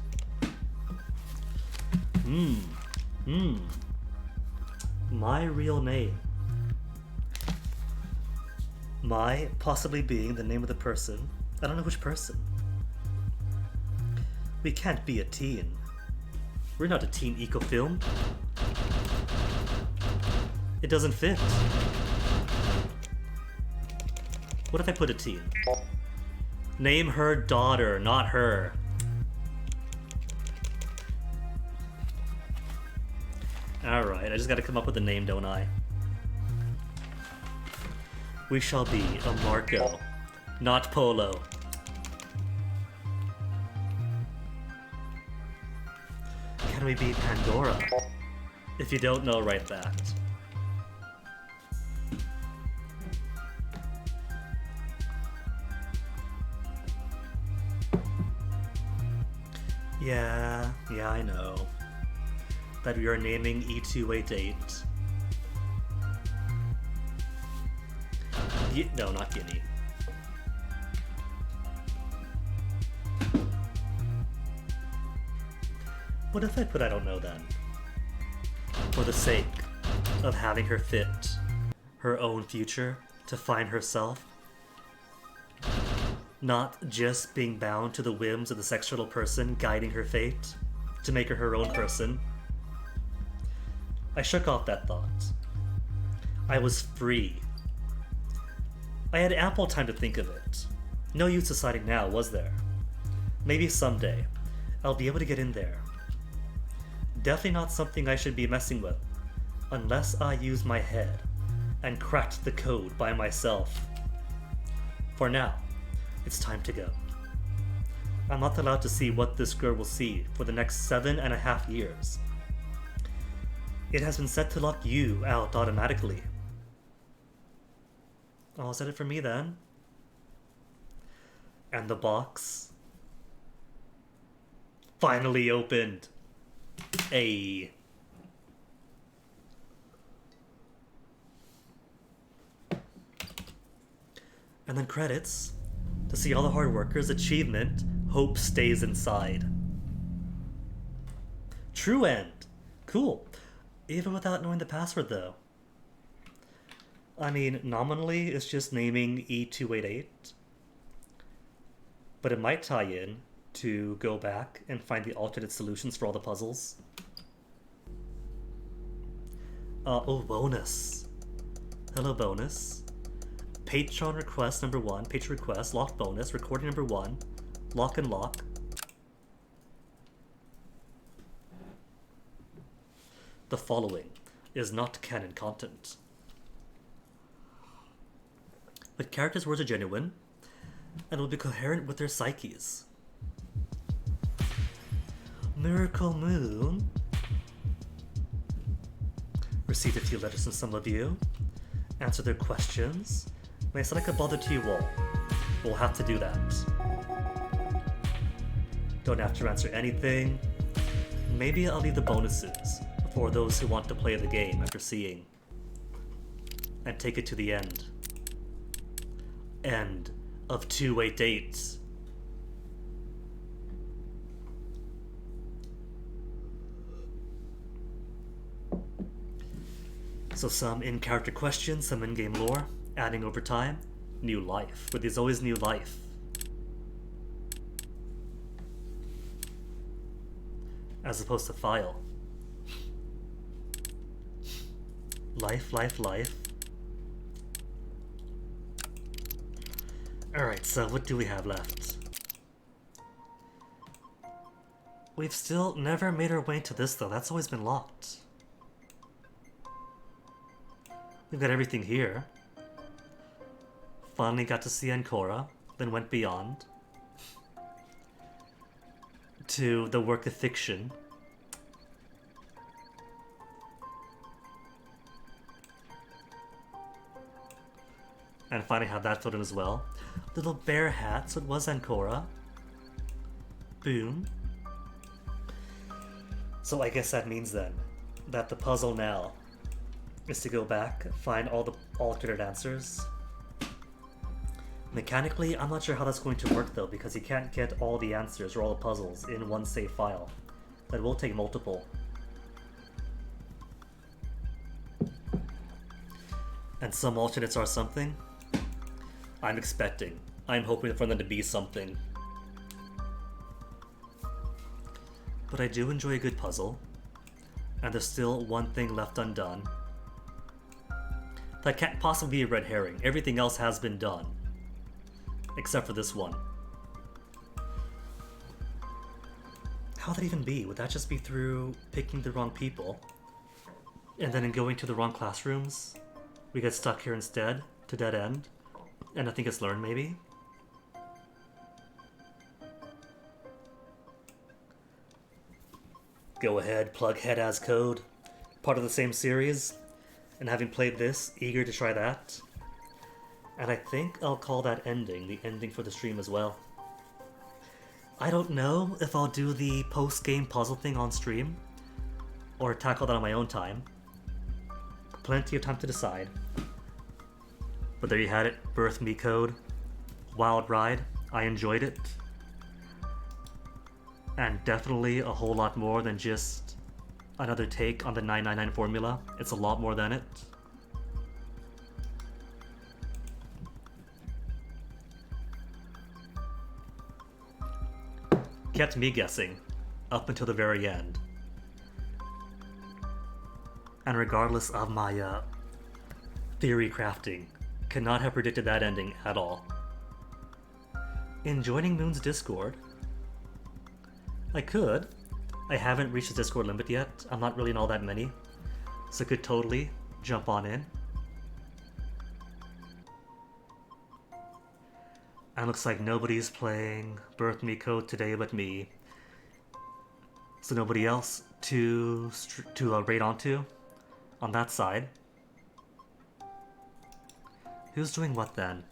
My real name. My possibly being the name of the person. I don't know which person. We can't be a teen. We're not a teen eco-film. It doesn't fit. What if I put a teen? Name her daughter, not her. Alright, I just gotta come up with a name, don't I? We shall be a Marco, not Polo. Can we be Pandora? If you don't know, write that. Yeah, I know. That we are naming E288. No, not Guinea. What if I put I don't know then? For the sake of having her fit her own future to find herself. Not just being bound to the whims of the sexual person guiding her fate to make her own person. I shook off that thought. I was free. I had ample time to think of it. No use deciding now, was there? Maybe someday I'll be able to get in there. Definitely not something I should be messing with, unless I use my head and cracked the code by myself. For now, it's time to go. I'm not allowed to see what this girl will see for the next 7.5 years. It has been set to lock you out automatically. Oh, is that it for me then? And the box finally opened. Ayy. And then credits to see all the hard workers. Achievement, hope stays inside. True end. Cool. Even without knowing the password though. I mean, nominally it's just naming E288. But it might tie in to go back and find the alternate solutions for all the puzzles. Oh, bonus. Hello, bonus. Patron request number 1, patron request, lock bonus, recording number 1, lock and lock. The following is not canon content. But characters' words are genuine and will be coherent with their psyches. Miracle Moon received a few letters from some of you. Answer their questions. May I sound like a bother to you all? We'll have to do that. Don't have to answer anything. Maybe I'll leave the bonuses for those who want to play the game after seeing. And take it to the end. End of 288. So some in-character questions, some in-game lore, adding over time, new life, where there's always new life. As opposed to file. Life, life, life. Alright, so what do we have left? We've still never made our way to this though, that's always been locked. We've got everything here. Finally got to see Ancora, then went beyond to the work of fiction. And finally had that photo as well. Little bear hat, so it was Ancora. Boom. So I guess that means then that the puzzle now is to go back, find all the alternate answers. Mechanically, I'm not sure how that's going to work though, because you can't get all the answers or all the puzzles in one save file. That will take multiple. And some alternates are something. I'm expecting. I'm hoping for them to be something. But I do enjoy a good puzzle. And there's still one thing left undone. That can't possibly be a red herring. Everything else has been done. Except for this one. How would that even be? Would that just be through picking the wrong people? And then in going to the wrong classrooms, we get stuck here instead, to dead end, and nothing gets learned maybe? Go ahead, plug head as code. Part of the same series, and having played this, eager to try that. And I think I'll call that ending, the ending for the stream as well. I don't know if I'll do the post-game puzzle thing on stream, or tackle that on my own time. Plenty of time to decide. But there you had it, Birth Me Code. Wild ride, I enjoyed it. And definitely a whole lot more than just another take on the 999 formula. It's a lot more than it. Kept me guessing up until the very end. And regardless of my theory crafting, could not have predicted that ending at all. In joining Moon's Discord, I could. I haven't reached the Discord limit yet. I'm not really in all that many, so could totally jump on in. And looks like nobody's playing Birth Me Code today but me. So nobody else to raid onto on that side. Who's doing what then?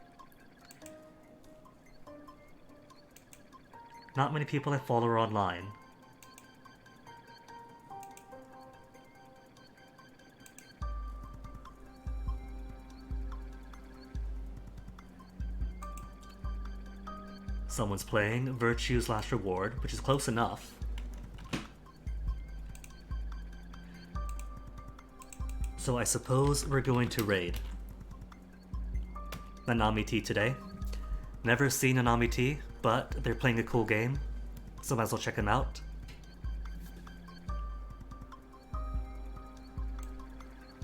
Not many people I follow are online. Someone's playing Virtue's Last Reward, which is close enough. So I suppose we're going to raid Nanami T today. Never seen Nanami T, but they're playing a cool game, so might as well check them out.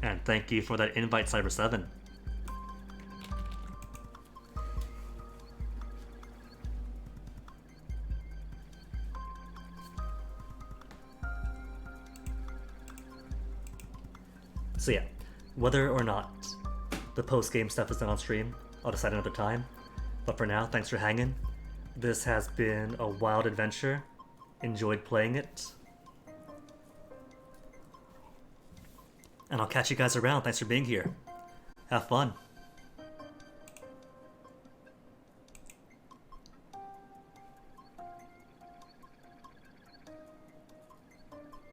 And thank you for that invite, Cyber7. So yeah, whether or not the post-game stuff is done on stream, I'll decide another time. But for now, thanks for hanging. This has been a wild adventure. Enjoyed playing it. And I'll catch you guys around. Thanks for being here. Have fun.